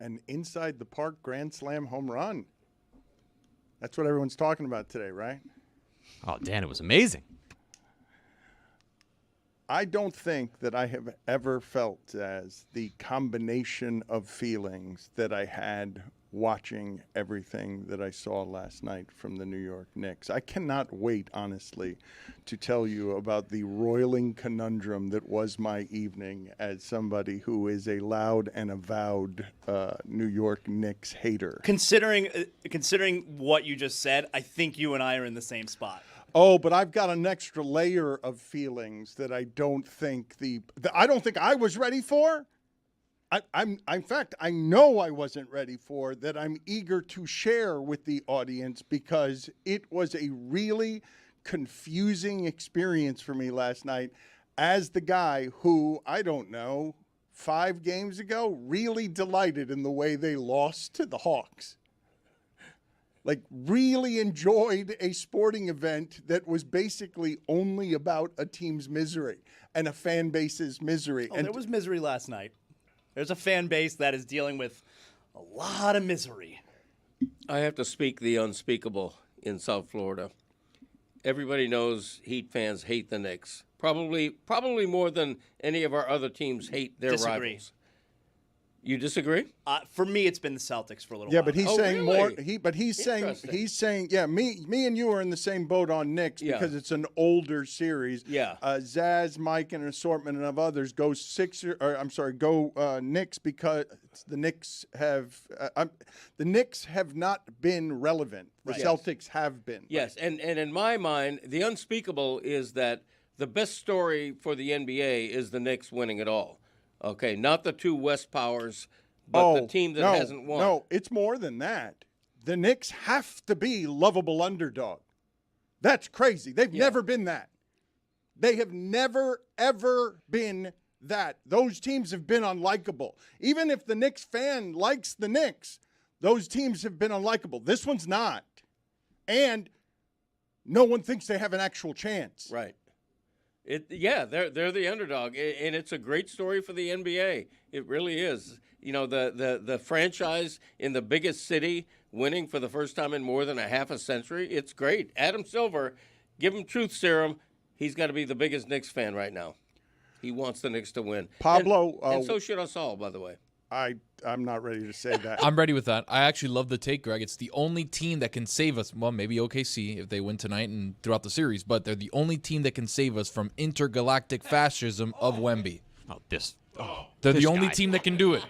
an inside the park grand slam home run. That's what everyone's talking about today, right? Oh, Dan, it was amazing. I don't think that I have ever felt as the combination of feelings that I had watching everything that I saw last night from the New York Knicks. I cannot wait, honestly, to tell you about the roiling conundrum that was my evening as somebody who is a loud and avowed New York Knicks hater. Considering what you just said, I think you and I are in the same spot. Oh, but I've got an extra layer of feelings that I don't think I was ready for. In fact, I know I wasn't ready for that. I'm eager to share with the audience because it was a really confusing experience for me last night as the guy who, I don't know, 5 games ago really delighted in the way they lost to the Hawks. Like, really enjoyed a sporting event that was basically only about a team's misery and a fan base's misery. Oh, and there was misery last night. There's a fan base that is dealing with a lot of misery. I have to speak the unspeakable in South Florida. Everybody knows Heat fans hate the Knicks. Probably more than any of our other teams hate their rivals. You disagree? For me, it's been the Celtics for a little while. Yeah, but he's saying really? more. He's saying, yeah. Me and you are in the same boat on Knicks because it's an older series. Yeah. Zaz, Mike, and an assortment of others go Knicks because the Knicks have not been relevant. The Celtics have been. Yes, and in my mind, the unspeakable is that the best story for the NBA is the Knicks winning it all. Okay, not the 2 West powers, but the team that hasn't won. No, it's more than that. The Knicks have to be lovable underdog. That's crazy. They've never been that. They have never, ever been that. Those teams have been unlikable. Even if the Knicks fan likes the Knicks, those teams have been unlikable. This one's not. And no one thinks they have an actual chance. Right. They're the underdog, and it's a great story for the NBA. It really is. You know, the franchise in the biggest city winning for the first time in more than a half a century. It's great. Adam Silver, give him truth serum. He's got to be the biggest Knicks fan right now. He wants the Knicks to win. Pablo, and so should us all, by the way. I'm not ready to say that. I'm ready with that. I actually love the take, Greg. It's the only team that can save us. Well, maybe OKC if they win tonight and throughout the series, but they're the only team that can save us from intergalactic fascism of Wemby. They're the only team that can do it.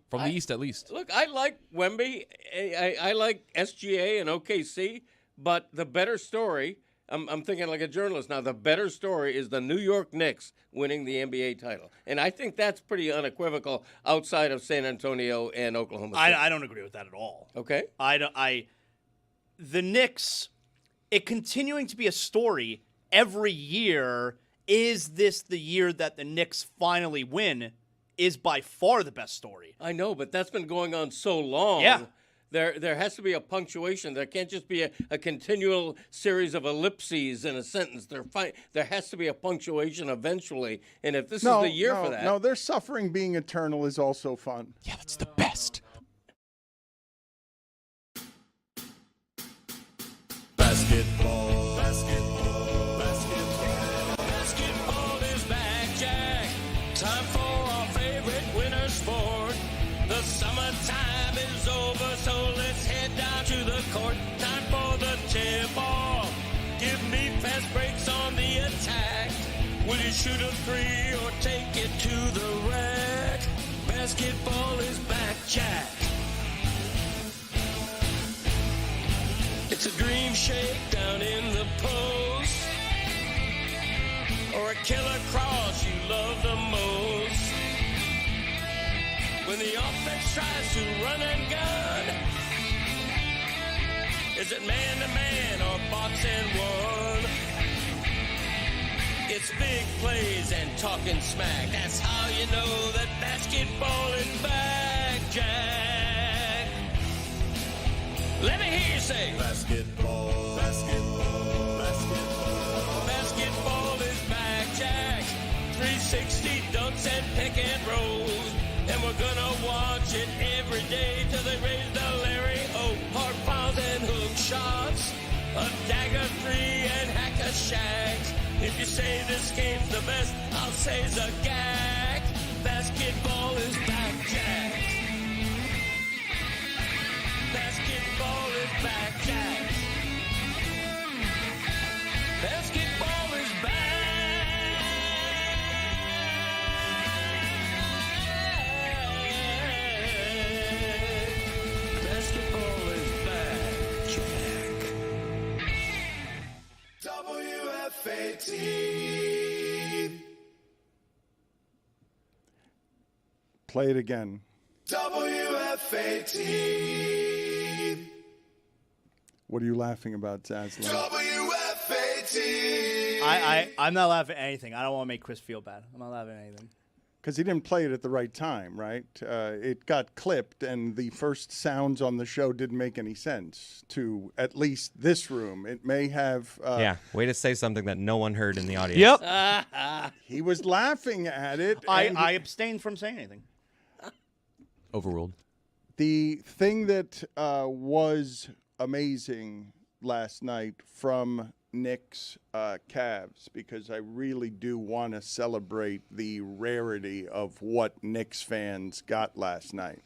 From the East, at least. Look, I like Wemby. I like SGA and OKC, but the better story, I'm thinking like a journalist now, the better story is the New York Knicks winning the NBA title. And I think that's pretty unequivocal outside of San Antonio and Oklahoma City. I don't agree with that at all. Okay. The Knicks, it continuing to be a story every year, is this the year that the Knicks finally win, is by far the best story. I know, but that's been going on so long. Yeah. There has to be a punctuation. There can't just be a continual series of ellipses in a sentence. There has to be a punctuation eventually. And if this is the year for that. No, their suffering being eternal is also fun. Yeah, that's the best. Basketball is back, Jack. Time for our favorite winter sport. The summertime is over, so let's head down to the court. Time for the tip-off. Give me fast breaks on the attack. Will you shoot a 3 or take it to the rack? Basketball is back, Jack. It's a dream shake down in the post, or a killer cross you love the most. When the offense tries to run and gun, is it man-to-man or box and one? It's big plays and talking smack. That's how you know that basketball is back, Jack. Let me hear you say basketball is back, Jack. 360 dunks and pick and rolls, and we're gonna watch it every shags. If you say this game's the best, I'll say's a gag. Basketball is back, Jags. Basketball is back, Jags. Basketball is back. Basketball is back, Jack. WFAT. Play it again. WFAT. What are you laughing about, Zaslav? WFAT. I'm not laughing at anything. I don't want to make Chris feel bad. I'm not laughing at anything. Because he didn't play it at the right time, right? It got clipped, and the first sounds on the show didn't make any sense to at least this room. It may have. Way to say something that no one heard in the audience. Yep. He was laughing at it. I abstained from saying anything. Overruled. The thing that was amazing last night from Knicks Cavs, because I really do want to celebrate the rarity of what Knicks fans got last night.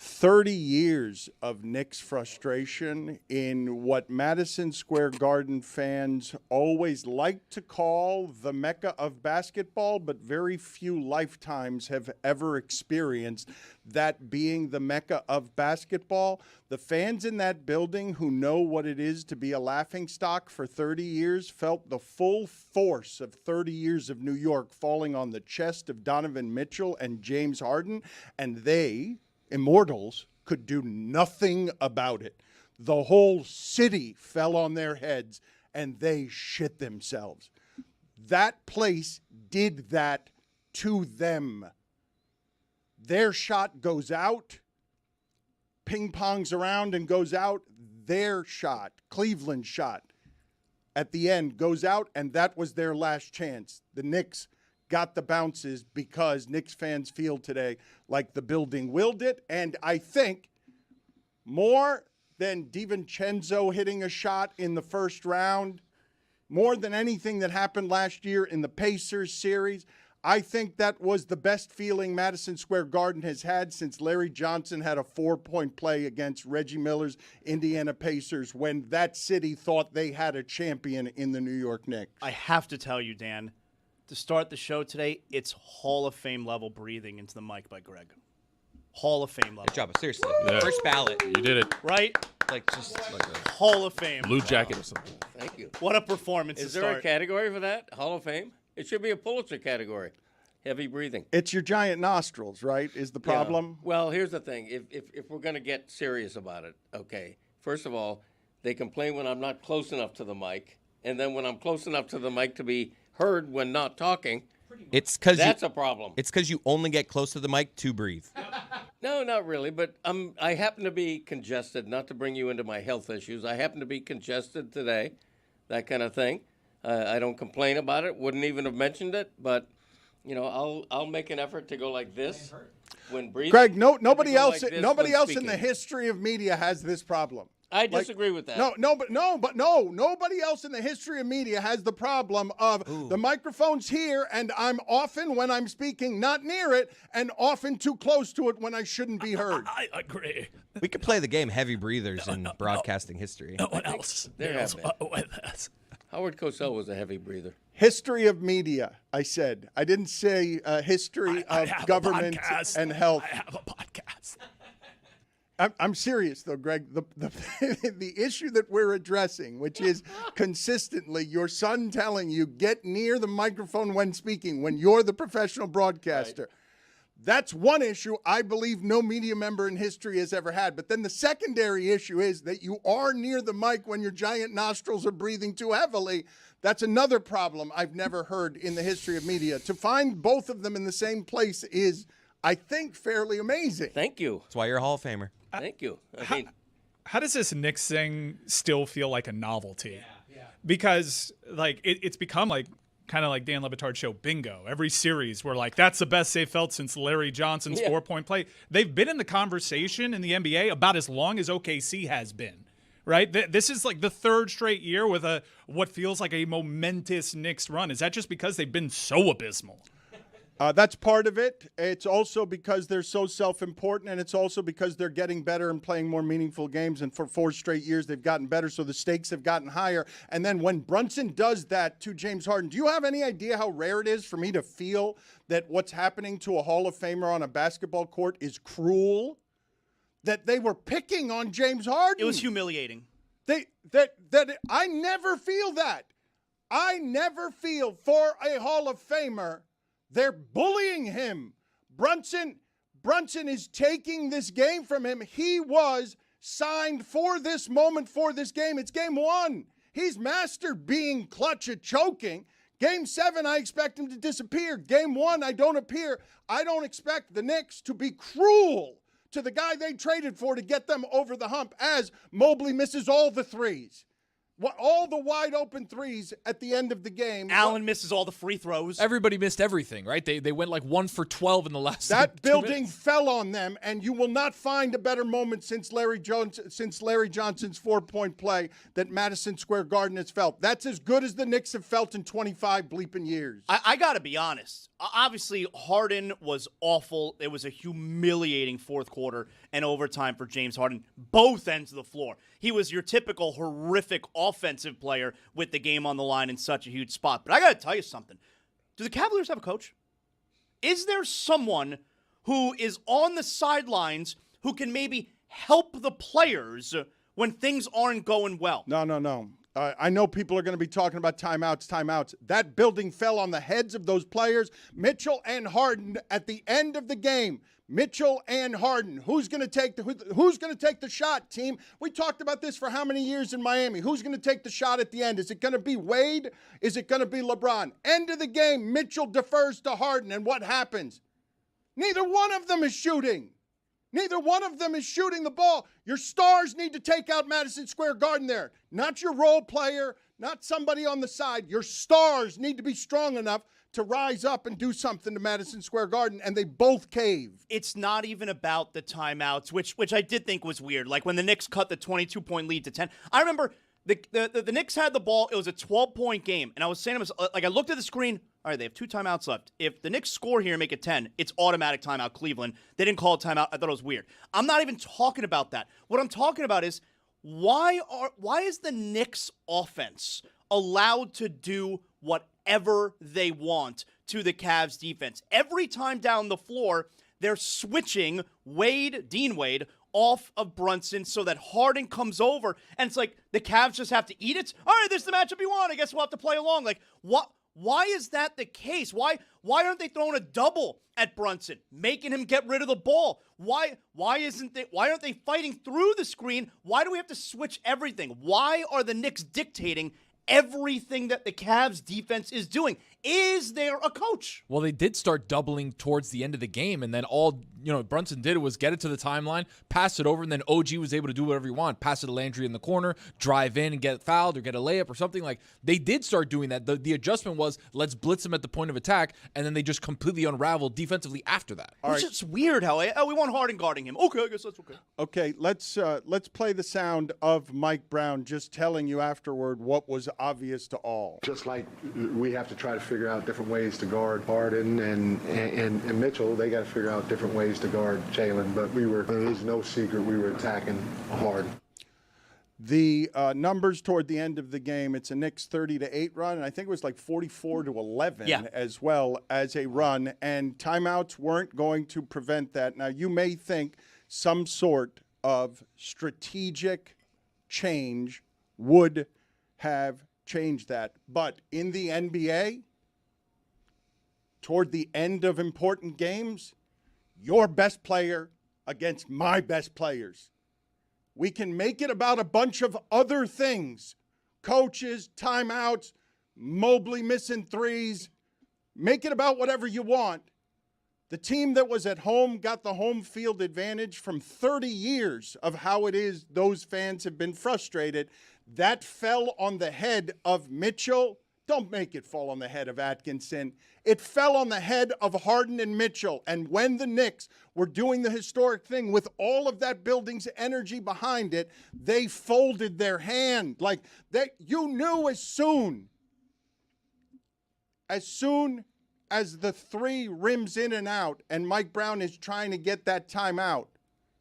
30 years of Knicks frustration in what Madison Square Garden fans always like to call the Mecca of basketball, but very few lifetimes have ever experienced that being the Mecca of basketball. The fans in that building who know what it is to be a laughingstock for 30 years felt the full force of 30 years of New York falling on the chest of Donovan Mitchell and James Harden, and they, immortals, could do nothing about it. The whole city fell on their heads and they shit themselves. That place did that to them. Their shot goes out, ping pongs around and goes out. Their shot, Cleveland's shot, at the end goes out, and that was their last chance. The Knicks got the bounces because Knicks fans feel today like the building willed it. And I think more than DiVincenzo hitting a shot in the first round, more than anything that happened last year in the Pacers series, I think that was the best feeling Madison Square Garden has had since Larry Johnson had a 4-point play against Reggie Miller's Indiana Pacers when that city thought they had a champion in the New York Knicks. I have to tell you, Dan, to start the show today, it's Hall of Fame level breathing into the mic by Greg. Hall of Fame level. Good job. Seriously. Yeah. First ballot. You did it. Right? Just Like a Hall of Fame. blue jacket or something. Thank you. What a performance Is to there a start. category for that? Hall of Fame? It should be a Pulitzer category. Heavy breathing. It's your giant nostrils, right, is the problem? Yeah. Well, here's the thing. If we're going to get serious about it, okay, first of all, they complain when I'm not close enough to the mic. And then when I'm close enough to the mic to be heard when not talking, It's because that's a problem. It's because you only get close to the mic to breathe. No, not really. But I happen to be congested, not to bring you into my health issues. I happen to be congested today, that kind of thing. I don't complain about it. Wouldn't even have mentioned it. But, you know, I'll make an effort to go like this when breathing. Greg, nobody go else like this nobody when else in speaking. the history of media has this problem. I disagree with that. Nobody else in the history of media has the problem of the microphone's here and I'm often when I'm speaking not near it and often too close to it when I shouldn't be heard. I agree. We could play the game Heavy Breathers in broadcasting history. No one else there deals have with this. Howard Cosell was a heavy breather. History of media, I said. I didn't say history I of have a government podcast. and health. I have a podcast. I'm serious, though, Greg. The issue that we're addressing, which is consistently your son telling you, get near the microphone when speaking, when you're the professional broadcaster. Right. That's one issue I believe no media member in history has ever had. But then the secondary issue is that you are near the mic when your giant nostrils are breathing too heavily. That's another problem I've never heard in the history of media. To find both of them in the same place is, I think, fairly amazing. Thankyou. That's why you're a Hall of Famer. Thank you. I mean, how does this Knicks thing still feel like a novelty? Yeah. Because like it's become like kind of like Dan Le Batard Show bingo. Every series we're like, that's the best they've felt since Larry Johnson's 4-point play. They've been in the conversation in the NBA about as long as OKC has been, right? This is like the third straight year with what feels like a momentous Knicks run. Is that just because they've been so abysmal? That's part of it. It's also because they're so self-important, and it's also because they're getting better and playing more meaningful games. And for 4 straight years, they've gotten better, so the stakes have gotten higher. And then when Brunson does that to James Harden, do you have any idea how rare it is for me to feel that what's happening to a Hall of Famer on a basketball court is cruel? That they were picking on James Harden. It was humiliating. I never feel that. I never feel for a Hall of Famer they're bullying him. Brunson is taking this game from him. He was signed for this moment, for this game. It's game 1. He's mastered being clutch at choking. Game 7, I expect him to disappear. Game 1, I don't appear. I don't expect the Knicks to be cruel to the guy they traded for to get them over the hump as Mobley misses all the threes. All the wide open threes at the end of the game. Allen misses all the free throws. Everybody missed everything, right? They went like 1 for 12 in the last. That 2 building minutes. fell on them, and you will not find a better moment since Larry Johnson's 4-point play that Madison Square Garden has felt. That's as good as the Knicks have felt in 25 bleeping years. I got to be honest. Obviously, Harden was awful. It was a humiliating fourth quarter and overtime for James Harden, both ends of the floor. He was your typical horrific offensive player with the game on the line in such a huge spot. But I got to tell you something. Do the Cavaliers have a coach? Is there someone who is on the sidelines who can maybe help the players when things aren't going well? No. I know people are going to be talking about timeouts. That building fell on the heads of those players, Mitchell and Harden, at the end of the game. Mitchell and Harden. Who's going to take the shot, team? We talked about this for how many years in Miami? Who's going to take the shot at the end? Is it going to be Wade? Is it going to be LeBron? End of the game, Mitchell defers to Harden, and what happens? Neither one of them is shooting. Neither one of them is shooting the ball. Your stars need to take out Madison Square Garden there. Not your role player, not somebody on the side. Your stars need to be strong enough to rise up and do something to Madison Square Garden, and they both caved. It's not even about the timeouts, which I did think was weird. Like when the Knicks cut the 22-point lead to 10. I remember the Knicks had the ball. It was a 12-point game, and I was saying to myself, like I looked at the screen, all right, they have 2 timeouts left. If the Knicks score here and make it 10, it's automatic timeout Cleveland. They didn't call a timeout. I thought it was weird. I'm not even talking about that. What I'm talking about is why is the Knicks offense allowed to do whatever they want to the Cavs defense? Every time down the floor, they're switching Dean Wade, off of Brunson so that Harden comes over, and it's like the Cavs just have to eat it. All right, this is the matchup you want. I guess we'll have to play along. Like, what? Why is that the case? Why aren't they throwing a double at Brunson, making him get rid of the ball? Why aren't they fighting through the screen? Why do we have to switch everything? Why are the Knicks dictating everything that the Cavs defense is doing? Is there a coach? Well, they did start doubling towards the end of the game, and then all Brunson did was get it to the timeline, pass it over, and then OG was able to do whatever he wanted. Pass it to Landry in the corner, drive in and get fouled or get a layup or something. Like, they did start doing that. The adjustment was, let's blitz him at the point of attack, and then they just completely unraveled defensively after that. It's just weird how we want Harden guarding him. Okay, I guess that's okay. Okay, let's play the sound of Mike Brown just telling you afterward what was obvious to all. Just like we have to try to figure out different ways to guard Harden and Mitchell, they got to figure out different ways to guard Jalen. But it's no secret we were attacking Harden. The numbers toward the end of the game, it's a Knicks 30-8 run, and I think it was like 44-11 as well as a run, and timeouts weren't going to prevent that. Now, you may think some sort of strategic change would have changed that, but in the NBA, toward the end of important games, your best player against my best players. We can make it about a bunch of other things. Coaches, timeouts, Mobley missing threes. Make it about whatever you want. The team that was at home got the home field advantage from 30 years of how it is those fans have been frustrated. That fell on the head of Mitchell Don't make it fall on the head of Atkinson. It fell on the head of Harden and Mitchell. And when the Knicks were doing the historic thing with all of that building's energy behind it, they folded their hand. Like that, you knew as soon as the three rims in and out, and Mike Brown is trying to get that timeout,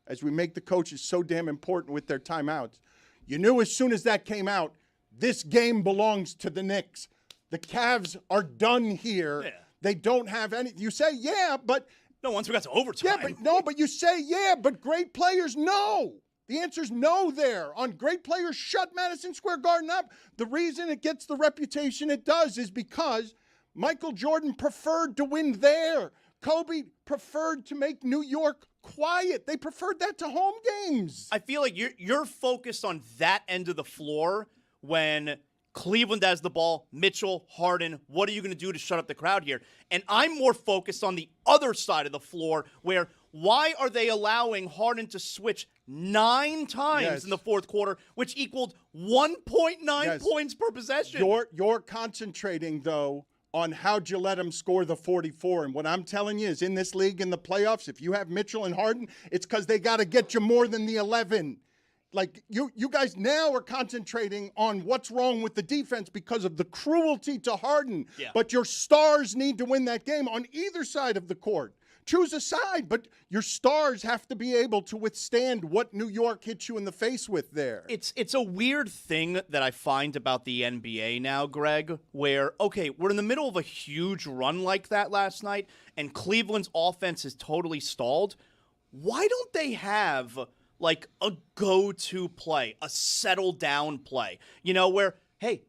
as we make the coaches so damn important with their timeouts, you knew as soon as that came out, this game belongs to the Knicks. The Cavs are done here. Yeah. They don't have any. You say, yeah, but. No, once we got to overtime. Yeah, but you say, yeah, but great players, no. The answer's no there. On great players, shut Madison Square Garden up. The reason it gets the reputation it does is because Michael Jordan preferred to win there. Kobe preferred to make New York quiet. They preferred that to home games. I feel like you're focused on that end of the floor when Cleveland has the ball, Mitchell, Harden, what are you going to do to shut up the crowd here? And I'm more focused on the other side of the floor where why are they allowing Harden to switch 9 times in the fourth quarter, which equaled 1.9 points per possession? You're concentrating, though, on how'd you let him score the 44. And what I'm telling you is in this league, in the playoffs, if you have Mitchell and Harden, it's because they got to get you more than the 11. Like, you guys now are concentrating on what's wrong with the defense because of the cruelty to Harden. Yeah. But your stars need to win that game on either side of the court. Choose a side, but your stars have to be able to withstand what New York hits you in the face with there. It's a weird thing that I find about the NBA now, Greg, where, okay, we're in the middle of a huge run like that last night, and Cleveland's offense is totally stalled. Why don't they have like a go-to play, a settle-down play? You know, where, hey,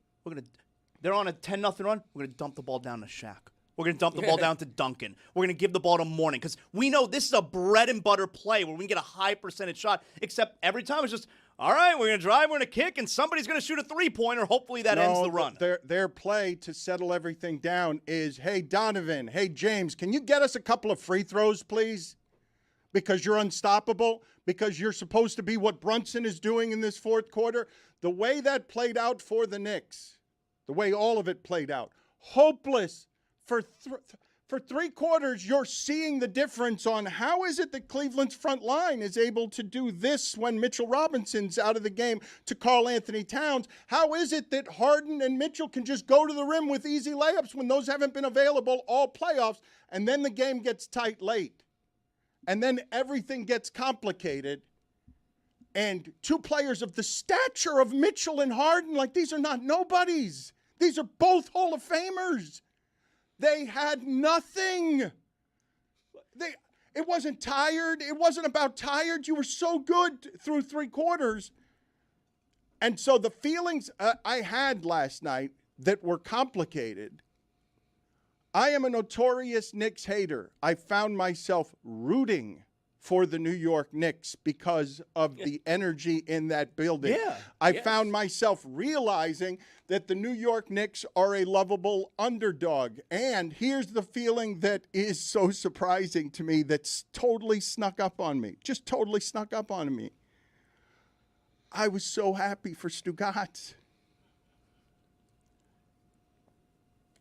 they're on a 10-0 run, we're going to dump the ball down to Shaq. We're going to dump the ball down to Duncan. We're going to give the ball to Morning because we know this is a bread-and-butter play where we can get a high percentage shot, except every time it's just, all right, we're going to drive, we're going to kick, and somebody's going to shoot a three-pointer. Hopefully that ends the run. Their play to settle everything down is, hey, Donovan, hey, James, can you get us a couple of free throws, please? Because you're unstoppable, because you're supposed to be what Brunson is doing in this fourth quarter. The way that played out for the Knicks, the way all of it played out, hopeless. For 3 quarters, you're seeing the difference on how is it that Cleveland's front line is able to do this when Mitchell Robinson's out of the game to Karl Anthony Towns. How is it that Harden and Mitchell can just go to the rim with easy layups when those haven't been available all playoffs, and then the game gets tight late. And then everything gets complicated. And 2 players of the stature of Mitchell and Harden, like these are not nobodies. These are both Hall of Famers. They had nothing. It wasn't tired. It wasn't about tired. You were so good through 3 quarters. And so the feelings I had last night that were complicated, I am a notorious Knicks hater. I found myself rooting for the New York Knicks because of the energy in that building. I found myself realizing that the New York Knicks are a lovable underdog. And here's the feeling that is so surprising to me that's totally snuck up on me. Just totally snuck up on me. I was so happy for Stugotz.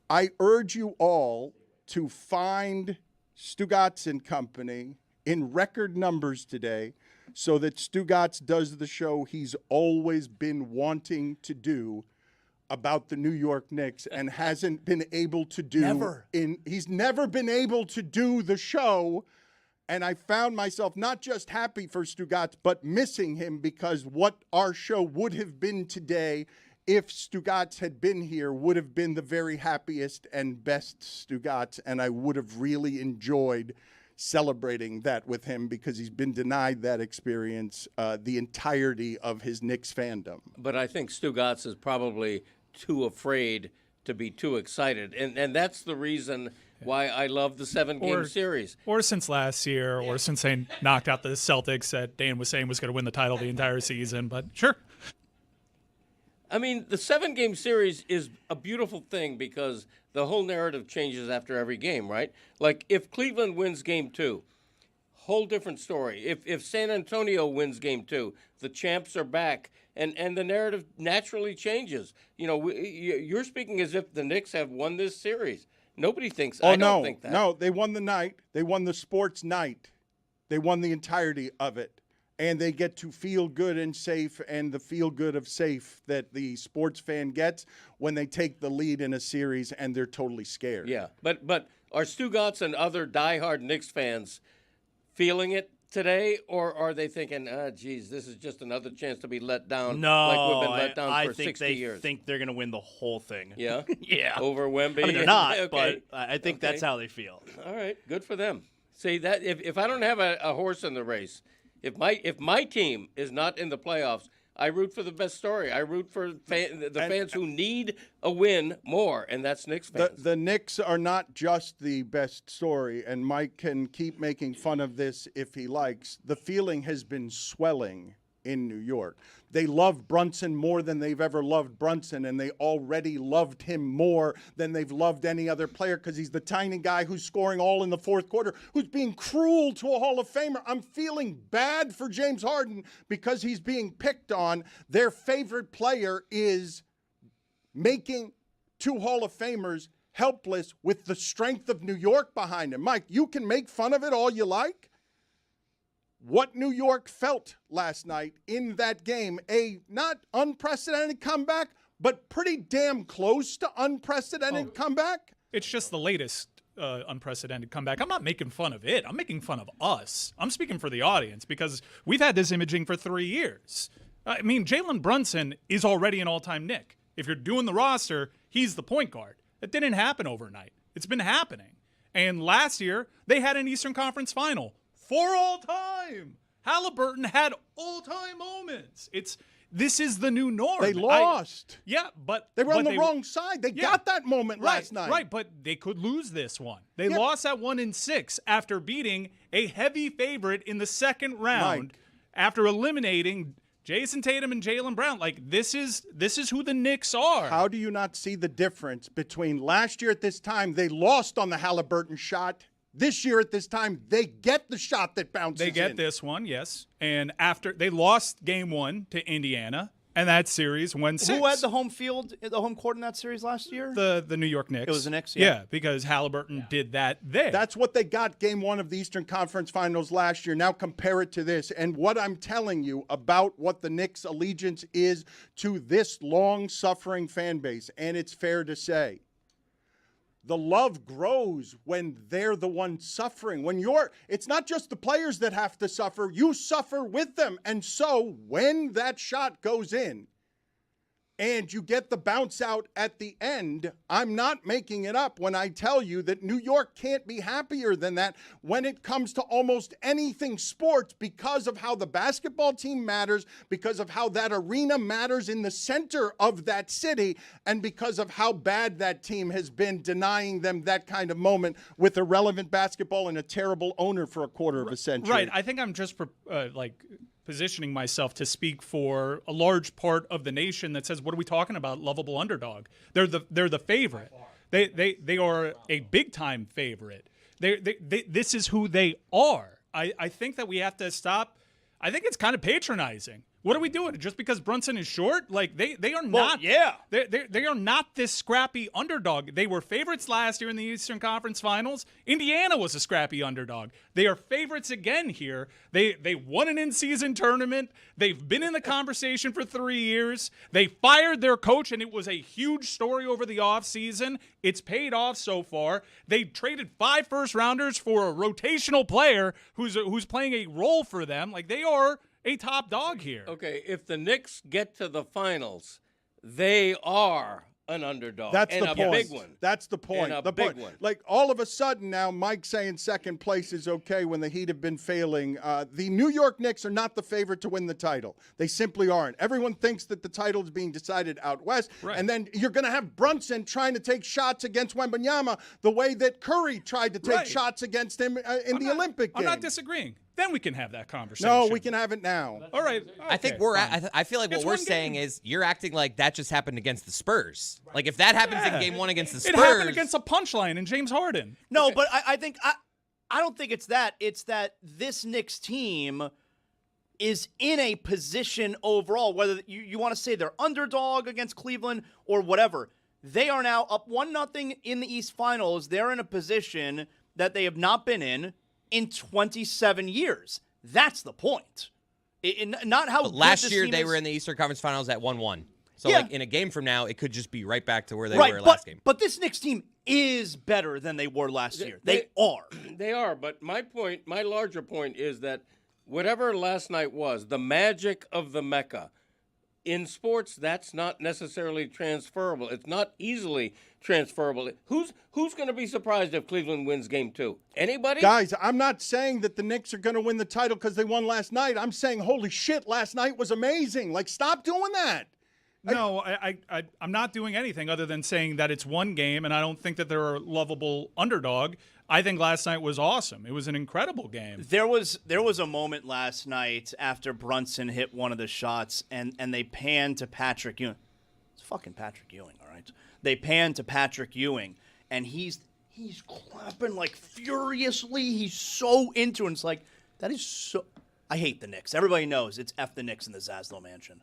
I urge you all to find Stugotz and Company in record numbers today so that Stugotz does the show he's always been wanting to do about the New York Knicks and hasn't been able to do. He's never been able to do the show. And I found myself not just happy for Stugotz, but missing him because what our show would have been today if Stugotz had been here would have been the very happiest and best Stugotz. And I would have really enjoyed celebrating that with him because he's been denied that experience the entirety of his Knicks fandom. But I think Stugotz is probably too afraid to be too excited. And that's the reason why I love the 7-game series. Or since last year, or since they knocked out the Celtics that Dan was saying was going to win the title the entire season. But sure. I mean, the 7-game series is a beautiful thing because the whole narrative changes after every game, right? Like, if Cleveland wins Game 2, whole different story. If San Antonio wins Game 2, the champs are back, and the narrative naturally changes. You know, you're speaking as if the Knicks have won this series. Nobody thinks. Oh, I don't think that. No, they won the night. They won the sports night. They won the entirety of it. And they get to feel good and safe, and the feel good of safe that the sports fan gets when they take the lead in a series and they're totally scared. Yeah, but are Stugotz and other diehard Knicks fans feeling it today, or are they thinking, geez, this is just another chance to be let down No, like we've been let down I for think 60 they years? think they're going to win the whole thing. Yeah? Yeah. Over Wemby? I mean, they're not, Okay. but I think that's how they feel. All right, good for them. See, that if I don't have a horse in the race, if my team is not in the playoffs, I root for the best story. I root for the fans who need a win more, and that's Knicks fans. The Knicks are not just the best story, and Mike can keep making fun of this if he likes. The feeling has been swelling in New York. They love Brunson more than they've ever loved Brunson, and they already loved him more than they've loved any other player because he's the tiny guy who's scoring all in the fourth quarter, who's being cruel to a Hall of Famer. I'm feeling bad for James Harden because he's being picked on. Their favorite player is making two Hall of Famers helpless with the strength of New York behind him. Mike, you can make fun of it all you like. What New York felt last night in that game, a not unprecedented comeback, but pretty damn close to unprecedented comeback. It's just the latest unprecedented comeback. I'm not making fun of it. I'm making fun of us. I'm speaking for the audience because we've had this imaging for 3 years. I mean, Jalen Brunson is already an all-time Knick. If you're doing the roster, he's the point guard. It didn't happen overnight. It's been happening. And last year, they had an Eastern Conference final. For all time. Halliburton had all-time moments. This is the new norm. They lost. But They were on the wrong side. They got that moment last night. Right, but they could lose this one. They lost at 1-6 after beating a heavy favorite in the second round after eliminating Jason Tatum and Jaylen Brown. Like, this is who the Knicks are. How do you not see the difference between last year at this time, they lost on the Halliburton shot. This year at this time, they get the shot that bounces in. They get this one, yes. And after they lost game 1 to Indiana, and that series went 6. Who had the home court in that series last year? The New York Knicks. It was the Knicks, yeah. Because Halliburton did that there. That's what they got game 1 of the Eastern Conference Finals last year. Now compare it to this. And what I'm telling you about what the Knicks' allegiance is to this long-suffering fan base, and it's fair to say, the love grows when they're the one suffering. It's not just the players that have to suffer, you suffer with them. And so when that shot goes in and you get the bounce out at the end, I'm not making it up when I tell you that New York can't be happier than that when it comes to almost anything sports because of how the basketball team matters, because of how that arena matters in the center of that city, and because of how bad that team has been denying them that kind of moment with irrelevant basketball and a terrible owner for a quarter of a century. Right. I think I'm just positioning myself to speak for a large part of the nation that says, what are we talking about? Lovable underdog. They're the favorite. They are a big time favorite. This is who they are. I think that we have to stop. I think it's kind of patronizing. What are we doing? Just because Brunson is short? Like they are not. Yeah. They are not this scrappy underdog. They were favorites last year in the Eastern Conference Finals. Indiana was a scrappy underdog. They are favorites again here. They won an in-season tournament. They've been in the conversation for 3 years. They fired their coach, and it was a huge story over the offseason. It's paid off so far. They traded 5 first-rounders for a rotational player who's playing a role for them. Like, they are a top dog here. Okay, if the Knicks get to the finals, they are an underdog. That's and the a point. big one. That's the point. And a the big point. one. Like all of a sudden now, Mike saying second place is okay when the Heat have been failing. The New York Knicks are not the favorite to win the title. They simply aren't. Everyone thinks that the title is being decided out west, and then you're going to have Brunson trying to take shots against Wembanyama the way that Curry tried to take shots against him in the Olympic Games. I'm not disagreeing. Then we can have that conversation. No, we can have it now. All right. I think I feel like what we're saying is you're acting like that just happened against the Spurs. Like if that happens in game 1 against the Spurs. It happened against a punchline in James Harden. No, but I think I don't think it's that. It's that this Knicks team is in a position overall, whether you want to say they're underdog against Cleveland or whatever. They are now up 1-0 in the East Finals. They're in a position that they have not been in 27 years. That's the point. Not how But good last this year team they is. were in the Eastern Conference Finals at 1-1. So, Yeah. like, in a game from now, it could just be right back to where they right, were but, last game. But this Knicks team is better than they were last year. They are. They are, but my larger point is that whatever last night was, the magic of the Mecca, in sports, that's not necessarily transferable. It's not easily transferable. Who's going to be surprised if Cleveland wins Game 2? Anybody? Guys, I'm not saying that the Knicks are going to win the title because they won last night. I'm saying, holy shit, last night was amazing. Like, stop doing that. No, I'm not doing anything other than saying that it's one game, and I don't think that they're a lovable underdog. I think last night was awesome. It was an incredible game. There was a moment last night after Brunson hit one of the shots, and they panned to Patrick Ewing. It's fucking Patrick Ewing, all right? They panned to Patrick Ewing, and he's clapping like furiously. He's so into it. And it's like, that is so... I hate the Knicks. Everybody knows it's F the Knicks in the Zaslow Mansion.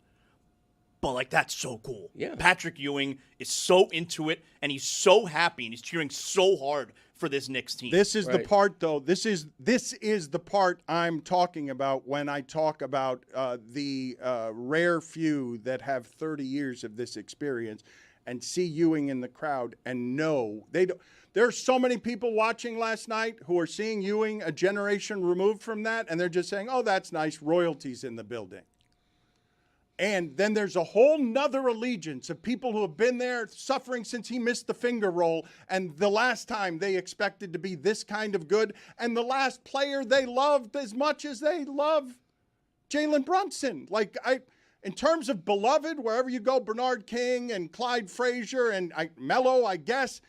But, like, that's so cool. Yeah. Patrick Ewing is so into it, and he's so happy, and he's cheering so hard for this Knicks team. This is the part, though. This is the part I'm talking about when I talk about the rare few that have 30 years of this experience and see Ewing in the crowd and know they don't. There are so many people watching last night who are seeing Ewing a generation removed from that, and they're just saying, "Oh, that's nice. Royalties in the building." And then there's a whole nother allegiance of people who have been there suffering since he missed the finger roll and the last time they expected to be this kind of good and the last player they loved as much as they love Jalen Brunson. Like, in terms of beloved, wherever you go, Bernard King and Clyde Frazier and Melo, I guess,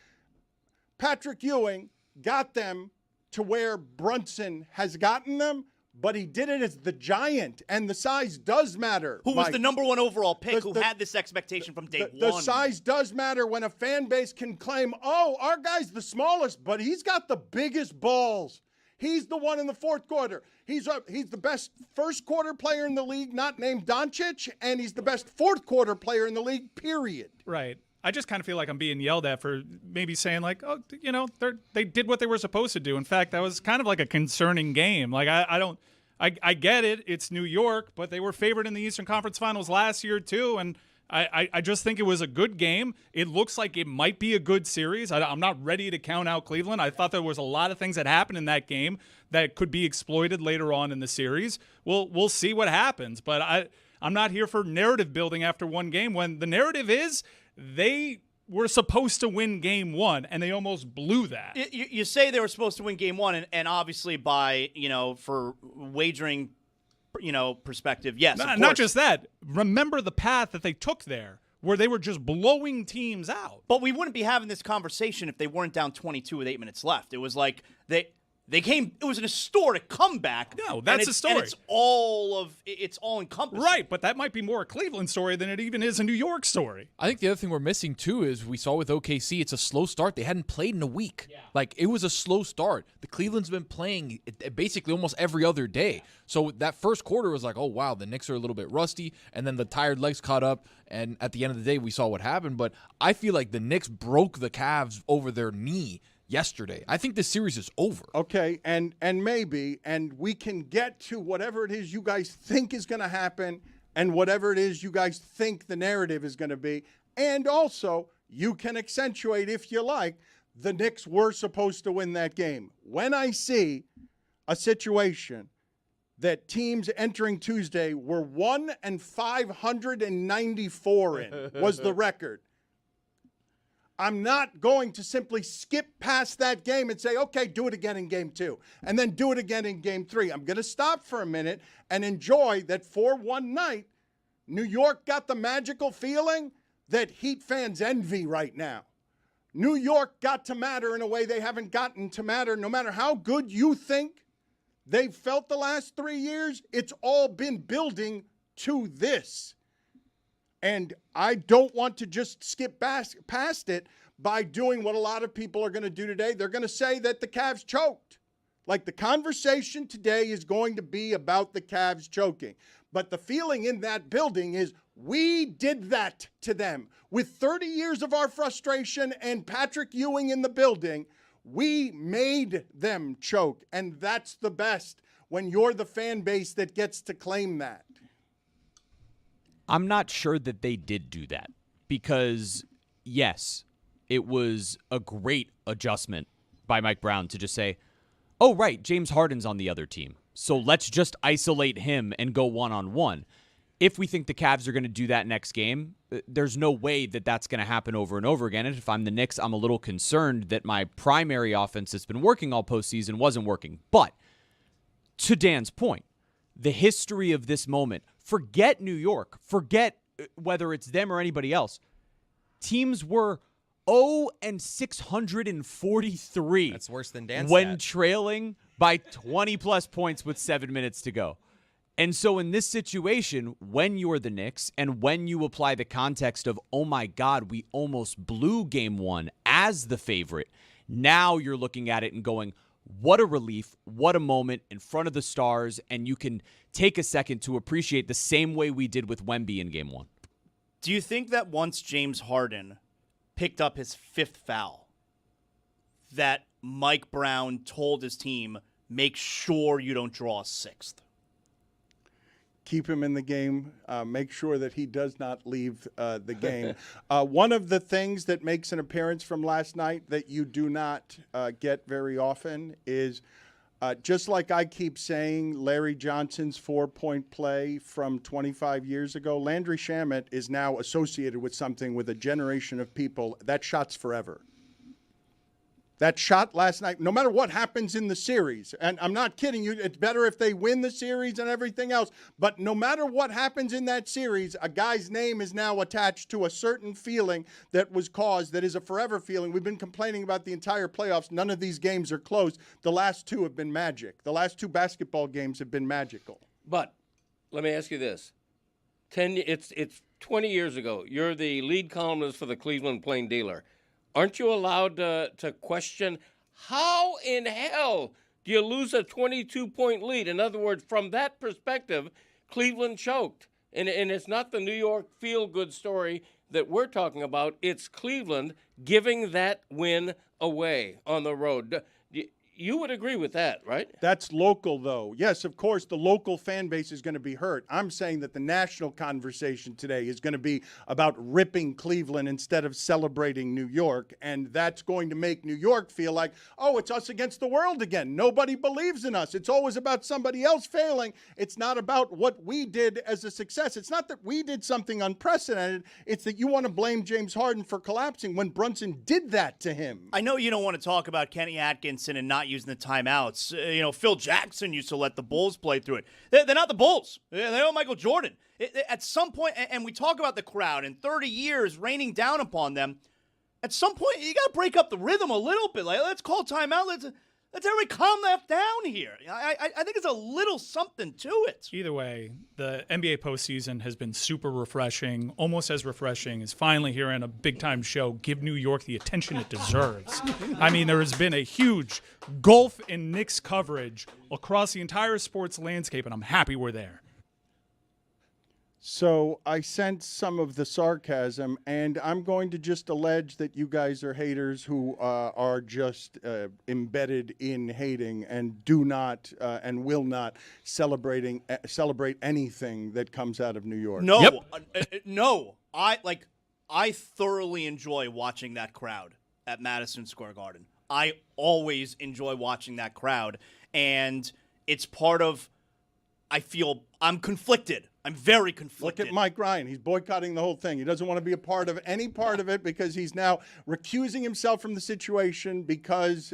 Patrick Ewing got them to where Brunson has gotten them. But he did it as the giant, and the size does matter. Who was Mike. the number one overall pick, who The- had this expectation from day The one. size does matter when a fan base can claim, oh, our guy's the smallest, but he's got the biggest balls. He's the one in the fourth quarter. He's the best first quarter player in the league, not named Doncic, and he's the best fourth quarter player in the league, period. Right. I just kind of feel like I'm being yelled at for maybe saying, like, oh, you know, they did what they were supposed to do. In fact, that was kind of like a concerning game. Like, I get it. It's New York, but they were favored in the Eastern Conference Finals last year, too. And I just think it was a good game. It looks like it might be a good series. I'm not ready to count out Cleveland. I thought there was a lot of things that happened in that game that could be exploited later on in the series. We'll see what happens. But I'm not here for narrative building after one game when the narrative is they were supposed to win game one, and they almost blew that. You say they were supposed to win game one, and obviously by, for wagering, perspective, yes. of Not course. just that. Remember the path that they took there, where they were just blowing teams out. But we wouldn't be having this conversation if they weren't down 22 with 8 minutes left. It was like they came. It was an historic comeback. No, that's a story. And it's all encompassing. Right, but that might be more a Cleveland story than it even is a New York story. I think the other thing we're missing, too, is we saw with OKC, it's a slow start. They hadn't played in a week. Yeah. Like, it was a slow start. The Cleveland's been playing basically almost every other day. So that first quarter was like, oh, wow, the Knicks are a little bit rusty. And then the tired legs caught up. And at the end of the day, we saw what happened. But I feel like the Knicks broke the Cavs over their knee yesterday. I think this series is over. Okay, and maybe, and we can get to whatever it is you guys think is going to happen and whatever it is you guys think the narrative is going to be. And also, you can accentuate, if you like, the Knicks were supposed to win that game. When I see a situation that teams entering Tuesday were 1-594 in was the record. I'm not going to simply skip past that game and say, okay, do it again in game 2, and then do it again in game 3. I'm going to stop for a minute and enjoy that for one night, New York got the magical feeling that Heat fans envy right now. New York got to matter in a way they haven't gotten to matter. No matter how good you think they've felt the last 3 years, it's all been building to this. And I don't want to just skip past it by doing what a lot of people are going to do today. They're going to say that the Cavs choked. Like the conversation today is going to be about the Cavs choking. But the feeling in that building is we did that to them. With 30 years of our frustration and Patrick Ewing in the building, we made them choke. And that's the best when you're the fan base that gets to claim that. I'm not sure that they did do that because, yes, it was a great adjustment by Mike Brown to just say, oh, right, James Harden's on the other team, so let's just isolate him and go one-on-one. If we think the Cavs are going to do that next game, there's no way that that's going to happen over and over again. And if I'm the Knicks, I'm a little concerned that my primary offense that's been working all postseason wasn't working. But to Dan's point, the history of this moment, forget New York, forget whether it's them or anybody else. Teams were 0-643. That's worse than Dan's when stat. trailing by 20-plus points with 7 minutes to go. And so in this situation, when you're the Knicks and when you apply the context of, oh my God, we almost blew game one as the favorite, now you're looking at it and going, what a relief, what a moment in front of the stars, and you can take a second to appreciate the same way we did with Wemby in game one. Do you think that once James Harden picked up his 5th foul, that Mike Brown told his team, make sure you don't draw a 6th? Keep him in the game. Make sure that he does not leave the game. One of the things that makes an appearance from last night that you do not get very often is just like I keep saying, Larry Johnson's 4-point play from 25 years ago, Landry Shamet is now associated with something with a generation of people. That shot's forever. That shot last night, no matter what happens in the series, and I'm not kidding you, it's better if they win the series and everything else, but no matter what happens in that series, a guy's name is now attached to a certain feeling that was caused, that is a forever feeling. We've been complaining about the entire playoffs. None of these games are close. The last 2 have been magic. The last 2 basketball games have been magical. But let me ask you this. It's 20 years ago. You're the lead columnist for the Cleveland Plain Dealer. Aren't you allowed to question how in hell do you lose a 22-point lead? In other words, from that perspective, Cleveland choked. And it's not the New York feel-good story that we're talking about. It's Cleveland giving that win away on the road. You would agree with that, right? That's local, though. Yes, of course, the local fan base is going to be hurt. I'm saying that the national conversation today is going to be about ripping Cleveland instead of celebrating New York, and that's going to make New York feel like, oh, it's us against the world again. Nobody believes in us. It's always about somebody else failing. It's not about what we did as a success. It's not that we did something unprecedented. It's that you want to blame James Harden for collapsing when Brunson did that to him. I know you don't want to talk about Kenny Atkinson and not using the timeouts. Phil Jackson used to let the Bulls play through it. They're not the Bulls. They're not Michael Jordan. At some point, and we talk about the crowd and 30 years raining down upon them, at some point, you got to break up the rhythm a little bit. Like, let's call timeout. Let's everybody calm that down here. I think it's a little something to it. Either way, the NBA postseason has been super refreshing, almost as refreshing as finally hearing a big-time show give New York the attention it deserves. I mean, there has been a huge gulf in Knicks coverage across the entire sports landscape, and I'm happy we're there. So I sense some of the sarcasm, and I'm going to just allege that you guys are haters who are just embedded in hating and do not and will not celebrate anything that comes out of New York. No, no. I thoroughly enjoy watching that crowd at Madison Square Garden. I always enjoy watching that crowd, and it's part of. I feel I'm conflicted. I'm very conflicted. Look at Mike Ryan. He's boycotting the whole thing. He doesn't want to be a part of any part of it because he's now recusing himself from the situation because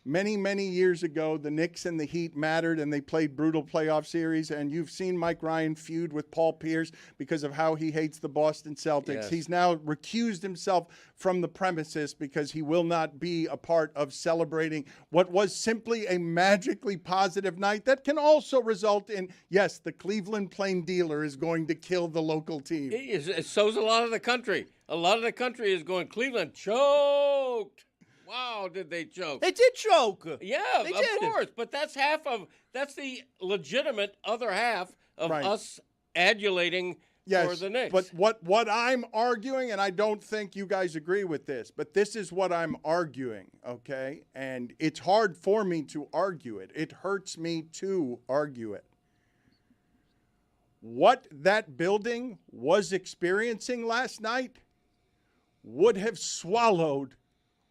many, many years ago, the Knicks and the Heat mattered and they played brutal playoff series. And you've seen Mike Ryan feud with Paul Pierce because of how he hates the Boston Celtics. Yes. He's now recused himself from the premises because he will not be a part of celebrating what was simply a magically positive night that can also result in, yes, the Cleveland Plain Dealer is going to kill the local team. So's a lot of the country. A lot of the country is going, Cleveland choked. Wow, did they choke? They did choke. Yeah, They of did. course. But that's the legitimate other half of Right. us adulating for the Knicks. But what I'm arguing, and I don't think you guys agree with this, but this is what I'm arguing, okay? And it's hard for me to argue it. It hurts me to argue it. What that building was experiencing last night would have swallowed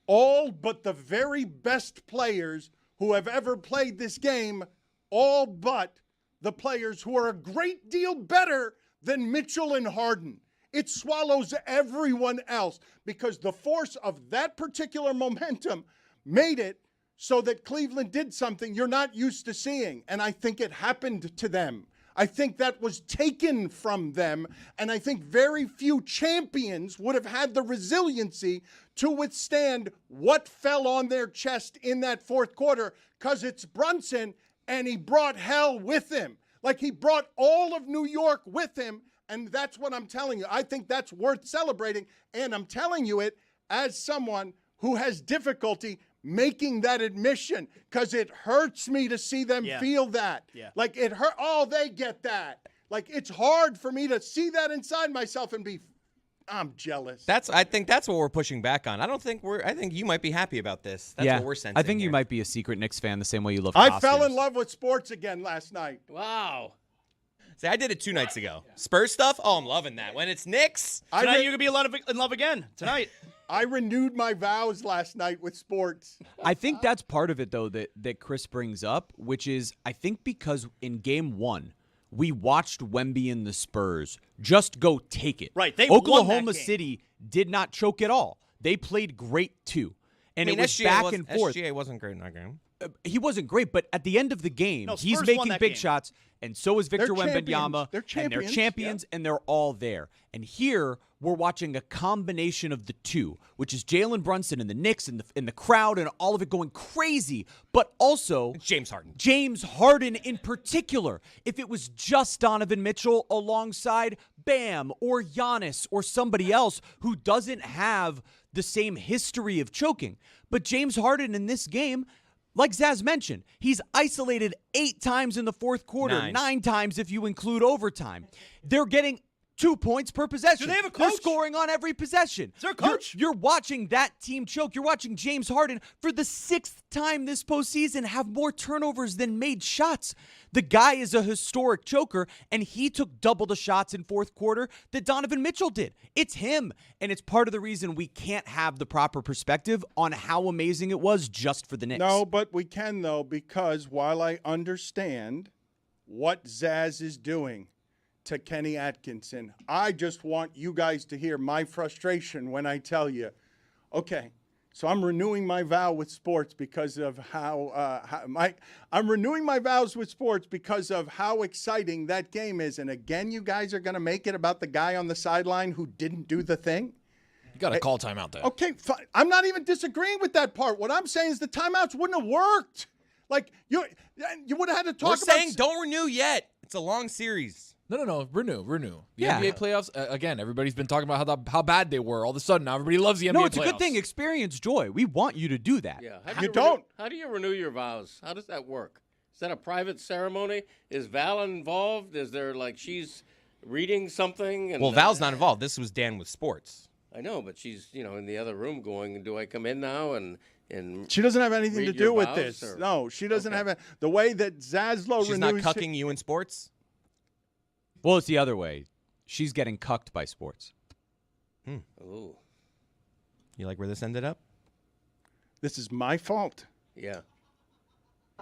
all but the very best players who have ever played this game, all but the players who are a great deal better than Mitchell and Harden. It swallows everyone else because the force of that particular momentum made it so that Cleveland did something you're not used to seeing. And I think it happened to them. I think that was taken from them. And I think very few champions would have had the resiliency to withstand what fell on their chest in that fourth quarter because it's Brunson and he brought hell with him. Like he brought all of New York with him. And that's what I'm telling you. I think that's worth celebrating. And I'm telling you it as someone who has difficulty making that admission because it hurts me to see them feel that. Yeah. Like it hurt. Oh, they get that. Like it's hard for me to see that inside myself and be, I'm jealous. I think that's what we're pushing back on. I think you might be happy about this. That's what we're sensing. I think you here. might be a secret Knicks fan the same way you love I costumes. fell in love with sports again last night. Wow. See, I did it 2 nights ago. Spurs stuff? Oh, I'm loving that. When it's Knicks, Tonight you're going to be in love again. Tonight. I renewed my vows last night with sports. I think that's part of it, though, that Chris brings up, which is I think because in Game 1, we watched Wemby and the Spurs just go take it. Right, they won that Oklahoma game. City did not choke at all. They played great, too. And it was SGA back and forth. SGA wasn't great in that game. He wasn't great, but at the end of the game, No, he's Spurs won making that big game. shots, and so is Victor They're champions. Wembanyama. They're And they're champions, champions, and they're all there. And here, we're watching a combination of the two, which is Jalen Brunson and the Knicks and the crowd and all of it going crazy, but also James Harden. James Harden in particular. If it was just Donovan Mitchell alongside Bam or Giannis or somebody else who doesn't have the same history of choking, but James Harden in this game, like Zaz mentioned, he's isolated 8 times in the fourth quarter, 9 times if you include overtime. They're getting 2 points per possession. Do they have a They're coach? scoring on every possession. Is there a coach? You're watching that team choke. You're watching James Harden for the 6th time this postseason have more turnovers than made shots. The guy is a historic choker, and he took double the shots in fourth quarter that Donovan Mitchell did. It's him, and it's part of the reason we can't have the proper perspective on how amazing it was just for the Knicks. No, but we can, though, because while I understand what Zaz is doing to Kenny Atkinson, I just want you guys to hear my frustration when I tell you, okay, so I'm renewing my vow with sports because of I'm renewing my vows with sports because of how exciting that game is. And again, you guys are going to make it about the guy on the sideline who didn't do the thing. You got to call timeout there. Okay, fine. I'm not even disagreeing with that part. What I'm saying is the timeouts wouldn't have worked. Like you would have had to talk We're about. saying don't renew yet. It's a long series. No. Renew. The Yeah. NBA playoffs, again, everybody's been talking about how bad they were. All of a sudden, now everybody loves the NBA No, it's playoffs. a good thing. Experience joy. We want you to do that. Yeah. You don't. How do you renew your vows? How does that work? Is that a private ceremony? Is Val involved? Is there like she's reading something? And, Well, Val's not involved. This was Dan with sports. I know, but she's in the other room going, do I come in now and She doesn't have anything to read your do with vows, this. or- No, she doesn't Okay. have the way that Zaslow She's not renews. cucking you in sports. Well, it's the other way. She's getting cucked by sports. Ooh, You like where this ended up? This is my fault. yeah.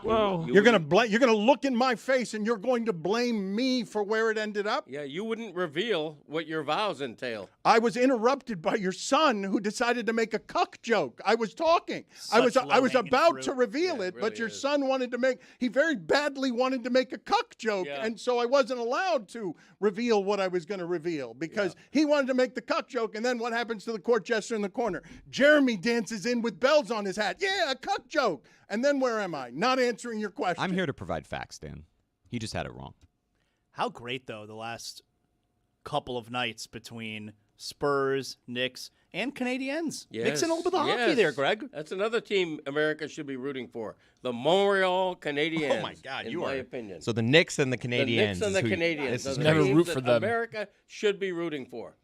Well, you're gonna look in my face and you're going to blame me for where it ended up. Yeah, you wouldn't reveal what your vows entail. I was interrupted by your son who decided to make a cuck joke. I was talking. I was low-hanging about fruit. to reveal Yeah, it, it but really your is. son he very badly wanted to make a cuck joke, Yeah. and so I wasn't allowed to reveal what I was going to reveal because he wanted to make the cuck joke, and then what happens to the court jester in the corner? Jeremy dances in with bells on his hat. Yeah, a cuck joke. And then where am I? Not answering your question. I'm here to provide facts, Dan. He just had it wrong. How great, though, the last couple of nights between Spurs, Knicks, and Canadiens. Yes, Mixing a little bit of hockey there, Greg. That's another team America should be rooting for. The Montreal Canadiens. Oh my God, in you my are. opinion. So the Knicks and the Canadiens. The Knicks and the is who- Canadiens. This is Those are Never teams root that for them. America should be rooting for.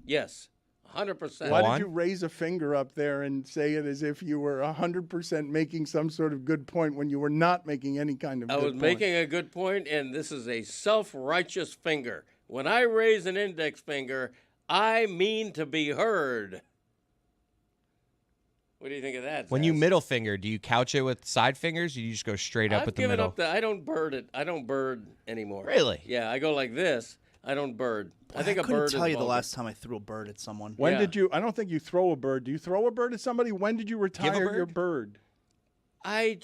Yes, 100%. Why Go on. did you raise a finger up there and say it as if you were 100% making some sort of good point when you were not making any kind of I good was point? making a good point, and this is a self-righteous finger. When I raise an index finger, I mean to be heard. What do you think of that? When you Zaz? middle finger, do you couch it with side fingers? Or you just go straight up I've with the given middle? up the. I don't bird it. I don't bird anymore. Really? Yeah, I go like this. I don't bird. I think a couldn't bird tell is you the vulgar. last time I threw a bird at someone. When Yeah. did you? I don't think you throw a bird. Do you throw a bird at somebody? When did you retire your bird? I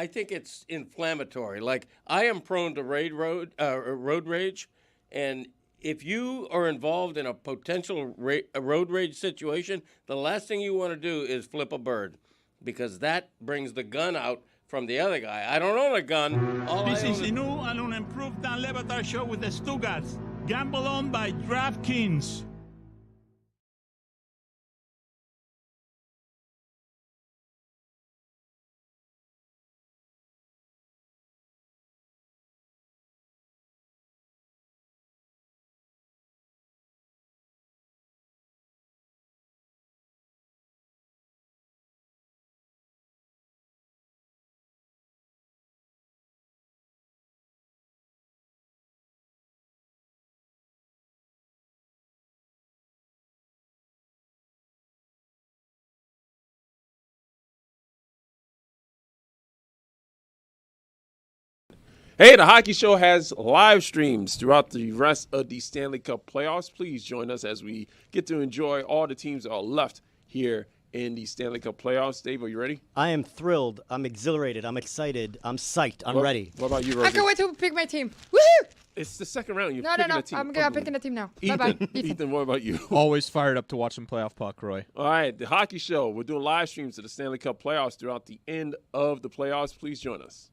think it's inflammatory. Like I am prone to road rage, and if you are involved in a potential a road rage situation, the last thing you want to do is flip a bird, because that brings the gun out from the other guy. I don't own a gun. All This I is own the new and unimproved Dan Le Batard Show with the Stugotz. Gamble on by DraftKings. Hey, the Hockey Show has live streams throughout the rest of the Stanley Cup playoffs. Please join us as we get to enjoy all the teams that are left here in the Stanley Cup playoffs. Dave, are you ready? I am thrilled. I'm exhilarated. I'm excited. I'm psyched. I'm ready. What about you, I Rosie? can't wait to pick my team. Woohoo! It's the second round. You're No. picking a team. I'm picking a team now. Bye-bye. Ethan, what about you? Always fired up to watch some playoff puck, Roy. All right, the Hockey Show. We're doing live streams of the Stanley Cup playoffs throughout the end of the playoffs. Please join us.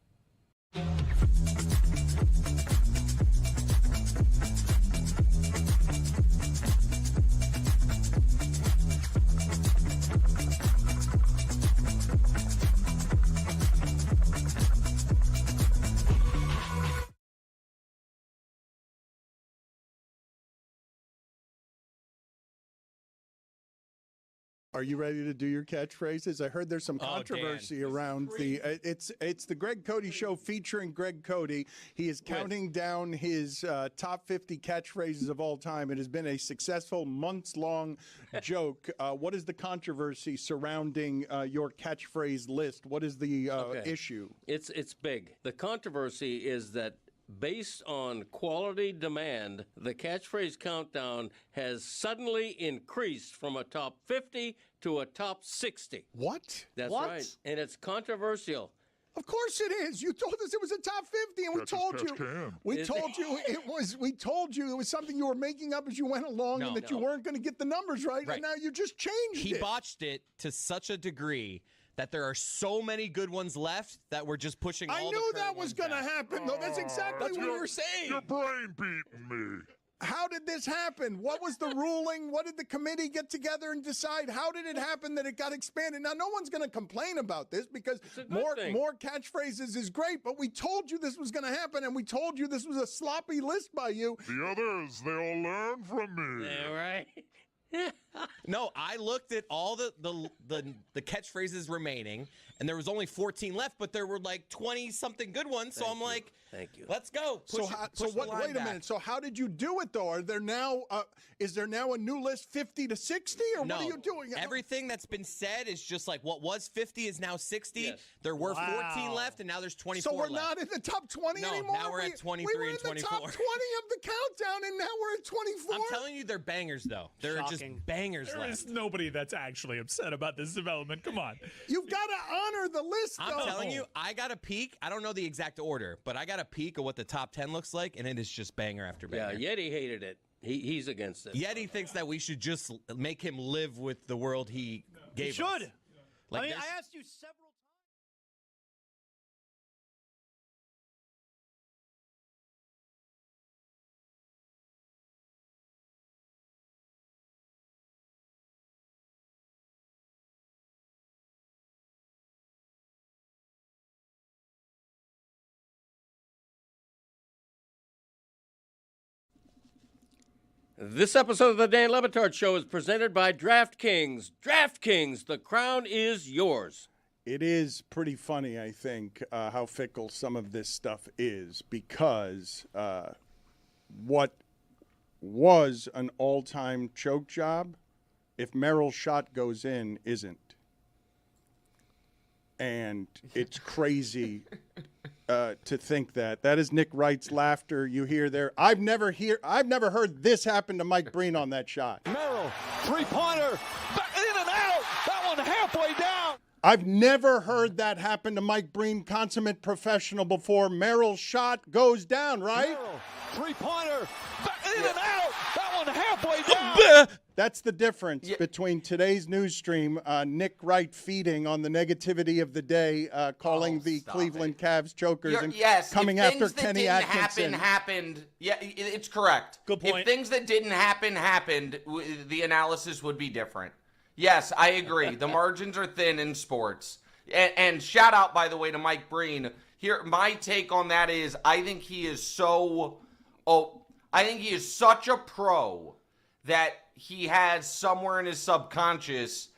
Are you ready to do your catchphrases? I heard there's some Oh, controversy around the. It's the Greg Cody Show featuring Greg Cody. He is counting down his top 50 catchphrases of all time. It has been a successful months-long joke. What is the controversy surrounding your catchphrase list? What is the issue? It's big. The controversy is that based on quality demand, the catchphrase countdown has suddenly increased from a top 50 to a top 60. What? That's What? right. And it's controversial. Of course it is. You told us it was a top 50, and we told you. We told you it was. We told you it was something you were making up as you went along, and that you weren't going to get the numbers right. And now you just changed He it. botched it to such a degree that there are so many good ones left that we're just pushing all I the knew current that was ones going to back. happen, though. That's exactly what we were saying. Your brain beating me. How did this happen? What was the ruling? What did the committee get together and decide? How did it happen that it got expanded? Now, no one's going to complain about this because more catchphrases is great, but we told you this was going to happen, and we told you this was a sloppy list by you. The others, they all learn from me. Yeah, right. No, I looked at all the catchphrases remaining, and there was only 14 left, but there were like 20-something good ones. So I'm like, thank you. Let's go. So wait a minute. So how did you do it though? Are there now? Is there now a new list 50 to 60, or No, what are you doing? everything that's been said is just like what was 50 is now 60. Yes. There were 14 left, and now there's 24 So we're left. not in the top 20 No, anymore. now we're at 23 we were and in the top 24. 20 of the countdown, and now we're at 24. I'm telling you, they're bangers though. There are just bangers There left. is nobody that's actually upset about this development. Come on. You've got to honor the list, though. I'm telling you, I got a peek. I don't know the exact order, but I got a peek of what the top 10 looks like, and it is just banger after banger. Yeah, Yeti hated it. He's against it. Yeti thinks that we should just make him live with the world he gave us. Should. Like I mean, there's- I asked you several This episode of the Dan Le Batard Show is presented by DraftKings. DraftKings, the crown is yours. It is pretty funny, I think, how fickle some of this stuff is, because what was an all-time choke job, if Merrill's shot goes in, isn't. And it's crazy to think that. That is Nick Wright's laughter you hear there. I've never heard this happen to Mike Breen on that shot. Merrill, three-pointer, in and out. That one halfway down. I've never heard that happen to Mike Breen, consummate professional, before. Merrill's shot goes down, right? Merrill, three-pointer, in and out. That one halfway down. That's the difference between today's news stream, Nick Wright feeding on the negativity of the day, calling the Cleveland Cavs chokers, and coming after Kenny Atkinson. Happened. Yeah, it's correct. Good point. If things that didn't happen happened, the analysis would be different. Yes, I agree. The margins are thin in sports. And shout out, by the way, to Mike Breen. Here, my take on that is I think he is such a pro that he has somewhere in his subconscious,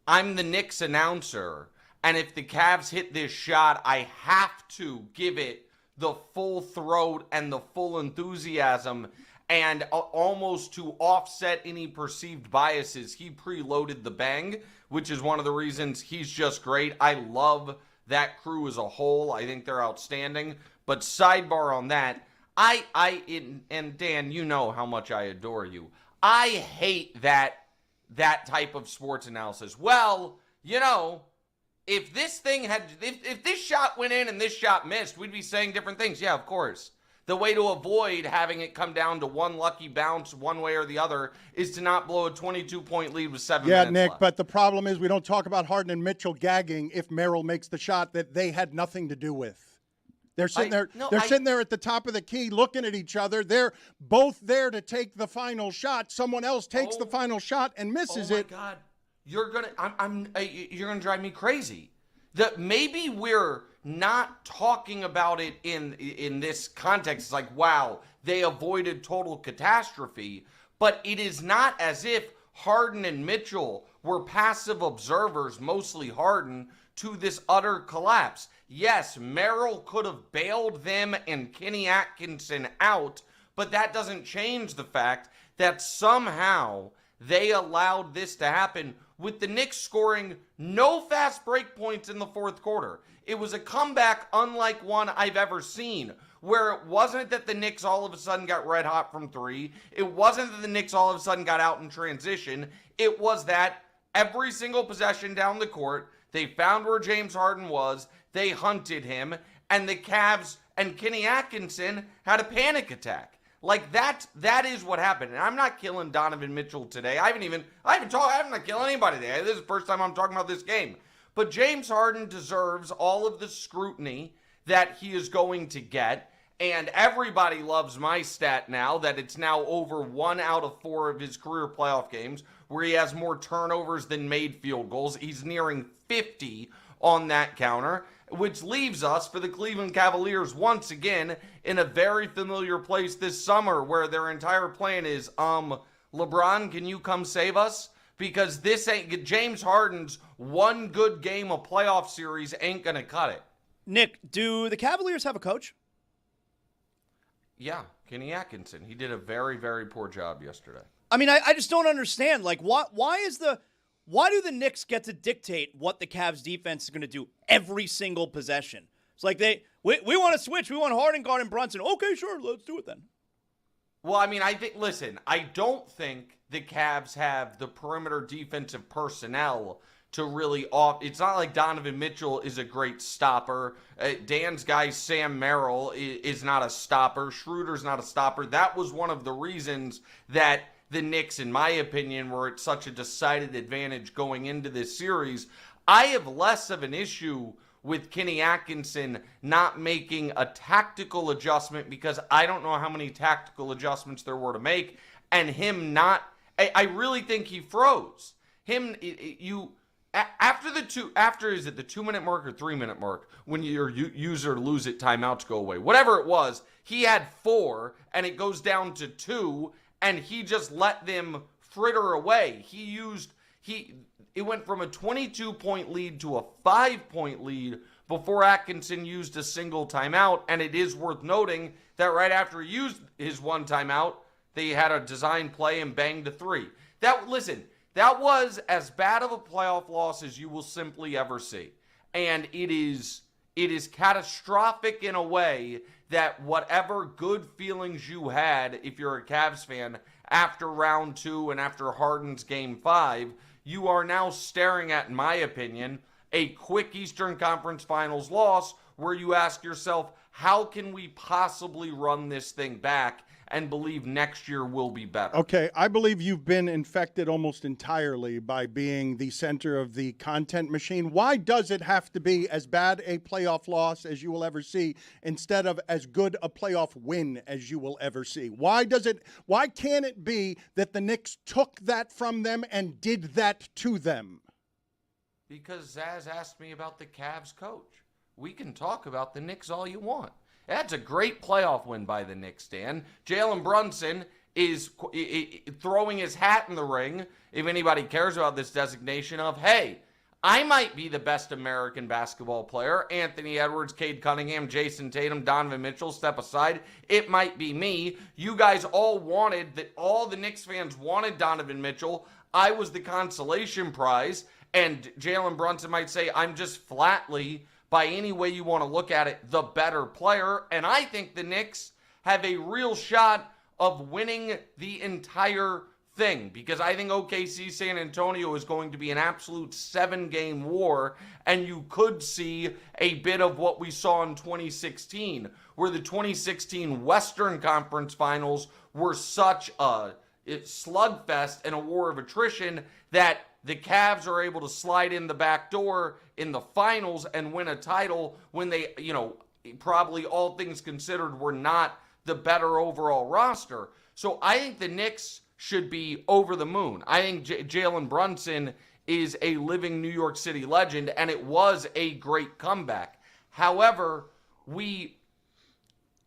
I'm the Knicks announcer, and if the Cavs hit this shot, I have to give it the full throat and the full enthusiasm, and almost to offset any perceived biases, he preloaded the bang, which is one of the reasons he's just great. I love that crew as a whole. I think they're outstanding. But sidebar on that, and Dan, you know how much I adore you. I hate that type of sports analysis. Well, you know, if this shot went in and this shot missed, we'd be saying different things. Yeah, of course. The way to avoid having it come down to one lucky bounce one way or the other is to not blow a 22-point lead with 7 minutes Nick, left. but the problem is we don't talk about Harden and Mitchell gagging if Merrill makes the shot that they had nothing to do with. They're sitting sitting there at the top of the key looking at each other. They're both there to take the final shot. Someone else takes the final shot and misses it. Oh my God. You're gonna drive me crazy. That maybe we're not talking about it in this context. It's like, wow, they avoided total catastrophe. But it is not as if Harden and Mitchell were passive observers, mostly Harden, to this utter collapse. Yes, Merrill could have bailed them and Kenny Atkinson out, but that doesn't change the fact that somehow they allowed this to happen with the Knicks scoring no fast break points in the fourth quarter. It was a comeback unlike one I've ever seen, where it wasn't that the Knicks all of a sudden got red hot from three. It wasn't that the Knicks all of a sudden got out in transition. It was that every single possession down the court, they found where James Harden was, they hunted him, and the Cavs and Kenny Atkinson had a panic attack. Like that is what happened. And I'm not killing Donovan Mitchell today. I'm not killing anybody today. This is the first time I'm talking about this game. But James Harden deserves all of the scrutiny that he is going to get. And everybody loves my stat now that it's now over 1 out of 4 of his career playoff games where he has more turnovers than made field goals. He's nearing 50 on that counter, which leaves us for the Cleveland Cavaliers once again in a very familiar place this summer where their entire plan is, LeBron, can you come save us? Because this ain't James Harden's one good game of playoff series ain't going to cut it. Nick, do the Cavaliers have a coach? Yeah, Kenny Atkinson. He did a very, very poor job yesterday. I mean, I just don't understand. Like, why do the Knicks get to dictate what the Cavs defense is going to do every single possession? It's like we want to switch. We want Harden, guarding Brunson. Okay, sure, let's do it then. Well, I mean, I don't think the Cavs have the perimeter defensive personnel to really off. It's not like Donovan Mitchell is a great stopper. Dan's guy, Sam Merrill, is not a stopper. Schroeder's not a stopper. That was one of the reasons that the Knicks, in my opinion, were at such a decided advantage going into this series. I have less of an issue with Kenny Atkinson not making a tactical adjustment because I don't know how many tactical adjustments there were to make, and him not. I really think he froze. After is it the 2-minute mark or 3-minute mark when your user lose it, timeouts go away, whatever it was, he had 4 and it goes down to 2. and he just let them fritter away. It went from a 22-point lead to a 5-point lead before Atkinson used a single timeout, and it is worth noting that right after he used his one timeout, they had a design play and banged a three. That was as bad of a playoff loss as you will simply ever see. And it is catastrophic in a way that whatever good feelings you had, if you're a Cavs fan, after round 2 and after Harden's game 5, you are now staring at, in my opinion, a quick Eastern Conference Finals loss where you ask yourself, how can we possibly run this thing back and believe next year will be better? Okay, I believe you've been infected almost entirely by being the center of the content machine. Why does it have to be as bad a playoff loss as you will ever see instead of as good a playoff win as you will ever see? Why can't it be that the Knicks took that from them and did that to them? Because Zaz asked me about the Cavs coach. We can talk about the Knicks all you want. That's a great playoff win by the Knicks, Dan. Jalen Brunson is throwing his hat in the ring, if anybody cares about this designation, of, hey, I might be the best American basketball player. Anthony Edwards, Cade Cunningham, Jason Tatum, Donovan Mitchell, step aside. It might be me. You guys all the Knicks fans wanted Donovan Mitchell. I was the consolation prize. And Jalen Brunson might say, I'm just flatly, by any way you want to look at it, the better player. And I think the Knicks have a real shot of winning the entire thing, because I think OKC San Antonio is going to be an absolute 7-game war, and you could see a bit of what we saw in 2016, where the 2016 Western Conference Finals were such a slugfest and a war of attrition that the Cavs are able to slide in the back door in the finals and win a title when they, probably all things considered, were not the better overall roster. So I think the Knicks should be over the moon. I think Jalen Brunson is a living New York City legend, and it was a great comeback. However, and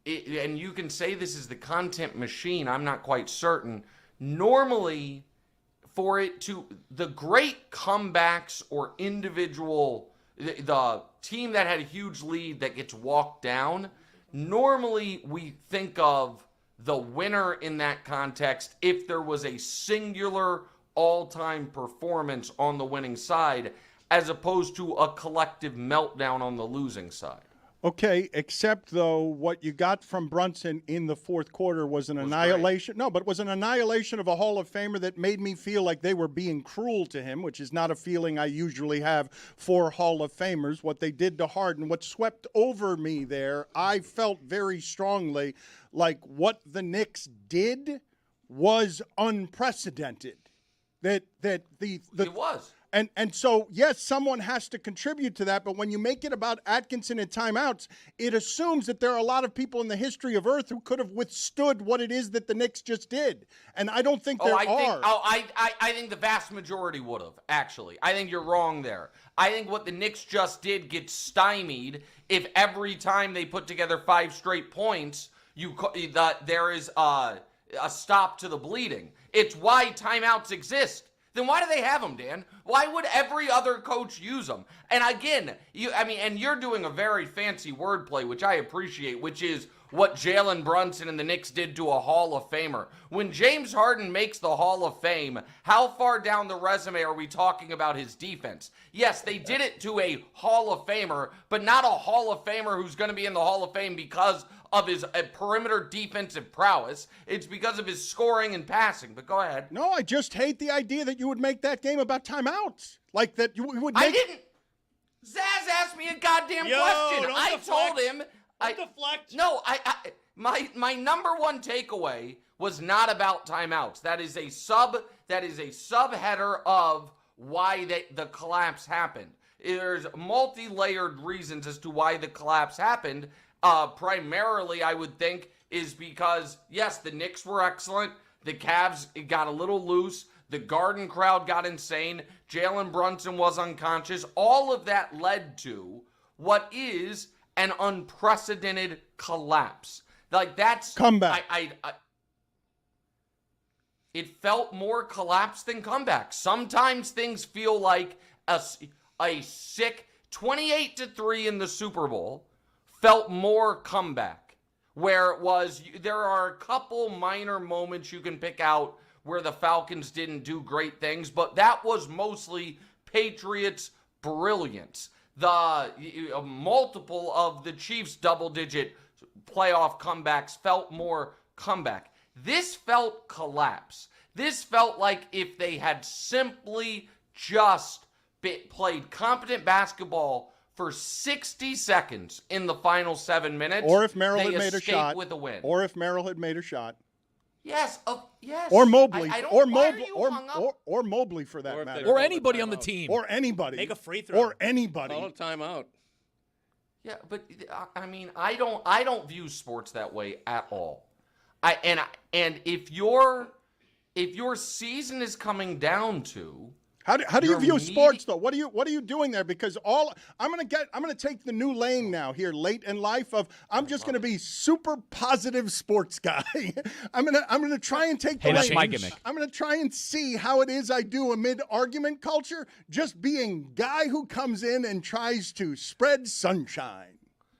you can say this is the content machine, I'm not quite certain. Normally, for it to, the great comebacks or individual, the team that had a huge lead that gets walked down, normally we think of the winner in that context if there was a singular all-time performance on the winning side, as opposed to a collective meltdown on the losing side. Okay, except though what you got from Brunson in the fourth quarter was an annihilation. Great. No, but it was an annihilation of a Hall of Famer that made me feel like they were being cruel to him, which is not a feeling I usually have for Hall of Famers. What they did to Harden, what swept over me there, I felt very strongly like what the Knicks did was unprecedented. It was. And so, yes, someone has to contribute to that, but when you make it about Atkinson and timeouts, it assumes that there are a lot of people in the history of Earth who could have withstood what it is that the Knicks just did. And I don't think there are. I think the vast majority would have, actually. I think you're wrong there. I think what the Knicks just did gets stymied if every time they put together 5 straight points, there is a stop to the bleeding. It's why timeouts exist. Then why do they have them, Dan? Why would every other coach use them? And again, you're doing a very fancy wordplay, which I appreciate, which is what Jalen Brunson and the Knicks did to a Hall of Famer. When James Harden makes the Hall of Fame, how far down the resume are we talking about his defense? Yes, they did it to a Hall of Famer, but not a Hall of Famer who's going to be in the Hall of Fame because of his perimeter defensive prowess. It's because of his scoring and passing. But go ahead. No, I just hate the idea that you would make that game about timeouts. Like that you would make... I didn't. Zaz asked me a goddamn question. I told him... deflect. No, my number one takeaway was not about timeouts. That is a subheader of why the collapse happened. There's multi-layered reasons as to why the collapse happened. Primarily, I would think, is because, yes, the Knicks were excellent. The Cavs got a little loose. The Garden crowd got insane. Jalen Brunson was unconscious. All of that led to what is an unprecedented collapse. Like, that's... Comeback. it felt more collapse than comeback. Sometimes things feel like a sick 28-3 in the Super Bowl felt more comeback, where it was, there are a couple minor moments you can pick out where the Falcons didn't do great things, but that was mostly Patriots' brilliance. The multiple of the Chiefs' double-digit playoff comebacks felt more comeback. This felt collapse. This felt like if they had simply just played competent basketball for 60 seconds in the final 7 minutes, or if Merrill they had made a escape shot, with a win. or if Merrill had made a shot. Yes, yes. Or Mobley, I don't, or why are Mobley, you hung up? or Mobley for that matter, or anybody on the team, or anybody, Make a free throw, or anybody. Call a timeout. Yeah, but I mean, I don't view sports that way at all. And if your season is coming down to how do you view sports though? What are you doing there? Because I'm gonna take the new lane now here late in life of I'm just gonna be super positive sports guy. I'm gonna try and take the that's lane. my gimmick. I'm gonna try and see how it is I do amid argument culture, just being guy who comes in and tries to spread sunshine.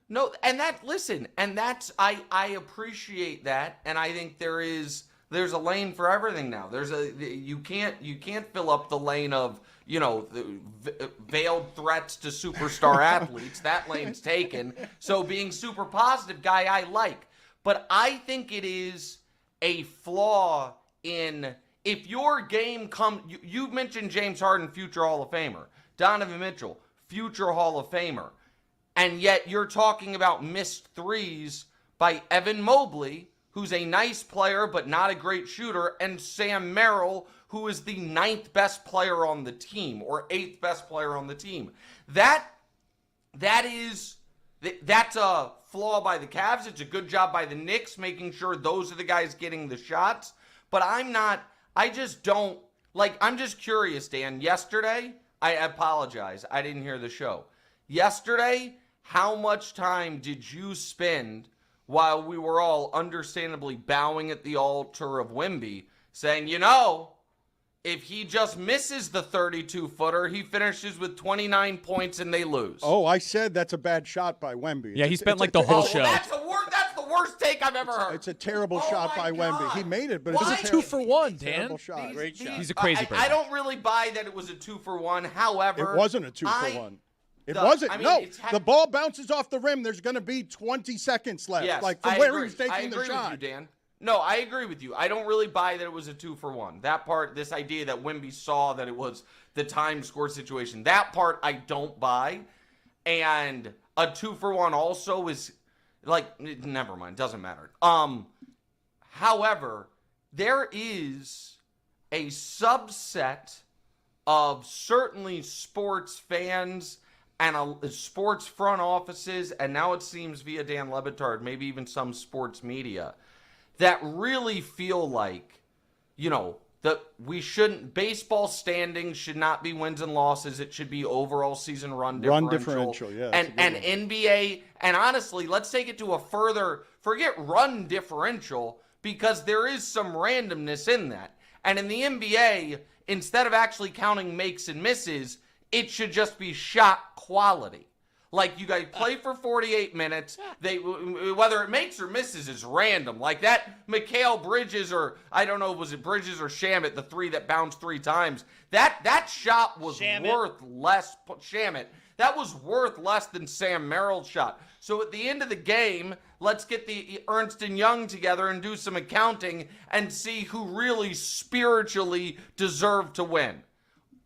No, and that's I appreciate that, and I think there's a lane for everything now. You can't fill up the lane of the veiled threats to superstar athletes. That lane's taken. So being super positive guy, I like, but I think it is a flaw in if your game You mentioned James Harden, future Hall of Famer, Donovan Mitchell, future Hall of Famer. And yet you're talking about missed threes by Evan Mobley, who's a nice player but not a great shooter, and Sam Merrill, who is the 9th best player on the team or 8th best player on the team. That's a flaw by the Cavs. It's a good job by the Knicks making sure those are the guys getting the shots. But I'm just curious, Dan. Yesterday, I apologize, I didn't hear the show. Yesterday, how much time did you spend while we were all understandably bowing at the altar of Wemby, saying, if he just misses the 32-footer, he finishes with 29 points and they lose? Oh, I said that's a bad shot by Wemby. Yeah, he spent the whole show. That's the worst take I've ever heard. It's a terrible shot by Wemby. He made it, but it's a 2-for-1, Dan. Terrible shot. Great shot. He's a crazy person. I don't really buy that it was a 2-for-1. However, it wasn't a 2-for-1. It wasn't. The ball bounces off the rim. There's going to be 20 seconds left. Yes, from where he's taking the shot. I agree with you, Dan. No, I agree with you. I don't really buy that it was a 2-for-1. That part, this idea that Wemby saw that it was the time score situation, that part I don't buy. And a 2-for-1 also is never mind, doesn't matter. However, there is a subset of certainly sports fans and sports front offices, and now it seems via Dan Le Batard, maybe even some sports media, that really feel like, that baseball standings should not be wins and losses. It should be overall season run differential. Yeah. And NBA, and honestly, let's take it to forget run differential, because there is some randomness in that. And in the NBA, instead of actually counting makes and misses, it should just be shot quality. Like, you guys play for 48 minutes. Whether it makes or misses is random. Like that Mikal Bridges, or I don't know, was it Bridges or Shamet, the three that bounced 3 times. That shot was worth less. Shamet. That was worth less than Sam Merrill's shot. So at the end of the game, let's get the Ernst & Young together and do some accounting and see who really spiritually deserved to win.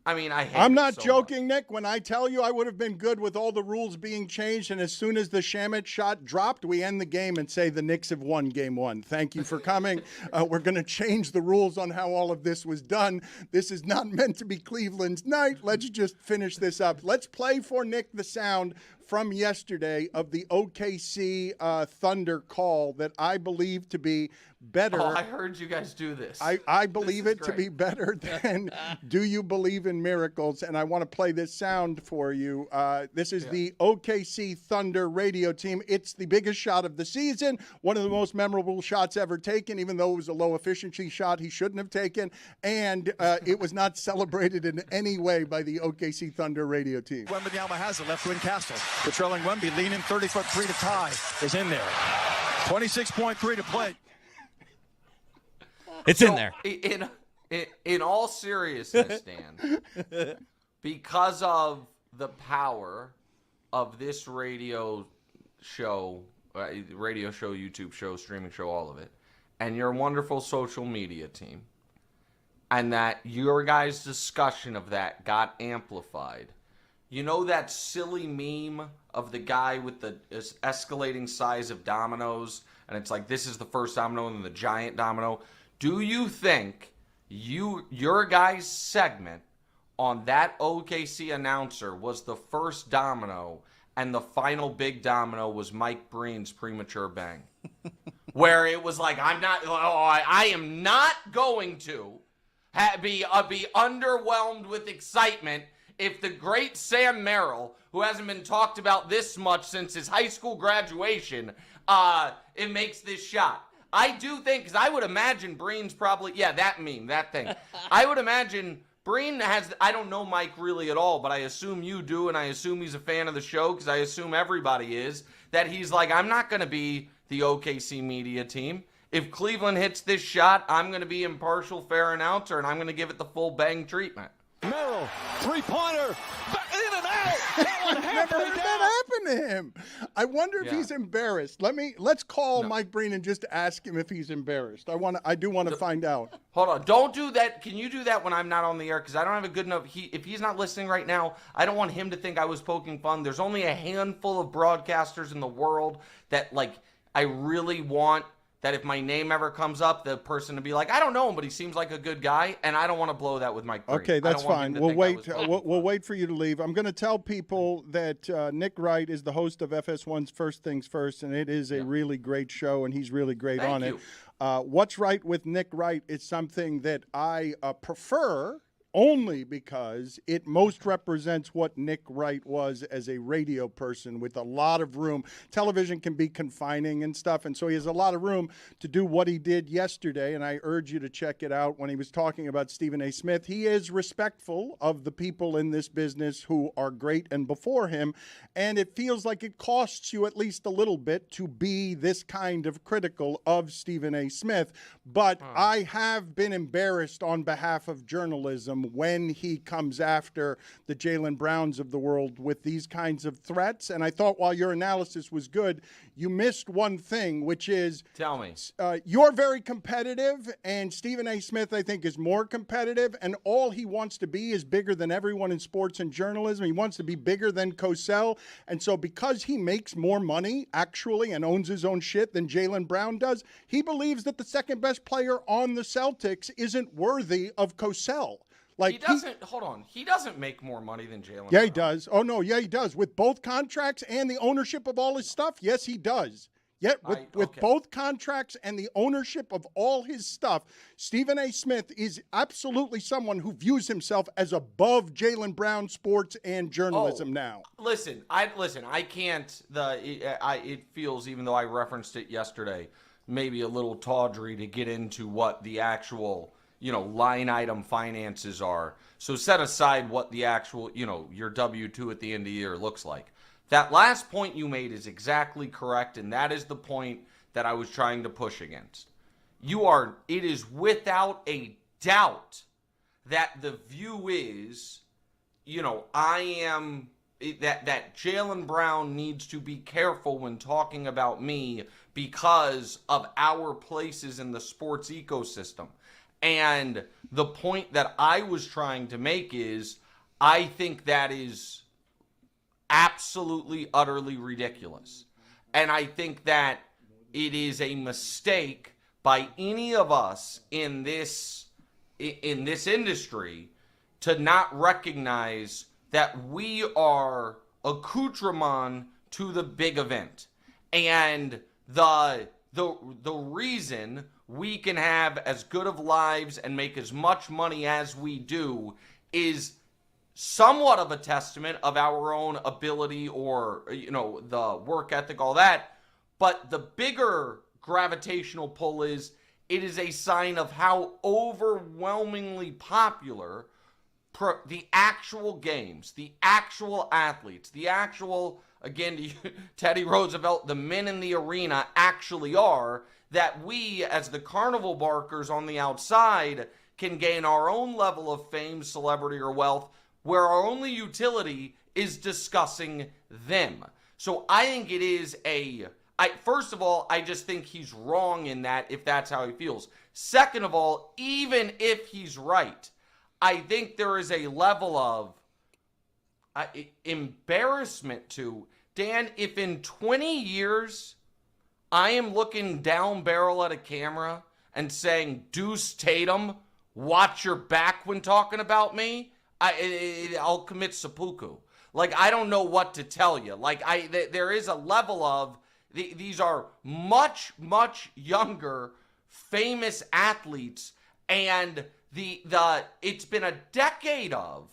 I mean, I'm not joking, Nick, when I tell you I would have been good with all the rules being changed, and as soon as the Shamet shot dropped, we end the game and say the Knicks have won game 1. Thank you for coming. We're going to change the rules on how all of this was done. This is not meant to be Cleveland's night. Let's just finish this up. Let's play for Nick the sound from yesterday of the OKC Thunder call that I believe to be better. Oh, I heard you guys do this. I believe This is it to great. be better than Do You Believe in Miracles? And I want to play this sound for you. This is the OKC Thunder radio team. It's the biggest shot of the season, one of the most memorable shots ever taken, even though it was a low efficiency shot he shouldn't have taken. And it was not celebrated in any way by the OKC Thunder radio team. Wembanyama has it, left wing Castle. Patrolling Wemby, leaning 30-foot three to tie. Is in there. 26.3 to play. It's in there. In all seriousness, Dan, because of the power of this radio show, YouTube show, streaming show, all of it, and your wonderful social media team, and that your guys' discussion of that got amplified. You know that silly meme of the guy with the escalating size of dominoes, and it's like, this is the first domino and then the giant domino? Do you think your guys' segment on that OKC announcer was the first domino and the final big domino was Mike Breen's premature bang? Where it was like, I am not going to be underwhelmed with excitement if the great Sam Merrill, who hasn't been talked about this much since his high school graduation, it makes this shot. I do think, because I would imagine Breen's probably, that meme, that thing. I would imagine Breen has, I don't know Mike really at all, but I assume you do, and I assume he's a fan of the show, because I assume everybody is, that he's like, I'm not going to be the OKC media team. If Cleveland hits this shot, I'm going to be impartial, fair announcer, and I'm going to give it the full bang treatment. Merrill, three-pointer, in and out. That one Never halfway heard down. that happen to him. I wonder if he's embarrassed. Let's call Mike Breen and just ask him if he's embarrassed. I do want to find out. Hold on, don't do that. Can you do that when I'm not on the air? Because I don't have a good enough. If he's not listening right now, I don't want him to think I was poking fun. There's only a handful of broadcasters in the world that I really want. That if my name ever comes up, the person to be like, I don't know him, but he seems like a good guy, and I don't want to blow that with Mike Breen. Okay, that's fine. We'll wait. We'll wait for you to leave. I'm going to tell people that Nick Wright is the host of FS1's First Things First, and it is a really great show, and he's really great on it. What's Right with Nick Wright is something that I prefer. Only because it most represents what Nick Wright was as a radio person with a lot of room. Television can be confining and stuff, and so he has a lot of room to do what he did yesterday, and I urge you to check it out when he was talking about Stephen A. Smith. He is respectful of the people in this business who are great and before him, and it feels like it costs you at least a little bit to be this kind of critical of Stephen A. Smith, but I have been embarrassed on behalf of journalism when he comes after the Jaylen Browns of the world with these kinds of threats. And I thought while your analysis was good, you missed one thing, which is... Tell me. You're very competitive, and Stephen A. Smith, I think, is more competitive, and all he wants to be is bigger than everyone in sports and journalism. He wants to be bigger than Cosell. And so because he makes more money, actually, and owns his own shit than Jaylen Brown does, he believes that the second best player on the Celtics isn't worthy of Cosell. He doesn't. Hold on. He doesn't make more money than Jaylen. Yeah, he does. Oh no, yeah, he does. With both contracts and the ownership of all his stuff, yes, he does. Yet with both contracts and the ownership of all his stuff, Stephen A. Smith is absolutely someone who views himself as above Jaylen Brown sports and journalism now. Listen. I can't. It feels, even though I referenced it yesterday, maybe a little tawdry to get into what the actual, line item finances are. So set aside what the actual, your W-2 at the end of the year looks like. That last point you made is exactly correct, and that is the point that I was trying to push against. It is without a doubt that the view is, that Jaylen Brown needs to be careful when talking about me because of our places in the sports ecosystem. And the point that I was trying to make is, I think that is absolutely, utterly ridiculous. And I think that it is a mistake by any of us in this industry to not recognize that we are accoutrement to the big event. And the reason we can have as good of lives and make as much money as we do is somewhat of a testament of our own ability or, the work ethic, all that. But the bigger gravitational pull is it is a sign of how overwhelmingly popular the actual games, the actual athletes, the actual, again, to Teddy Roosevelt, the men in the arena actually are, that we, as the carnival barkers on the outside, can gain our own level of fame, celebrity, or wealth, where our only utility is discussing them. So I think it is first of all, I just think he's wrong in that, if that's how he feels. Second of all, even if he's right, I think there is a level of embarrassment to, Dan, if in 20 years I am looking down barrel at a camera and saying, Deuce Tatum, watch your back when talking about me, I'll commit seppuku. Like, I don't know what to tell you. Like, there is a level of, these are much, much younger, famous athletes, and it's been a decade of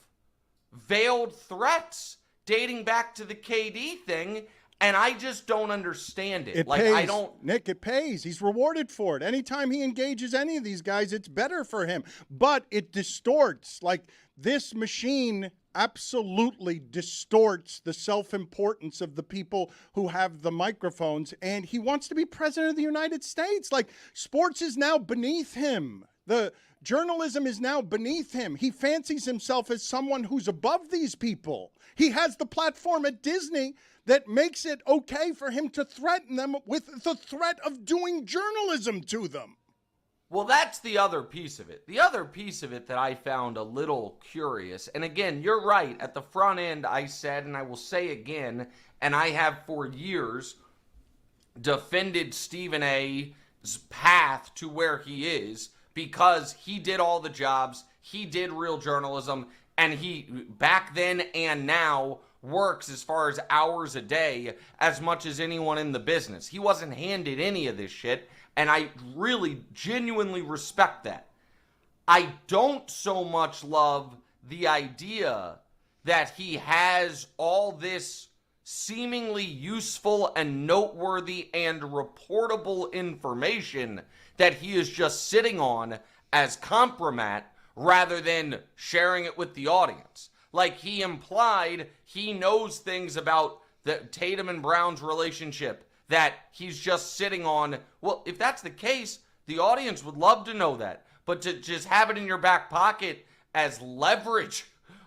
veiled threats dating back to the KD thing, and I just don't understand it. It like, pays, Nick, it pays. He's rewarded for it. Anytime he engages any of these guys, it's better for him. But it distorts. Like, this machine absolutely distorts the self-importance of the people who have the microphones, and he wants to be president of the United States. Like, sports is now beneath him. The journalism is now beneath him. He fancies himself as someone who's above these people. He has the platform at Disney that makes it okay for him to threaten them with the threat of doing journalism to them. Well, that's the other piece of it. The other piece of it that I found a little curious, and again, you're right. At the front end, I said, and I will say again, and I have for years defended Stephen A's path to where he is, because he did all the jobs, he did real journalism, and he, back then and now, works as far as hours a day as much as anyone in the business. He wasn't handed any of this shit, and I really genuinely respect that. I don't so much love the idea that he has all this seemingly useful and noteworthy and reportable information that he is just sitting on as compromat rather than sharing it with the audience. Like, he implied he knows things about the Tatum and Brown's relationship that he's just sitting on. Well, if that's the case, the audience would love to know that. But to just have it in your back pocket as leverage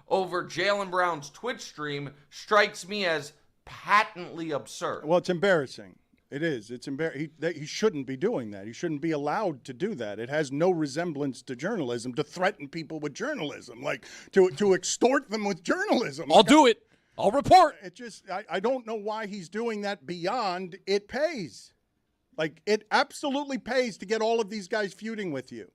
over Jaylen Brown's Twitch stream strikes me as patently absurd. Well, it's embarrassing. It is. It's embarrassing. He shouldn't be doing that. He shouldn't be allowed to do that. It has no resemblance to journalism to threaten people with journalism, like to extort them with journalism. I'll do it. I'll report. It just, I don't know why he's doing that beyond it pays. Like, it absolutely pays to get all of these guys feuding with you.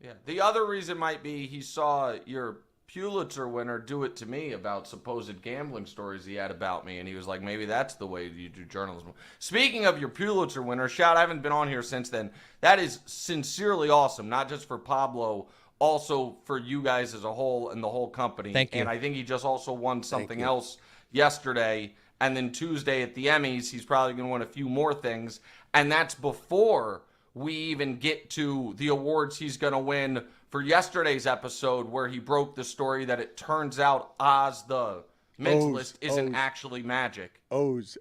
Yeah. The other reason might be he saw your Pulitzer winner do it to me about supposed gambling stories he had about me, and he was like, maybe that's the way you do journalism. Speaking of your Pulitzer winner, I haven't been on here since then. That is sincerely awesome, not just for Pablo, also for you guys as a whole and the whole company. Thank you. And I think he just also won something else yesterday, and then Tuesday at the Emmys, he's probably going to win a few more things, and that's before we even get to the awards he's going to win for yesterday's episode, where he broke the story that it turns out Oz the mentalist isn't actually magic. Oz.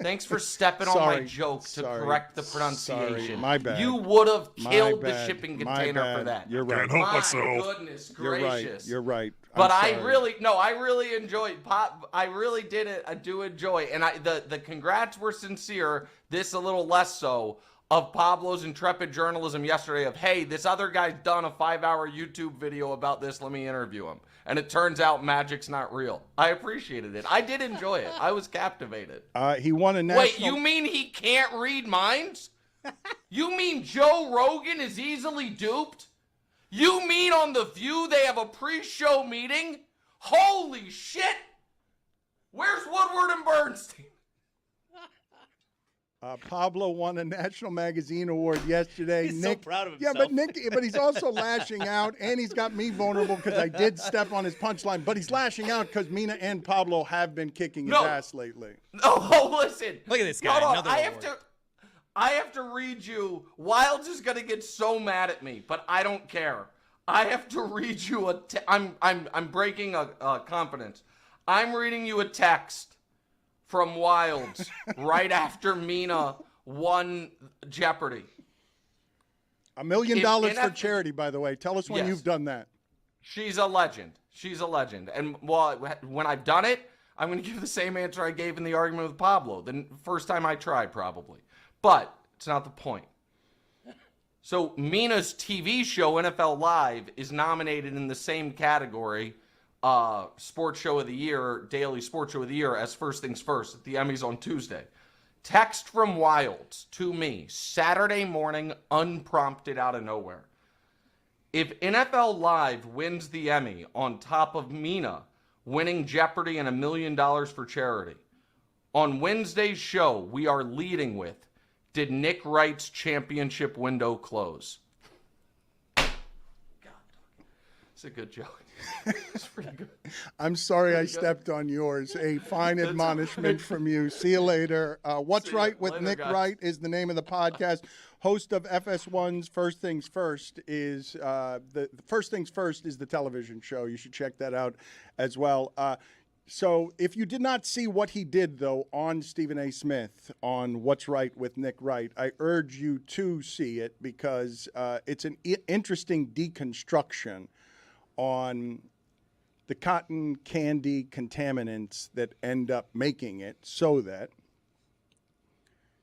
Thanks for stepping on my joke to correct the pronunciation. Sorry, my bad. You would have killed the shipping container for that. You're right. Can't help myself. Goodness gracious. You're right. But I really enjoyed Pop. I really did it. I do enjoy, and the congrats were sincere. This a little less so. Of Pablo's intrepid journalism yesterday of, hey, this other guy's done a 5-hour YouTube video about this, let me interview him. And it turns out magic's not real. I appreciated it. I did enjoy it. I was captivated. He won a national... Wait, you mean he can't read minds? You mean Joe Rogan is easily duped? You mean on The View they have a pre-show meeting? Holy shit! Where's Woodward and Bernstein? Pablo won a National Magazine Award yesterday. He's Nick, so proud of yeah, himself. but he's also lashing out, and he's got me vulnerable because I did step on his punchline. But he's lashing out because Mina and Pablo have been kicking his ass lately. Oh, listen. Look at this guy. Hold on. Another award. I have to read you. Wilds is gonna get so mad at me, but I don't care. I have to read you I'm breaking a confidence. I'm reading you a text from Wilds right after Mina won Jeopardy. $1 million for charity, by the way. Tell us when Yes. you've done that. She's a legend. She's a legend. And when I've done it, I'm going to give the same answer I gave in the argument with Pablo. The first time I tried, probably. But it's not the point. So Mina's TV show, NFL Live, is nominated in the same category, Sports Show of the Year, Daily Sports Show of the Year, as First Things First at the Emmys on Tuesday. Text from Wilds to me, Saturday morning, unprompted out of nowhere. If NFL Live wins the Emmy on top of Mina winning Jeopardy and $1 million for charity, on Wednesday's show, we are leading with, did Nick Wright's championship window close? God, it's a good joke. It's pretty good. I'm sorry I Pretty good. stepped on yours. A fine admonishment from you. See you later. What's See ya. Right with Later, Nick guys. Wright is the name of the podcast. Host of FS1's First Things First is the First Things First is the television show. You should check that out as well. So if you did not see what he did, though, on Stephen A. Smith on What's Right with Nick Wright, I urge you to see it because it's an interesting deconstruction on the cotton candy contaminants that end up making it so that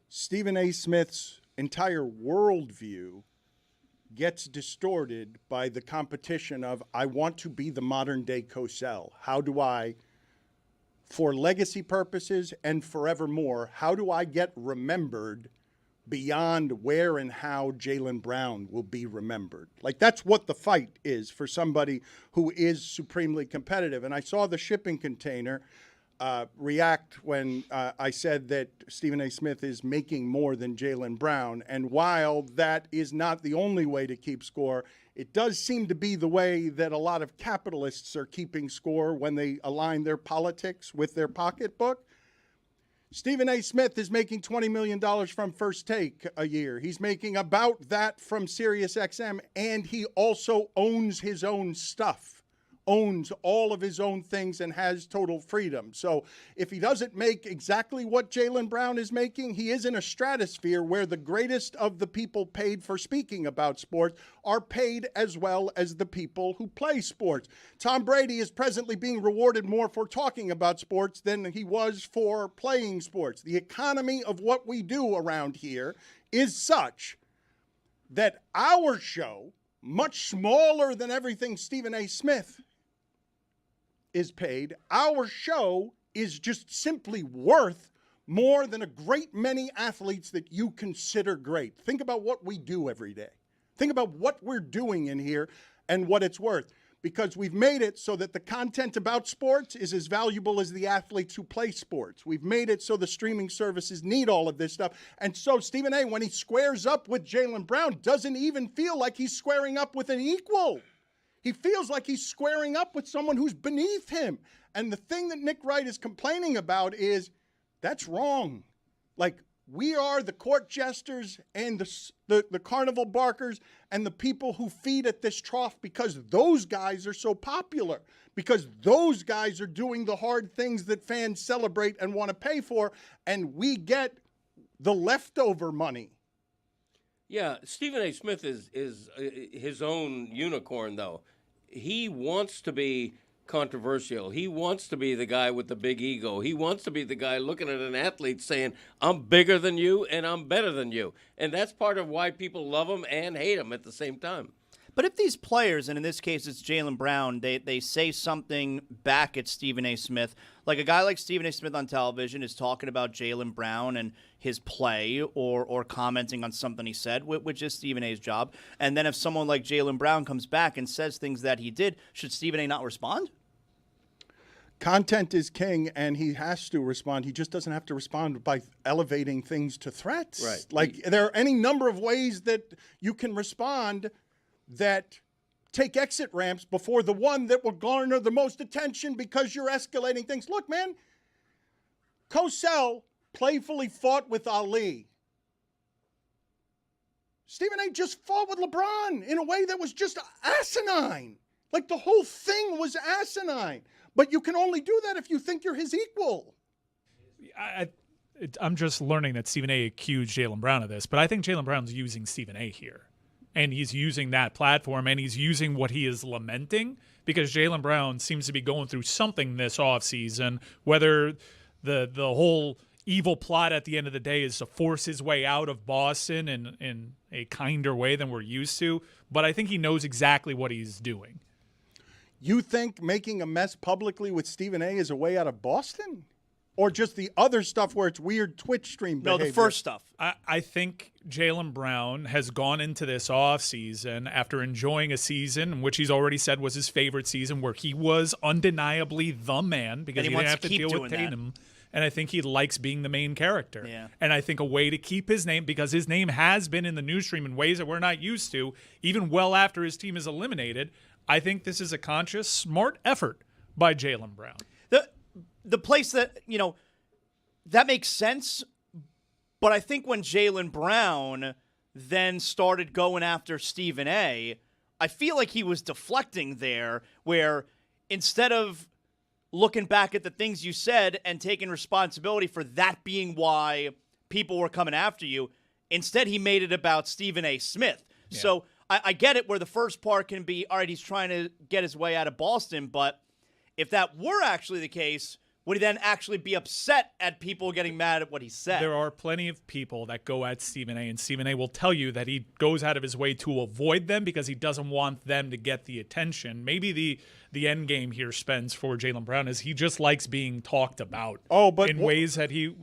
Stephen A. Smith's entire worldview gets distorted by the competition of, I want to be the modern day Cosell. How do I, for legacy purposes and forevermore, how do I get remembered beyond where and how Jaylen Brown will be remembered? Like, that's what the fight is for somebody who is supremely competitive. And I saw the shipping container react when I said that Stephen A. Smith is making more than Jaylen Brown. And while that is not the only way to keep score, it does seem to be the way that a lot of capitalists are keeping score when they align their politics with their pocketbook. Stephen A. Smith is making $20 million from First Take a year. He's making about that from SiriusXM, and he also owns his own stuff, owns all of his own things, and has total freedom. So if he doesn't make exactly what Jaylen Brown is making, he is in a stratosphere where the greatest of the people paid for speaking about sports are paid as well as the people who play sports. Tom Brady is presently being rewarded more for talking about sports than he was for playing sports. The economy of what we do around here is such that our show, much smaller than everything Stephen A. Smith is paid, our show is just simply worth more than a great many athletes that you consider great. Think about what we do every day. Think about what we're doing in here and what it's worth, because we've made it so that the content about sports is as valuable as the athletes who play sports. We've made it so the streaming services need all of this stuff. And so Stephen A., when he squares up with Jaylen Brown, doesn't even feel like he's squaring up with an equal. He feels like he's squaring up with someone who's beneath him. And the thing that Nick Wright is complaining about is, that's wrong. Like, we are the court jesters and the carnival barkers and the people who feed at this trough because those guys are so popular, because those guys are doing the hard things that fans celebrate and want to pay for, and we get the leftover money. Yeah, Stephen A. Smith is his own unicorn, though. He wants to be controversial. He wants to be the guy with the big ego. He wants to be the guy looking at an athlete saying, I'm bigger than you and I'm better than you. And that's part of why people love him and hate him at the same time. But if these players, and in this case it's Jaylen Brown, they say something back at Stephen A. Smith, like a guy like Stephen A. Smith on television is talking about Jaylen Brown and his play or commenting on something he said, which is Stephen A.'s job. And then if someone like Jaylen Brown comes back and says things that he did, should Stephen A. not respond? Content is king, and he has to respond. He just doesn't have to respond by elevating things to threats. Right. Like, there are any number of ways that you can respond that take exit ramps before the one that will garner the most attention because you're escalating things. Look, man, Cosell playfully fought with Ali. Stephen A. just fought with LeBron in a way that was just asinine. Like, the whole thing was asinine. But you can only do that if you think you're his equal. I'm just learning that Stephen A. accused Jaylen Brown of this, but I think Jaylen Brown's using Stephen A. here. And he's using that platform, and he's using what he is lamenting, because Jaylen Brown seems to be going through something this offseason, whether the whole evil plot at the end of the day is to force his way out of Boston in a kinder way than we're used to. But I think he knows exactly what he's doing. You think making a mess publicly with Stephen A. is a way out of Boston? Or just the other stuff where it's weird Twitch stream behavior? No, the first stuff. I think Jaylen Brown has gone into this offseason after enjoying a season, which he's already said was his favorite season, where he was undeniably the man because he didn't have to deal with Tatum. And I think he likes being the main character. Yeah. And I think a way to keep his name, because his name has been in the news stream in ways that we're not used to, even well after his team is eliminated, I think this is a conscious, smart effort by Jaylen Brown. The place that, that makes sense, but I think when Jaylen Brown then started going after Stephen A., I feel like he was deflecting there, where instead of looking back at the things you said and taking responsibility for that being why people were coming after you, instead he made it about Stephen A. Smith. Yeah. So I get it where the first part can be, all right, he's trying to get his way out of Boston, but if that were actually the case, would he then actually be upset at people getting mad at what he said? There are plenty of people that go at Stephen A., and Stephen A. will tell you that he goes out of his way to avoid them because he doesn't want them to get the attention. Maybe the end game here spends for Jaylen Brown is he just likes being talked about in ways that he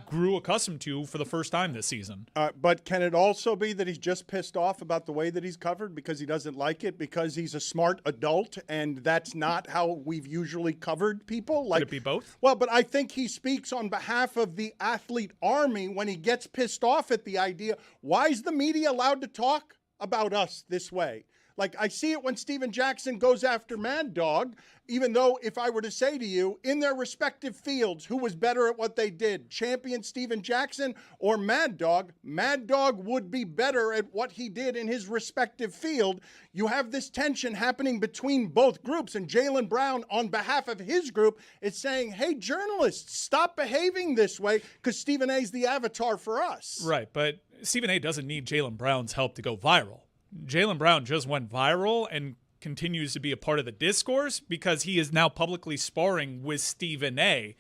grew accustomed to for the first time this season. But can it also be that he's just pissed off about the way that he's covered because he doesn't like it, because he's a smart adult and that's not how we've usually covered people? Could it be both? Well, but I think he speaks on behalf of the athlete army when he gets pissed off at the idea, why is the media allowed to talk about us this way? Like, I see it when Steven Jackson goes after Mad Dog, even though if I were to say to you, in their respective fields, who was better at what they did, champion Steven Jackson or Mad Dog would be better at what he did in his respective field. You have this tension happening between both groups, and Jaylen Brown, on behalf of his group, is saying, hey, journalists, stop behaving this way because Stephen A. is the avatar for us. Right, but Stephen A. doesn't need Jaylen Brown's help to go viral. Jaylen Brown just went viral and continues to be a part of the discourse because he is now publicly sparring with Stephen A.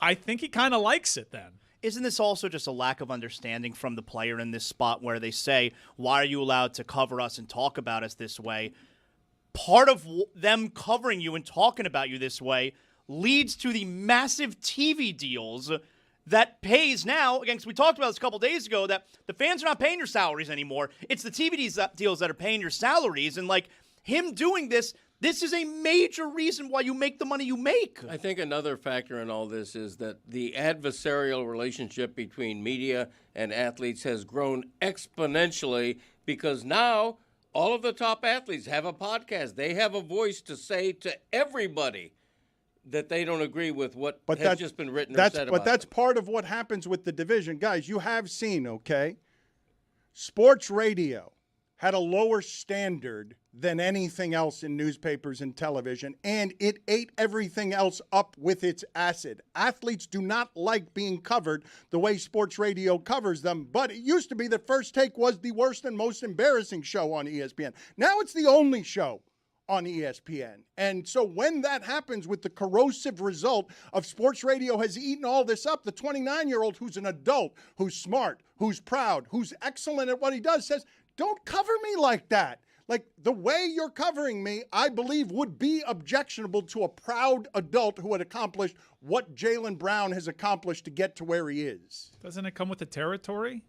I think he kind of likes it then. Isn't this also just a lack of understanding from the player in this spot where they say, why are you allowed to cover us and talk about us this way? Part of them covering you and talking about you this way leads to the massive TV deals that pays now, again, because we talked about this a couple days ago, that the fans are not paying your salaries anymore. It's the TV deals that are paying your salaries. And, like, him doing this is a major reason why you make the money you make. I think another factor in all this is that the adversarial relationship between media and athletes has grown exponentially because now all of the top athletes have a podcast. They have a voice to say to everybody that they don't agree with what has just been written or said about But that's part of what happens with the division. Guys, you have seen, okay, sports radio had a lower standard than anything else in newspapers and television, and it ate everything else up with its acid. Athletes do not like being covered the way sports radio covers them, but it used to be that First Take was the worst and most embarrassing show on ESPN. Now it's the only show on ESPN. And so when that happens with the corrosive result of sports radio has eaten all this up, the 29-year-old who's an adult, who's smart, who's proud, who's excellent at what he does says, don't cover me like that. Like, the way you're covering me, I believe, would be objectionable to a proud adult who had accomplished what Jaylen Brown has accomplished to get to where he is. Doesn't it come with the territory?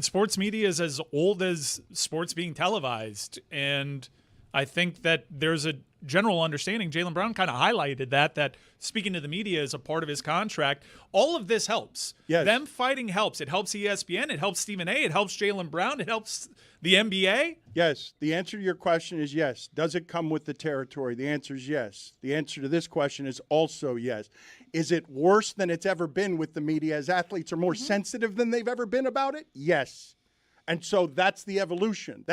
Sports media is as old as sports being televised, and I think that there's a general understanding. Jaylen Brown kind of highlighted that speaking to the media is a part of his contract. All of this helps. Yes. Them fighting helps. It helps ESPN. It helps Stephen A. It helps Jaylen Brown. It helps the NBA. Yes. The answer to your question is yes. Does it come with the territory? The answer is yes. The answer to this question is also yes. Is it worse than it's ever been with the media as athletes are more sensitive than they've ever been about it? Yes. And so that's the evolution.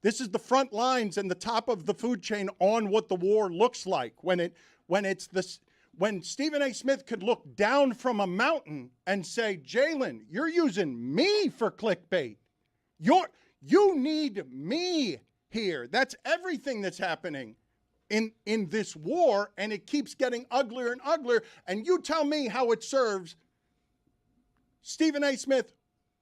This is the front lines and the top of the food chain on what the war looks like when Stephen A. Smith could look down from a mountain and say, Jaylen, you're using me for clickbait. You need me here. That's everything that's happening in this war, and it keeps getting uglier and uglier. And you tell me how it serves Stephen A. Smith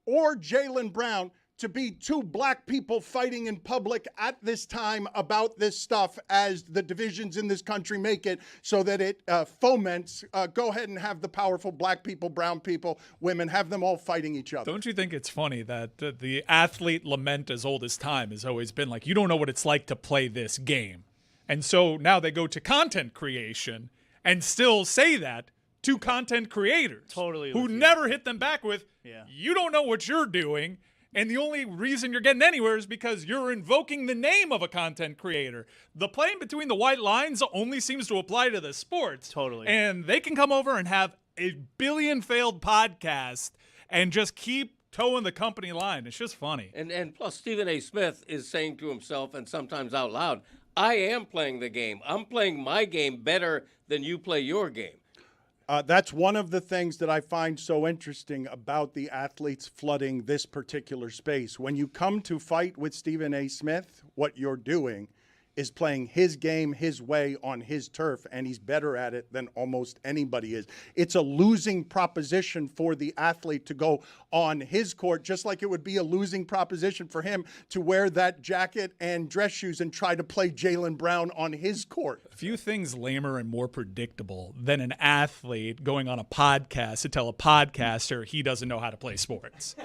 or Jaylen Brown to be two black people fighting in public at this time about this stuff as the divisions in this country make it so that it foments, go ahead and have the powerful black people, brown people, women, have them all fighting each other. Don't you think it's funny that the athlete lament as old as time has always been like, you don't know what it's like to play this game. And so now they go to content creation and still say that to content creators who never hit them back with, you don't know what you're doing. And the only reason you're getting anywhere is because you're invoking the name of a content creator. The playing between the white lines only seems to apply to the sports. Totally. And they can come over and have a billion failed podcast and just keep towing the company line. It's just funny. And plus, Stephen A. Smith is saying to himself, and sometimes out loud, I am playing the game. I'm playing my game better than you play your game. That's one of the things that I find so interesting about the athletes flooding this particular space. When you come to fight with Stephen A. Smith, what you're doing is playing his game his way on his turf, and he's better at it than almost anybody is. It's a losing proposition for the athlete to go on his court, just like it would be a losing proposition for him to wear that jacket and dress shoes and try to play Jaylen Brown on his court. Few things lamer and more predictable than an athlete going on a podcast to tell a podcaster he doesn't know how to play sports.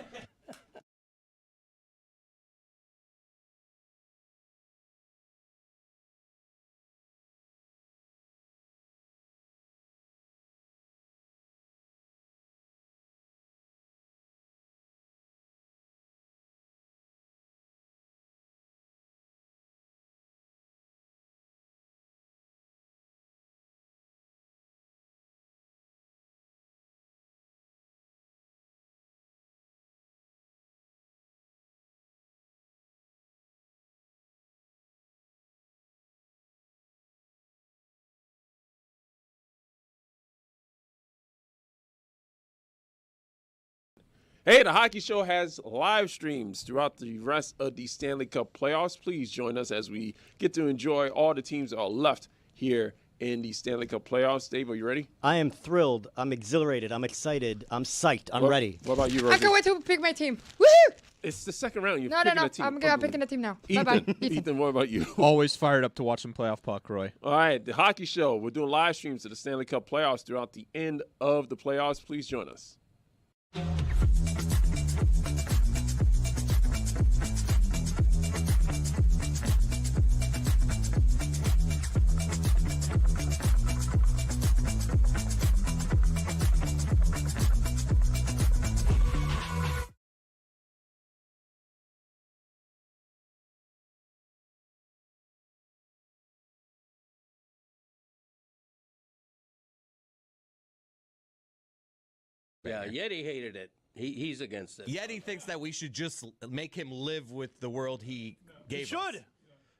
Hey, the Hockey Show has live streams throughout the rest of the Stanley Cup playoffs. Please join us as we get to enjoy all the teams that are left here in the Stanley Cup playoffs. Dave, are you ready? I am thrilled. I'm exhilarated. I'm excited. I'm psyched. I'm ready. What about you, I Rosie? can't wait to pick my team. Woohoo! It's the second round. You're No. picking a team. I'm picking a team now. Ethan, Bye-bye. Ethan, what about you? Always fired up to watch some playoff puck, Roy. All right, the Hockey Show. We're doing live streams of the Stanley Cup playoffs throughout the end of the playoffs. Please join us. Yeah, Yeti hated it. He's against it. Yeti thinks that we should just make him live with the world he gave You should. us.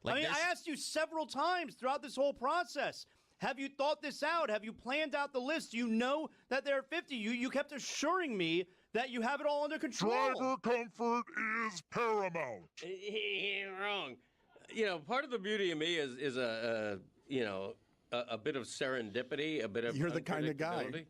Like I mean, this- I asked you several times throughout this whole process. Have you thought this out? Have you planned out the list? You know that there are 50. You kept assuring me that you have it all under control. Driver comfort is paramount. He ain't wrong. You know, part of the beauty of me is a bit of serendipity, a bit of You're the kind of guy. unpredictability.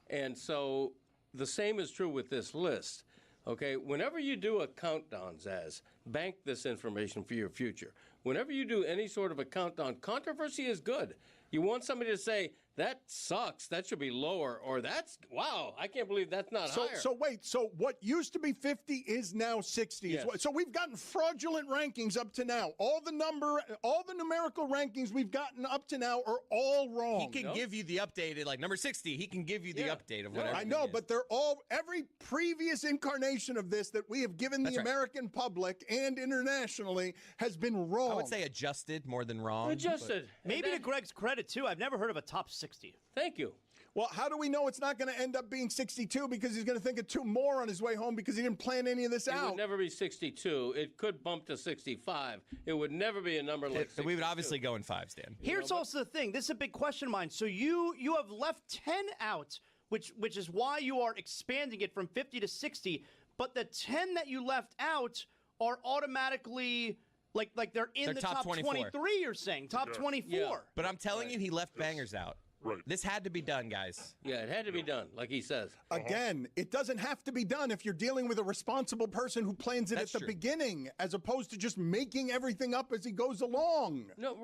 And so the same is true with this list. Okay, whenever you do a countdown, Zaz, bank this information for your future. Whenever you do any sort of a countdown, controversy is good. You want somebody to say, that sucks, that should be lower, or that's, wow, I can't believe that's not higher. So wait, so what used to be 50 is now 60. Yes. So we've gotten fraudulent rankings up to now. All the numerical rankings we've gotten up to now are all wrong. He can give you the updated, like number 60. He can give you the update of whatever. I know, but they're all, every previous incarnation of this that we have given the American public and internationally has been wrong. I would say adjusted more than wrong. Adjusted. Maybe to Greg's credit, too, I've never heard of a top 60. Thank you. Well, how do we know it's not going to end up being 62? Because he's going to think of 2 more on his way home because he didn't plan any of this It out. would never be 62. It could bump to 65. It would never be a number like 62. We would obviously go in 5s, Dan. Here's also the thing. This is a big question of mine. So you have left 10 out, which is why you are expanding it from 50 to 60. But the 10 that you left out are automatically like they're in the top 23. You're saying top 24. Yeah. But I'm telling you, he left bangers out. Right. This had to be done, guys. Yeah, it had to be done, like he says. Again, it doesn't have to be done if you're dealing with a responsible person who plans it That's at the true. beginning, as opposed to just making everything up as he goes along. No,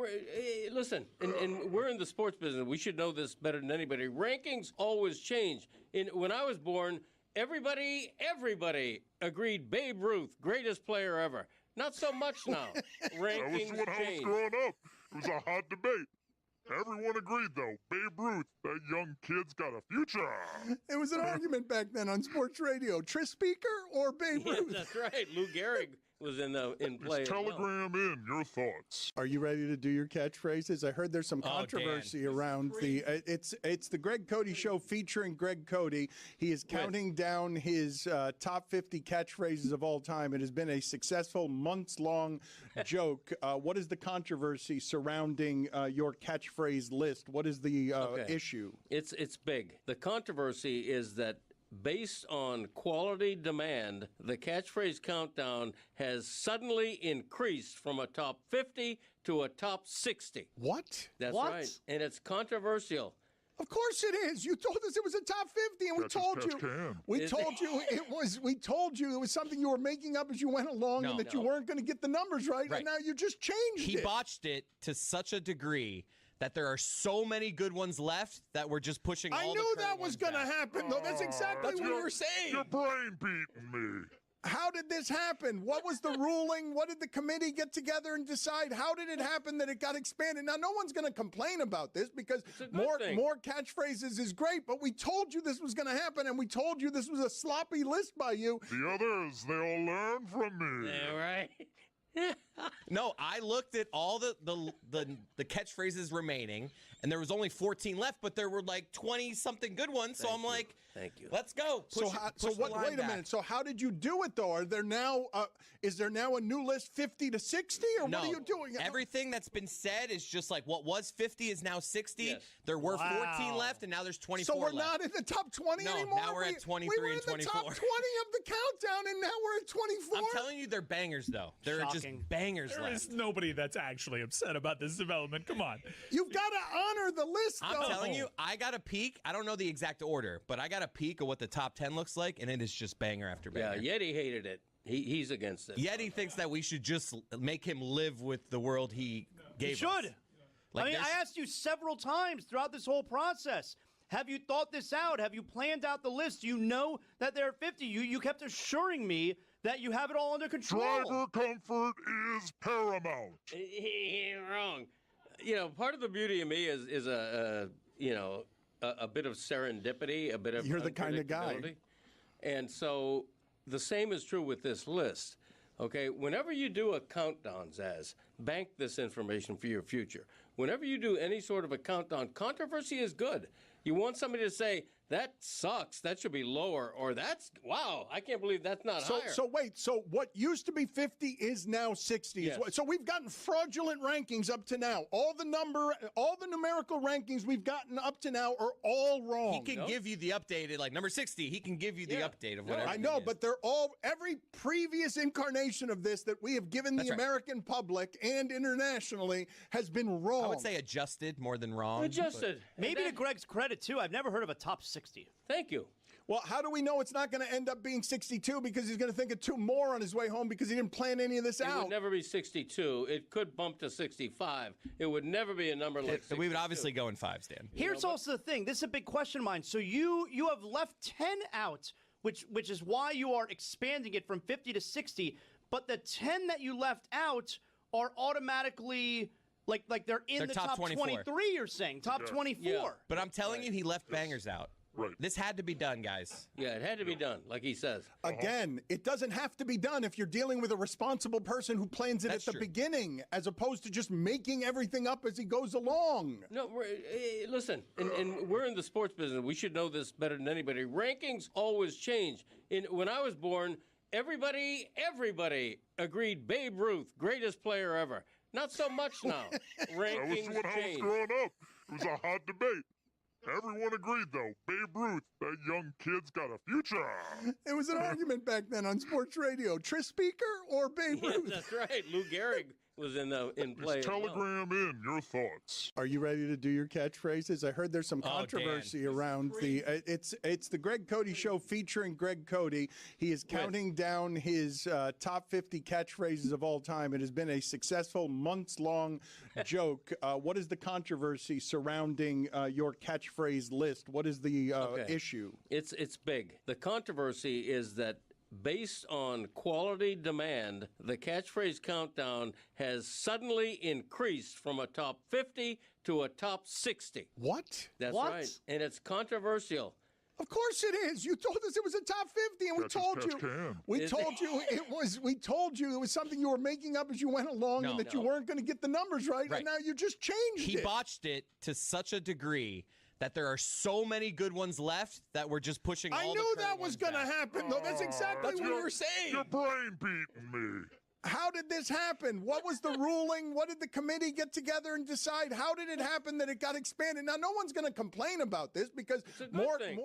listen, and we're in the sports business. We should know this better than anybody. Rankings always change. When I was born, everybody agreed Babe Ruth, greatest player ever. Not so much now. Rankings That was when I was change. growing up. It was a hot debate. Everyone agreed, though. Babe Ruth, that young kid's got a future. It was an argument back then on sports radio. Tris Speaker or Babe Yeah, Ruth? that's right. Lou Gehrig was in play. Just telegram in your thoughts. Are you ready to do your catchphrases? I heard there's some controversy around it's the Greg Cody Show featuring Greg Cody. He is counting down his top 50 catchphrases of all time. It has been a successful months-long joke. What is the controversy surrounding your catchphrase list? What is the issue? It's big. The controversy is that based on quality demand, the catchphrase countdown has suddenly increased from a top 50 to a top 60. What? That's What? right. And it's controversial. Of course it is. You told us it was a top 50, and we told you. We told you it was. We told you it was something you were making up as you went along, and that you weren't going to get the numbers right. And now you just changed it. He botched it to such a degree that there are so many good ones left that we're just pushing all I the knew current that was ones going to back. happen, though. That's exactly what we were saying. Your brain beating me. How did this happen? What was the ruling? What did the committee get together and decide? How did it happen that it got expanded? Now, no one's going to complain about this because more catchphrases is great, but we told you this was going to happen, and we told you this was a sloppy list by you. The others, they all learn from me. Yeah, right. No, I looked at all the catchphrases remaining, and there was only 14 left, but there were like 20-something good ones. So I'm like, thank you. Let's go. So wait a minute. So how did you do it though? Are there now is there now a new list 50 to 60, or No, what are you doing? everything that's been said is just like what was 50 is now 60. Yes. There were 14 left, and now there's 24 So we're left. not in the top 20 No, anymore. now we're at 23 we were and in the top 24. 20 of the countdown, and now we're at 24. I'm telling you, they're bangers though. They're just bangers There left. is nobody that's actually upset about this development. Come on. You've got to honor the list, though. I'm telling you, I got a peek. I don't know the exact order, but I got a peek of what the top 10 looks like, and it is just banger after banger. Yeah, Yeti hated it. He's against it. Yeti thinks that we should just make him live with the world he gave You us. should. Like I mean, I there's- asked you several times throughout this whole process. Have you thought this out? Have you planned out the list? You know that there are 50. You kept assuring me that you have it all under control. Driver comfort is paramount. Wrong. You know, part of the beauty of me is a bit of serendipity, a bit of You're the kind of guy. unpredictability. And so the same is true with this list. Okay, whenever you do a countdown, Zaz, bank this information for your future. Whenever you do any sort of a countdown, controversy is good. You want somebody to say, that sucks, that should be lower, or that's, wow, I can't believe that's not higher. So wait, so what used to be 50 is now 60. Yes. So we've gotten fraudulent rankings up to now. All the numerical rankings we've gotten up to now are all wrong. He can give you the updated, like number 60. He can give you the update of whatever. I know, but they're all, every previous incarnation of this that we have given the American public and internationally has been wrong. I would say adjusted more than wrong. Adjusted. Maybe to Greg's credit, too, I've never heard of a top 60. Thank you. Well, how do we know it's not going to end up being 62? Because he's going to think of 2 more on his way home because he didn't plan any of this It out. would never be 62. It could bump to 65. It would never be a number like 62. We would obviously go in 5s, Dan. Here's also the thing. This is a big question of mine. So you have left 10 out, which is why you are expanding it from 50 to 60. But the 10 that you left out are automatically like they're in They're the top top 24. 23. You're saying top 24. Yeah. But I'm telling you, he left bangers out. Right. This had to be done, guys. Yeah, it had to be done, like he says. Again, it doesn't have to be done if you're dealing with a responsible person who plans it That's at the true. beginning, as opposed to just making everything up as he goes along. No, listen, and we're in the sports business. We should know this better than anybody. Rankings always change. When I was born, everybody agreed Babe Ruth, greatest player ever. Not so much now. Rankings That was when I was change. growing up. It was a hot debate. Everyone agreed, though. Babe Ruth, that young kid's got a future. It was an argument back then on sports radio. Tris Speaker or Babe Yeah, Ruth? that's right. Lou Gehrig was in play. Just as well. telegram in your thoughts. Are you ready to do your catchphrases? I heard there's some controversy around the. It's the Greg Cody Show featuring Greg Cody. He is counting down his top 50 catchphrases of all time. It has been a successful months-long joke. What is the controversy surrounding your catchphrase list? What is the issue? It's big. The controversy is that based on quality demand, the catchphrase countdown has suddenly increased from a top 50 to a top 60. What? That's What? right. And it's controversial. Of course it is. You told us it was a top 50, and we Catch as told catch you. can. We told you it was. We told you it was something you were making up as you went along, and that you weren't going to get the numbers right. And now you just changed He it. botched it to such a degree that there are so many good ones left that we're just pushing all I the knew current that was ones going to back. happen, though. That's exactly what we were saying. Your brain beating me. How did this happen? What was the ruling? What did the committee get together and decide? How did it happen that it got expanded? Now, no one's going to complain about this because a good more thing. catchphrases.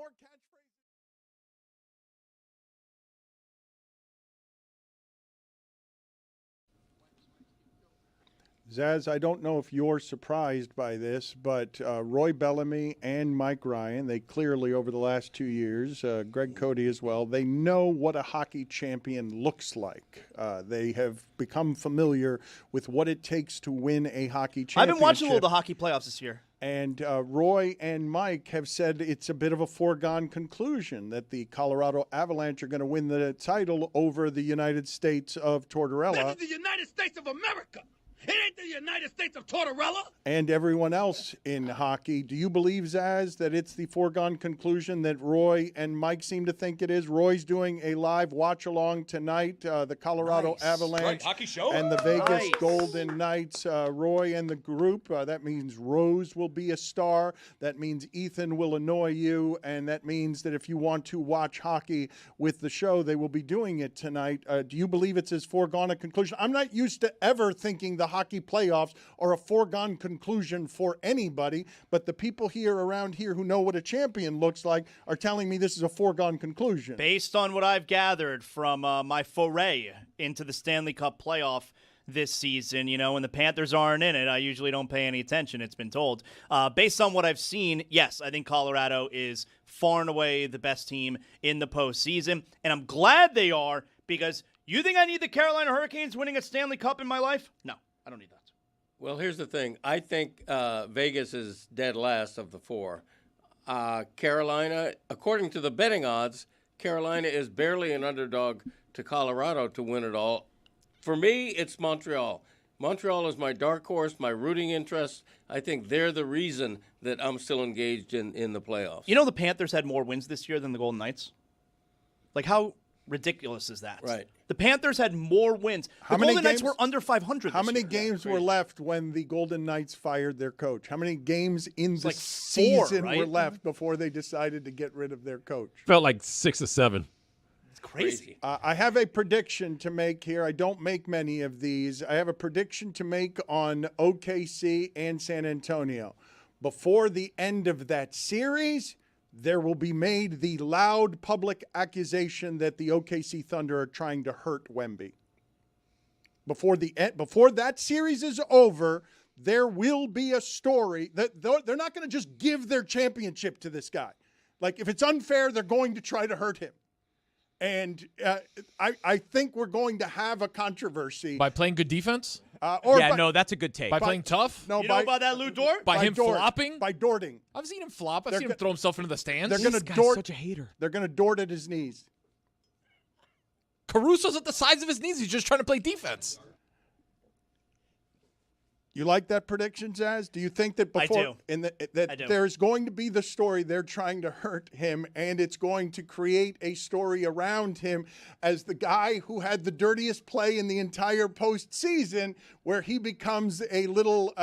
Zaz, I don't know if you're surprised by this, but Roy Bellamy and Mike Ryan, they clearly over the last 2 years, Greg Cody as well, they know what a hockey champion looks like. They have become familiar with what it takes to win a hockey championship. I've been watching a little of the hockey playoffs this year. And Roy and Mike have said it's a bit of a foregone conclusion that the Colorado Avalanche are going to win the title over the United States of Tortorella. This is the United States of America. It ain't the United States of Tortorella. And everyone else in hockey. Do you believe, Zaz, that it's the foregone conclusion that Roy and Mike seem to think it is? Roy's doing a live watch-along tonight, the Colorado Avalanche Great hockey show. and the Vegas Golden Knights. Roy and the group, that means Rose will be a star. That means Ethan will annoy you. And that means that if you want to watch hockey with the show, they will be doing it tonight. Do you believe it's as foregone a conclusion? I'm not used to ever thinking the hockey playoffs are a foregone conclusion for anybody, but the people here around here who know what a champion looks like are telling me this is a foregone conclusion. Based on what I've gathered from my foray into the Stanley Cup playoff this season, when the Panthers aren't in it, I usually don't pay any attention, it's been told. Based on what I've seen, yes, I think Colorado is far and away the best team in the postseason, and I'm glad they are, because you think I need the Carolina Hurricanes winning a Stanley Cup in my life? No, I don't need that. Well, here's the thing. I think Vegas is dead last of the 4. Carolina, according to the betting odds, Carolina is barely an underdog to Colorado to win it all. For me, it's Montreal. Montreal is my dark horse, my rooting interest. I think they're the reason that I'm still engaged in the playoffs. The Panthers had more wins this year than the Golden Knights? Like, how ridiculous is that? Right. The Panthers had more wins. The Golden Knights were under 500 How this many year. games were left when the Golden Knights fired their coach? How many games in the like 4, season right? were left before they decided to get rid of their coach? Felt like 6 or 7. It's crazy. I have a prediction to make here. I don't make many of these. I have a prediction to make on OKC and San Antonio. Before the end of that series, there will be made the loud public accusation that the OKC Thunder are trying to hurt Wemby. Before that series is over, there will be a story that they're not going to just give their championship to this guy. Like, if it's unfair, they're going to try to hurt him. And I think we're going to have a controversy. By playing good defense? No, that's a good take. By playing tough? No, You know about that, Lou Dort? By him Dort. flopping? By Dorting. I've seen him flop. I've seen him throw himself into the stands. They're going to This guy's Dort. such a hater. They're going to Dort at his knees. Caruso's at the sides of his knees. He's just trying to play defense. You like that prediction, Zaz? Do you think that before that there's going to be the story they're trying to hurt him, and it's going to create a story around him as the guy who had the dirtiest play in the entire postseason, where he becomes a little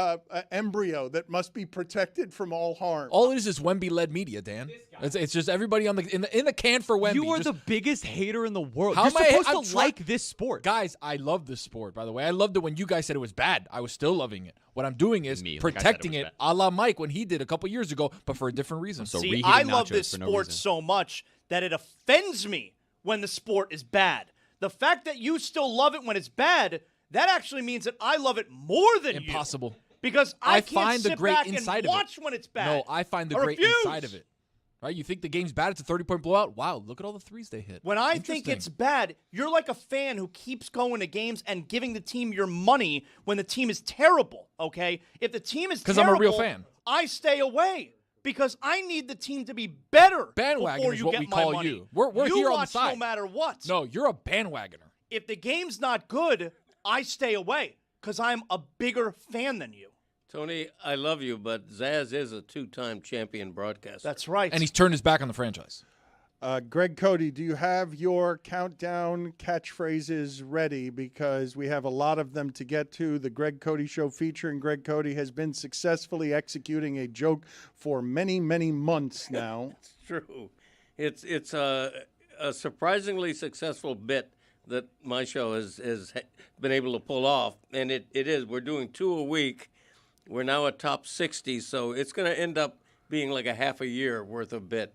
embryo that must be protected from all harm? All it is Wemby-led media, Dan. It's just everybody on in the can for Wemby. You are the biggest hater in the world. How You're am I- supposed to like this sport. Guys, I love this sport, by the way. I loved it when you guys said it was bad. I was still loving it. What I'm doing is protecting it, a la Mike when he did a couple years ago, but for a different reason. So See, I love this sport so much that it offends me when the sport is bad. The fact that you still love it when it's bad, that actually means that I love it more than you. Impossible. Because I can't find the sit great back inside and of it. watch when it's bad. No, I find the I great refuse. inside of it. Right? You think the game's bad? It's a 30-point blowout? Wow, look at all the threes they hit. When I think it's bad, you're like a fan who keeps going to games and giving the team your money when the team is terrible, okay? If the team is terrible, I'm a real fan. I stay away because I need the team to be better Bandwagon before is you what get we my call money. you. We're you here on the watch side. no matter what. No, you're a bandwagoner. If the game's not good, I stay away because I'm a bigger fan than you. Tony, I love you, but Zaz is a two-time champion broadcaster. That's right. And he's turned his back on the franchise. Greg Cody, do you have your countdown catchphrases ready? Because we have a lot of them to get to. The Greg Cody Show featuring Greg Cody has been successfully executing a joke for many, many months now. It's true. It's a surprisingly successful bit that my show has been able to pull off, and it is. We're doing 2 a week. We're now at top 60, so it's going to end up being like a half a year worth of bit.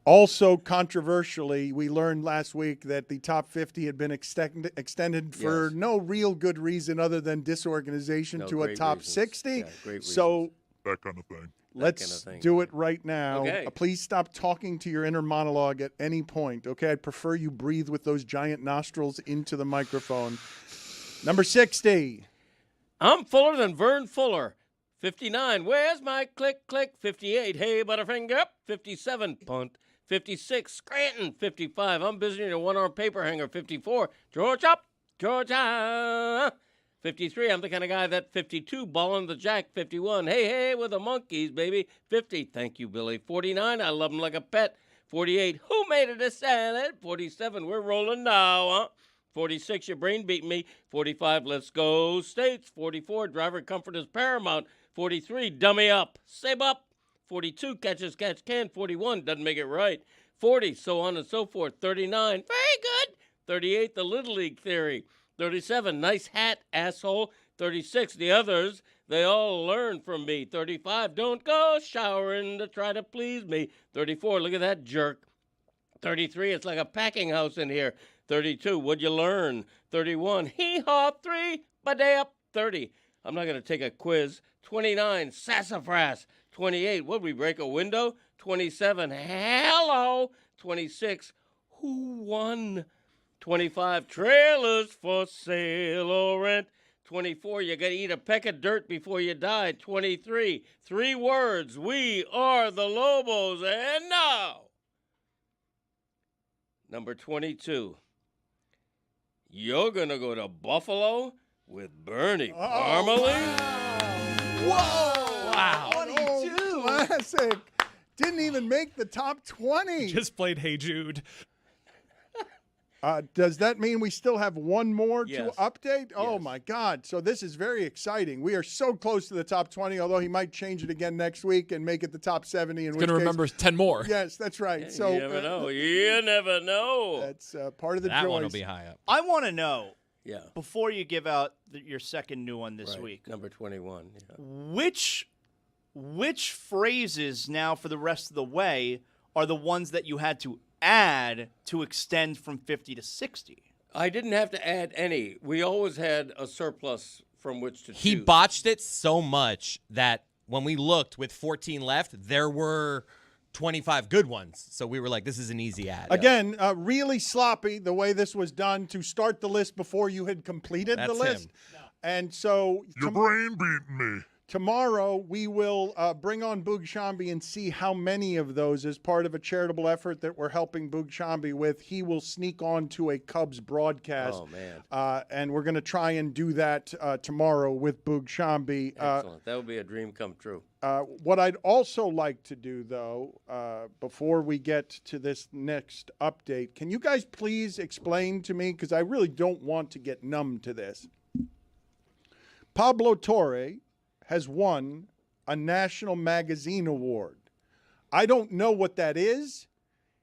Also, controversially, we learned last week that the top 50 had been extended for no real good reason other than disorganization to a top 60. Yeah, great so that kind of thing. let's do it right now. Okay. Please stop talking to your inner monologue at any point, okay? I'd prefer you breathe with those giant nostrils into the microphone. Number 60. I'm fuller than Vern Fuller. 59, where's my click, click? 58, hey, Butterfinger. 57, punt. 56, Scranton. 55, I'm busy in a one-arm paper hanger. 54, George up, Georgia. 53, I'm the kind of guy that 52, balling the jack. 51, hey, with the monkeys, baby. 50, thank you, Billy. 49, I love him like a pet. 48, who made it a salad? 47, we're rolling now, huh? 46, your brain beat me. 45, let's go States. 44, driver comfort is paramount. 43, dummy up, save up. 42, catches, catch can. 41, doesn't make it right. 40, so on and so forth. 39, very good. 38, the Little League theory. 37, nice hat, asshole. 36, the others, they all learn from me. 35, don't go showering to try to please me. 34, look at that jerk. 33, it's like a packing house in here. 32, what'd you learn? 31, hee-haw, 3, ba-day up. 30, I'm not going to take a quiz. 29, sassafras. 28, would we break a window? 27, hello. 26, who won? 25, trailers for sale or rent. 24, you got to eat a peck of dirt before you die. 23, 3 words, we are the Lobos. And now, number 22, you're going to go to Buffalo with Bernie Parmalee? Whoa! Wow. 22. Classic. Didn't even make the top 20. Just played Hey Jude. Does that mean we still have one more Yes. to update? Oh, my God. So this is very exciting. We are so close to the top 20, although he might change it again next week and make it the top 70. He's going to remember 10 more. Yes, that's right. So you never know. You never know. That's part of the That joys. one will be high up. I want to know, Yeah. before you give out your second new one this Right. week, Number 21. Yeah. which phrases now for the rest of the way are the ones that you had to add to extend from 50 to 60? I didn't have to add any. We always had a surplus from which to He choose. botched it so much that when we looked with 14 left, there were 25 good ones. So we were like, this is an easy ad. Again, really sloppy the way this was done to start the list before you had completed the That's list. him. And so Your brain beating me. tomorrow we will bring on Boog Shambi and see how many of those, as part of a charitable effort that we're helping Boog Shambi with, he will sneak on to a Cubs broadcast. Oh, man. And we're going to try and do that tomorrow with Boog Shambi. Excellent. That would be a dream come true. What I'd also like to do, though, before we get to this next update, can you guys please explain to me, because I really don't want to get numb to this. Pablo Torre has won a National Magazine Award. I don't know what that is.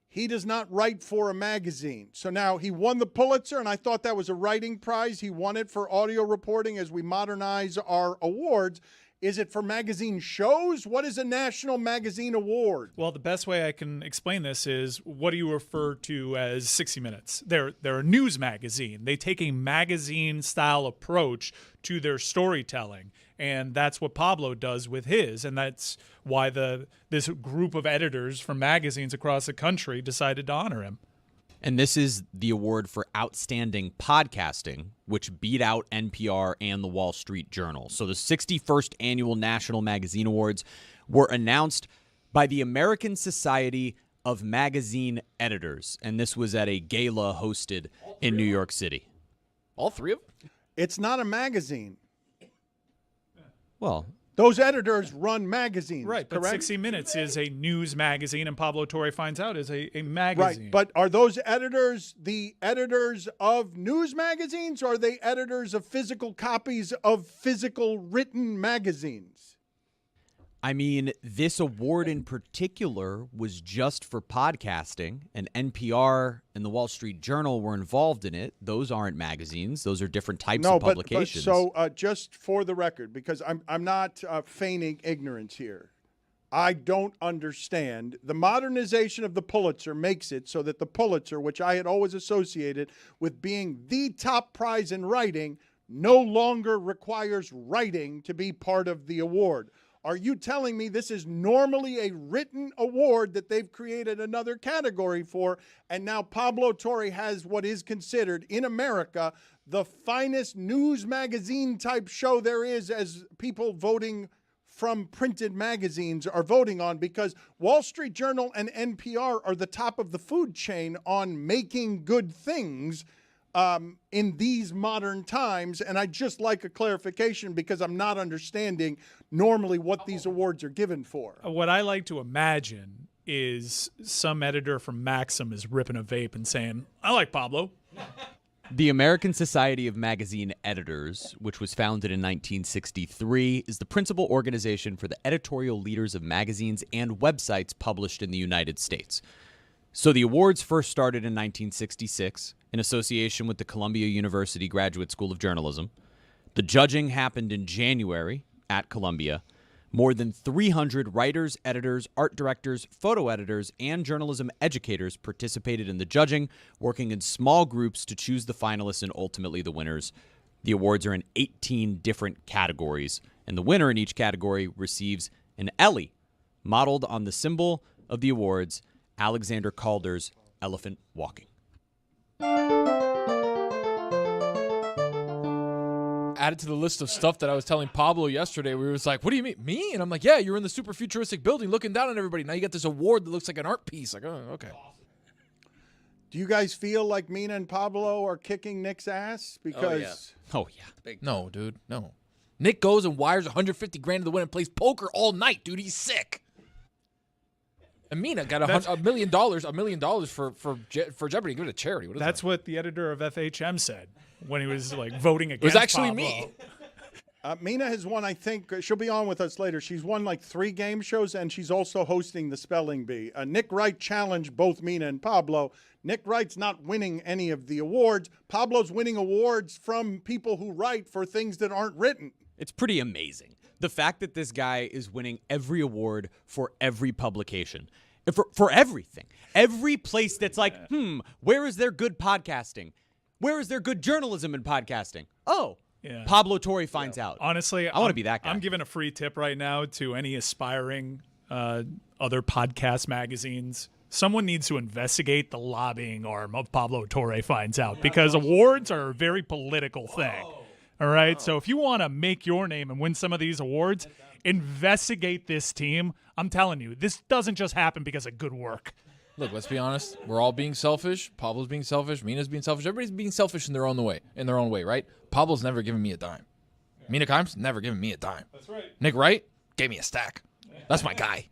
He does not write for a magazine. So now he won the Pulitzer, and I thought that was a writing prize. He won it for audio reporting as we modernize our awards. Is it for magazine shows? What is a National Magazine Award? Well, the best way I can explain this is, what do you refer to as 60 Minutes? They're a news magazine. They take a magazine-style approach to their storytelling, and that's what Pablo does with his, and that's why this group of editors from magazines across the country decided to honor him. And this is the award for outstanding podcasting, which beat out NPR and the Wall Street Journal. So the 61st Annual National Magazine Awards were announced by the American Society of Magazine Editors, and this was at a gala hosted in New York City. All three of them? It's not a magazine. Well, those editors run magazines, right? But correct? 60 Minutes is a news magazine, and Pablo Torre finds out is a magazine. Right, but are those editors the editors of news magazines, or are they editors of physical copies of physical written magazines? I mean, this award in particular was just for podcasting, and NPR and the Wall Street Journal were involved in it. Those aren't magazines. Those are different types of publications. So just for the record, because I'm not feigning ignorance here, I don't understand. The modernization of the Pulitzer makes it so that the Pulitzer, which I had always associated with being the top prize in writing, no longer requires writing to be part of the award. Are you telling me this is normally a written award that they've created another category for, and now Pablo Torre has what is considered in America the finest news magazine type show there is, as people voting from printed magazines are voting on, because Wall Street Journal and NPR are the top of the food chain on making good things in these modern times, and I'd just like a clarification, because I'm not understanding normally what these awards are given for. What I like to imagine is some editor from Maxim is ripping a vape and saying, I like Pablo. The American Society of Magazine Editors, which was founded in 1963, is the principal organization for the editorial leaders of magazines and websites published in the United States. So the awards first started in 1966 in association with the Columbia University Graduate School of Journalism. The judging happened in January at Columbia. More than 300 writers, editors, art directors, photo editors, and journalism educators participated in the judging, working in small groups to choose the finalists and ultimately the winners. The awards are in 18 different categories, and the winner in each category receives an Ellie, modeled on the symbol of the awards, Alexander Calder's elephant walking. Added to the list of stuff that I was telling Pablo yesterday, where he was like, what do you mean, me? And I'm like, yeah, you're in the super futuristic building looking down on everybody. Now you got this award that looks like an art piece. Like, oh, okay. Do you guys feel like Mina and Pablo are kicking Nick's ass? Because Oh, yeah. No, dude, no. Nick goes and wires $150,000 to the win and plays poker all night, dude. He's sick. And Mina got $1 million for Jeopardy. Give it to charity. What is That's that? what the editor of FHM said when he was like voting against It was actually Pablo. me. Mina has won, I think, she'll be on with us later. She's won like 3 game shows, and she's also hosting the Spelling Bee. Nick Wright challenged both Mina and Pablo. Nick Wright's not winning any of the awards. Pablo's winning awards from people who write for things that aren't written. It's pretty amazing. The fact that this guy is winning every award for every publication. For everything. Every place that's like, where is there good podcasting? Where is there good journalism in podcasting? Oh, Yeah. Pablo Torre finds out. Honestly, I want to be that guy. I'm giving a free tip right now to any aspiring other podcast magazines. Someone needs to investigate the lobbying arm of Pablo Torre finds out, because awards are a very political thing. All right? So if you want to make your name and win some of these awards, investigate this team. I'm telling you, this doesn't just happen because of good work. Look, let's be honest. We're all being selfish. Pablo's being selfish. Mina's being selfish. Everybody's being selfish in their own way, right? Pablo's never given me a dime. Mina Kimes never given me a dime. That's right. Nick Wright gave me a stack. That's my guy.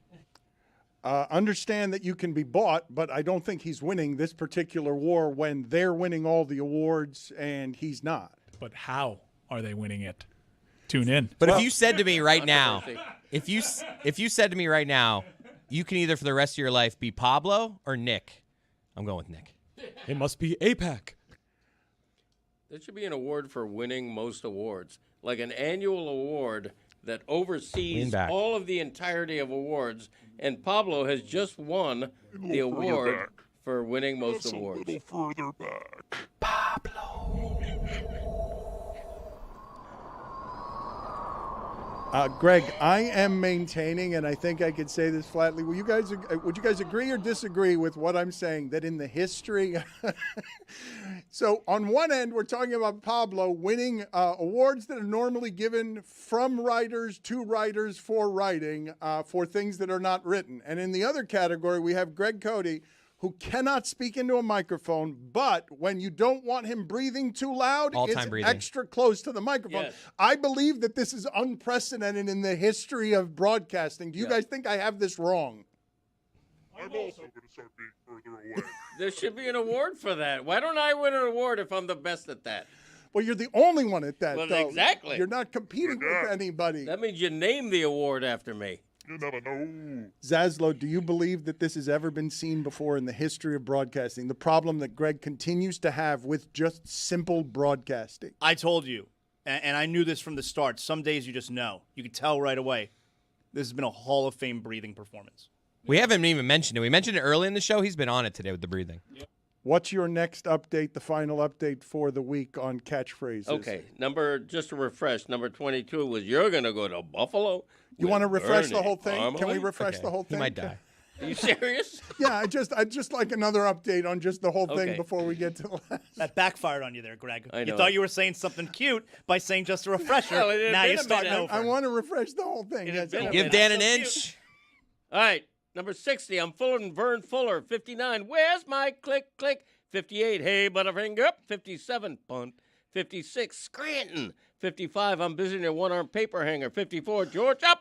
Understand that you can be bought, but I don't think he's winning this particular war when they're winning all the awards and he's not. But how are they winning it? Tune in. But if you said to me right now, if you said to me right now, you can either for the rest of your life be Pablo or Nick, I'm going with Nick. It must be APAC. There should be an award for winning most awards, like an annual award that oversees all of the entirety of awards, and Pablo has just won the award for winning most awards. A little further back. Greg, I am maintaining, and I think I could say this flatly. Would you guys agree or disagree with what I'm saying, that in the history? So on one end, we're talking about Pablo winning awards that are normally given from writers to writers for writing for things that are not written. And in the other category, we have Greg Cody, who cannot speak into a microphone, but when you don't want him breathing too loud, it's extra close to the microphone. Yes. I believe that this is unprecedented in the history of broadcasting. Do you guys think I have this wrong? I'm also going to start being further away. There should be an award for that. Why don't I win an award if I'm the best at that? Well, you're the only one at that, Well, though. exactly. You're not competing with anybody. That means you name the award after me. You never know. Zaslow, do you believe that this has ever been seen before in the history of broadcasting? The problem that Greg continues to have with just simple broadcasting. I told you, and I knew this from the start. Some days you just know. You can tell right away. This has been a Hall of Fame breathing performance. We haven't even mentioned it. We mentioned it early in the show. He's been on it today with the breathing. What's your next update, the final update for the week on catchphrases? Okay, just to refresh, number 22 was you're going to go to Buffalo. You want to refresh the Bernie whole thing? Can we Parmalee? refresh the whole thing? He might die. Are you serious? Yeah, I just like another update on just the whole thing Okay. before we get to the last. That backfired on you there, Greg. I You know. thought you were saying something cute by saying just a refresher. Well, it had Now been you're a starting minute. over. I want to refresh the whole thing. That's all. Give Dan an inch. All right, number 60, I'm Fullerton Vern Fuller. 59, where's my click? 58, hey, Butterfinger. 57, punt. 56, Scranton. 55, I'm busy in a one-arm paper hanger. 54, Georgia.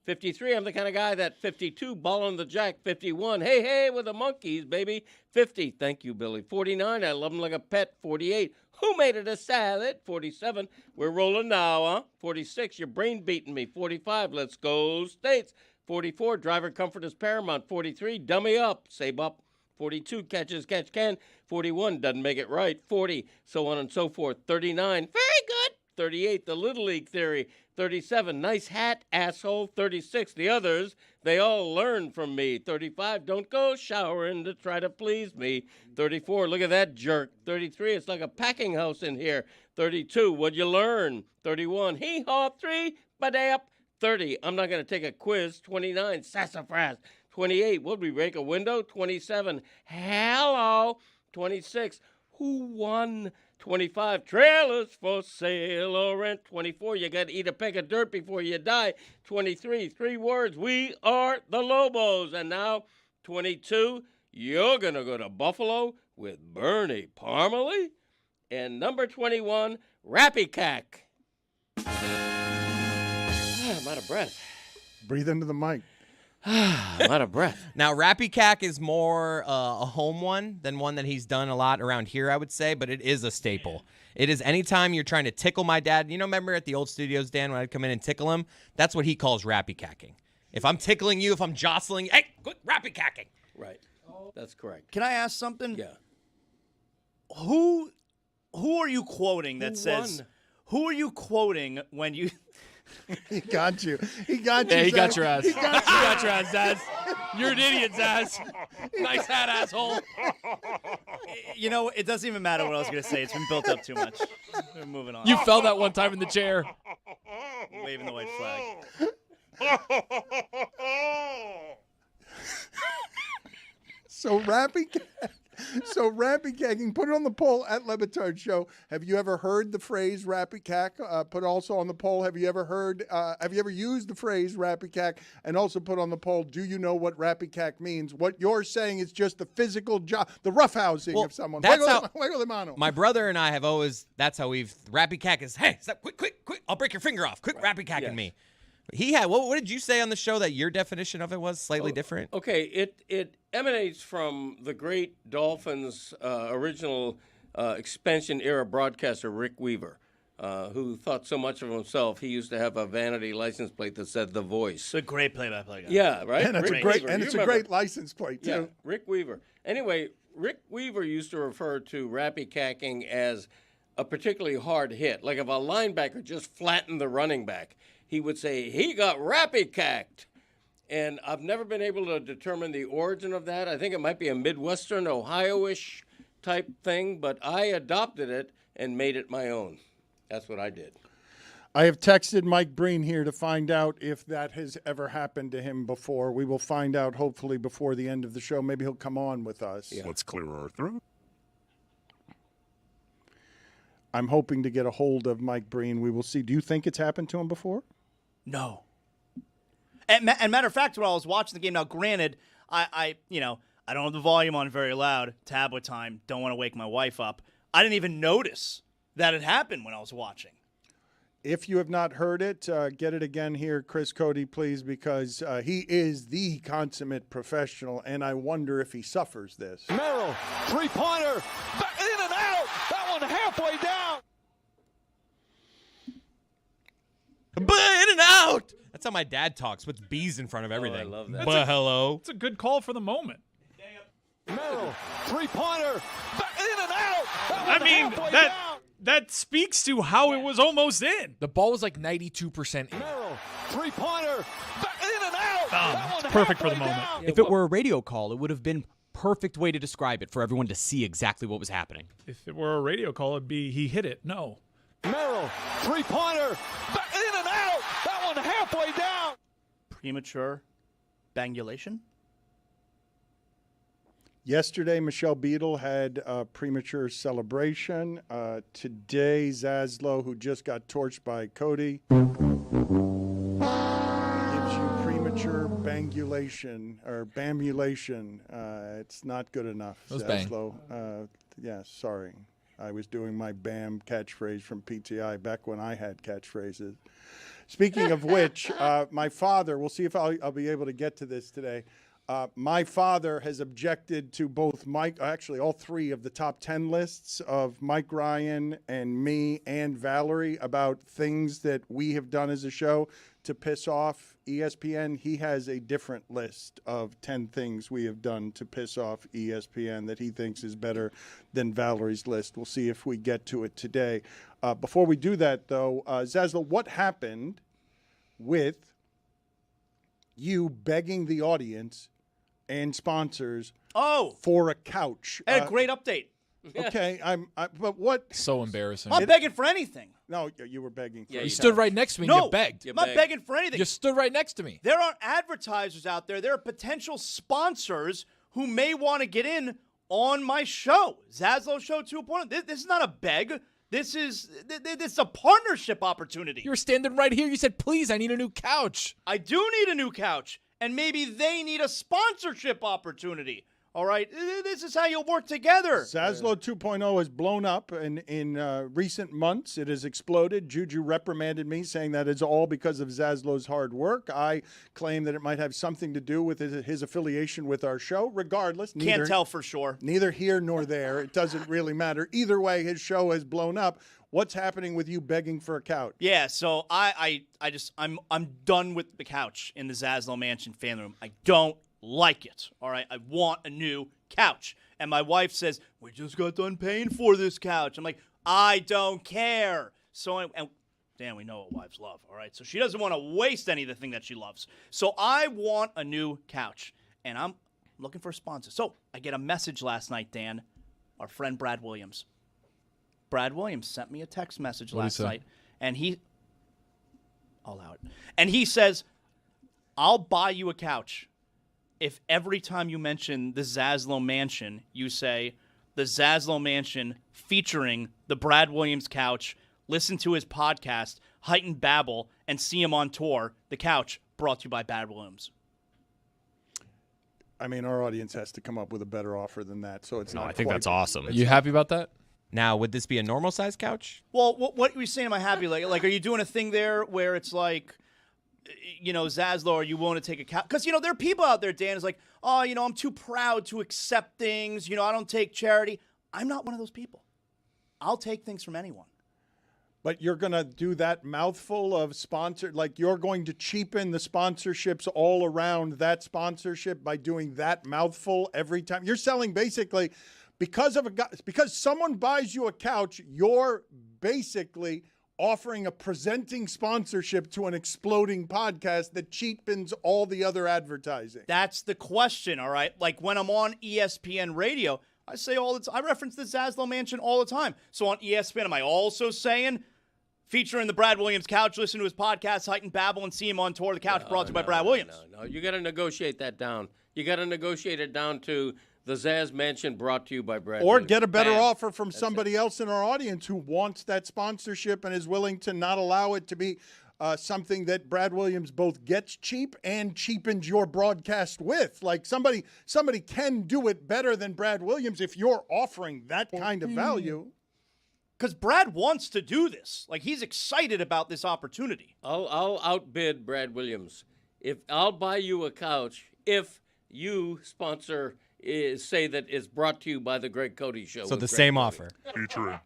53, I'm the kind of guy that 52, ball on the jack. 51, hey, with the monkeys, baby. 50, thank you, Billy. 49, I love him like a pet. 48, who made it a salad? 47, we're rolling now, huh? 46, your brain beating me. 45, let's go States. 44, driver comfort is paramount. 43, dummy up, save up. 42, catch can. 41, doesn't make it right. 40, so on and so forth. 39, very good. 38, the Little League theory. 37, nice hat, asshole. 36, the others, they all learn from me. 35, don't go showering to try to please me. 34, look at that jerk. 33, it's like a packing house in here. 32, what'd you learn? 31, hee-haw, 3, ba-dap. 30, I'm not going to take a quiz. 29, sassafras. 28, would we break a window? 27, hello. 26, who won? 25, trailers for sale or rent. 24, you got to eat a peck of dirt before you die. 23, 3 words, we are the Lobos. And now, 22, you're going to go to Buffalo with Bernie Parmalee. And number 21, Wrappy Cack. I'm out of breath. Breathe into the mic. I'm out of breath. Now, Wrappy Cack is more a home one than one that he's done a lot around here, I would say, but it is a staple. It is anytime you're trying to tickle my dad. You know, remember at the old studios, Dan, when I'd come in and tickle him? That's what he calls Wrappy Cacking. If I'm tickling you, if I'm jostling, hey, quick, Wrappy Cacking. Right. That's correct. Can I ask something? Yeah. Who are you quoting that Who says? won? Who are you quoting when you? He got you. He got you. Yeah, he got Zaz. your ass. He got you. He got your ass, Zaz. You're an idiot, Zaz. Nice hat, asshole. You know, it doesn't even matter what I was going to say. It's been built up too much. We're moving on. You fell that one time in the chair. Waving the white flag. So Wrappy Cacking, put it on the poll at Le Batard Show. Have you ever heard the phrase Wrappy Cack? Put also on the poll, have you ever used the phrase Wrappy Cack? And also put on the poll, do you know what Wrappy Cack means? What you're saying is just the physical job, the roughhousing of someone. That's Juego de mano. My brother and I have always, that's how we've, Wrappy Cack is, hey, stop, quick, I'll break your finger off. Quick, Wrappy Cacking me. He had, what did you say on the show that your definition of it was slightly different? Okay, it emanates from the great Dolphins original expansion era broadcaster Rick Weaver, who thought so much of himself. He used to have a vanity license plate that said "The Voice." It's a great play-by-play guy. Yeah, right. And it's a great license plate too. Yeah, Rick Weaver. Anyway, Rick Weaver used to refer to Wrappy Cacking as a particularly hard hit. Like if a linebacker just flattened the running back, he would say, he got Wrappy Cacked. And I've never been able to determine the origin of that. I think it might be a Midwestern, Ohio-ish type thing, but I adopted it and made it my own. That's what I did. I have texted Mike Breen here to find out if that has ever happened to him before. We will find out hopefully before the end of the show. Maybe he'll come on with us. Yeah. Let's clear our throat. I'm hoping to get a hold of Mike Breen. We will see. Do you think it's happened to him before? No. And matter of fact, when I was watching the game, now granted, I don't have the volume on very loud, tablet time, don't want to wake my wife up. I didn't even notice that it happened when I was watching. If you have not heard it, get it again here, Chris Cody, please, because he is the consummate professional, and I wonder if he suffers this. Merrill, three-pointer, in and out. That one halfway down. In and out. That's how my dad talks, with B's in front of everything. I love that. But hello. It's a good call for the moment. Merrill, three-pointer, in and out. I mean, that speaks to how it was almost in. The ball was like 92% in. Merrill, three-pointer, in and out. It's perfect for the moment. If it were a radio call, it would have been perfect way to describe it for everyone to see exactly what was happening. If it were a radio call, it'd be he hit it. No. Merrill, three-pointer, in and out. That one halfway down. Premature bangulation? Yesterday, Michelle Beadle had a premature celebration. Today, Zaslow, who just got torched by Cody, gives you premature bangulation or bambulation. It's not good enough, Zaslow. Sorry. I was doing my BAM catchphrase from PTI back when I had catchphrases. Speaking of which, my father, we'll see if I'll be able to get to this today. My father has objected to both all three of the top 10 lists of Mike Ryan and me and Valerie about things that we have done as a show to piss off ESPN. He has a different list of 10 things we have done to piss off ESPN that he thinks is better than Valerie's list. We'll see if we get to it today. Before we do that, though, Zaslow, what happened with you begging the audience and sponsors for a couch? I had a great update. Okay, but what? So embarrassing. I'm not begging for anything. No, you were begging. You stood right next to me and you begged. I'm not begging for anything. You stood right next to me. There are advertisers out there. There are potential sponsors who may want to get in on my show. Zaslow Show 2.0. This is not a beg. This is a partnership opportunity. You were standing right here. You said, please, I need a new couch. I do need a new couch. And maybe they need a sponsorship opportunity. All right? This is how you'll work together. Zaslow 2.0 has blown up in recent months. It has exploded. Juju reprimanded me, saying that it's all because of Zaslow's hard work. I claim that it might have something to do with his affiliation with our show. Regardless. Can't tell for sure. Neither here nor there. It doesn't really matter. Either way, his show has blown up. What's happening with you begging for a couch? Yeah, so I'm done with the couch in the Zaslow Mansion fan room. I don't like it. All right, I want a new couch. And my wife says, "We just got done paying for this couch." I'm like, "I don't care." So Dan, we know what wives love. All right, so she doesn't want to waste any of the thing that she loves. So I want a new couch, and I'm looking for a sponsor. So I get a message last night, Dan, our friend Brad Williams. Brad Williams sent me a text message last night, and I'll allow it. And he says, I'll buy you a couch if every time you mention the Zaslow Mansion, you say the Zaslow Mansion featuring the Brad Williams couch, listen to his podcast, Heightened Babble, and see him on tour. The couch brought to you by Brad Williams. I mean, our audience has to come up with a better offer than that, so it's not I think quite- that's awesome. You happy about that? Now, would this be a normal size couch? Well, what were you saying? Am I happy? Like, are you doing a thing there where it's like, Zaslow, are you willing to take a couch? Because, there are people out there, Dan, is like, oh, I'm too proud to accept things. I don't take charity. I'm not one of those people. I'll take things from anyone. But you're going to do that mouthful of sponsored, like you're going to cheapen the sponsorships all around that sponsorship by doing that mouthful every time. You're selling basically, because someone buys you a couch, you're basically offering a presenting sponsorship to an exploding podcast that cheapens all the other advertising. That's the question, all right? Like when I'm on ESPN radio, I say I reference the Zaslow Mansion all the time. So on ESPN, am I also saying, featuring the Brad Williams couch, listen to his podcast, Heightened Babble, and see him on tour, the couch brought to you by Brad Williams? No. You got to negotiate that down. You got to negotiate it down to the Zaz Mansion brought to you by Brad Or Williams. get a better Bam. offer from somebody else in our audience who wants that sponsorship and is willing to not allow it to be something that Brad Williams both gets cheap and cheapens your broadcast with. Like somebody can do it better than Brad Williams if you're offering that kind of value. Because Brad wants to do this. Like, he's excited about this opportunity. I'll outbid Brad Williams. If I'll buy you a couch if you sponsor say that it's brought to you by the Greg Cody Show. So the same offer. Featuring.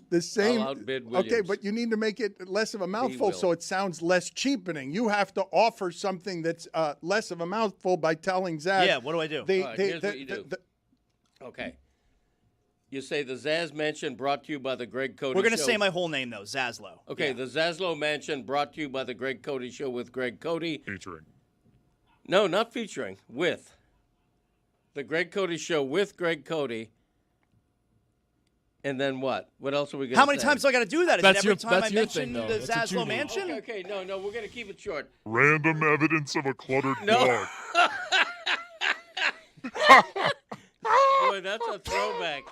The same. I'll outbid Williams. Okay, but you need to make it less of a mouthful will. so it sounds less cheapening. You have to offer something that's less of a mouthful by telling Zaz. Yeah, what do I do? All right, here's what you do. Okay. You say the Zaz Mansion brought to you by the Greg Cody Show. We're going to say my whole name, though, Zaslow. Okay, Yeah. the Zaslow Mansion brought to you by the Greg Cody Show with Greg Cody. Featuring. No, not featuring. With. The Greg Cody Show with Greg Cody. And then what? What else are we going to say? How many times do I got to do that? Is it every time I that's your mention thing, though. the That's what you Zaslow do. Mansion? Okay, no, we're going to keep it short. Random evidence of a cluttered blog. Boy, that's a throwback.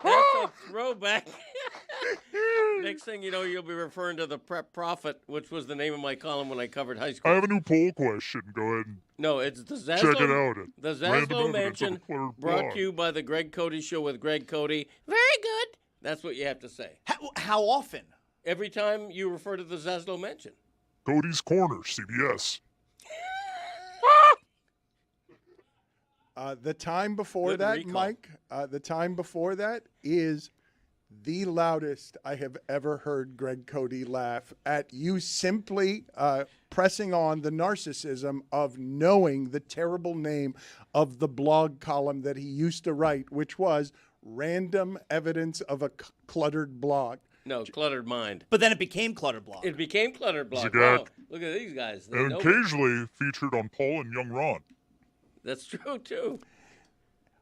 That's a throwback. Next thing you know, you'll be referring to the Prep Prophet, which was the name of my column when I covered high school. I have a new poll question. Go ahead and No, it's the Zaslow. check it out. The Random Zaslow evidence of a Mansion cluttered brought blog. to you by the Greg Cody Show with Greg Cody. Very good. That's what you have to say. How often? Every time you refer to the Zaslow Mansion. Cody's Corner, CBS. The time before Good that, recall. Mike, the time before that is the loudest I have ever heard Greg Cody laugh at you simply pressing on the narcissism of knowing the terrible name of the blog column that he used to write, which was Random Evidence of a Cluttered Blog. No, Cluttered Mind. But then it became Cluttered Blog. It became Cluttered Blog. Zagak. Wow, look at these guys. They And know it. occasionally featured on Paul and Young Ron. That's true, too.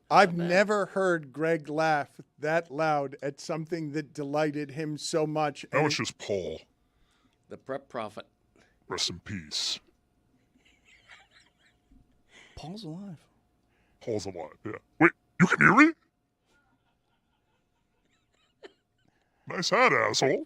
I've never heard Greg laugh that loud at something that delighted him so much. That And was just Paul. The Prep Prophet. Rest in peace. Paul's alive. Paul's alive, yeah. Wait, you can hear me? Nice hat, asshole.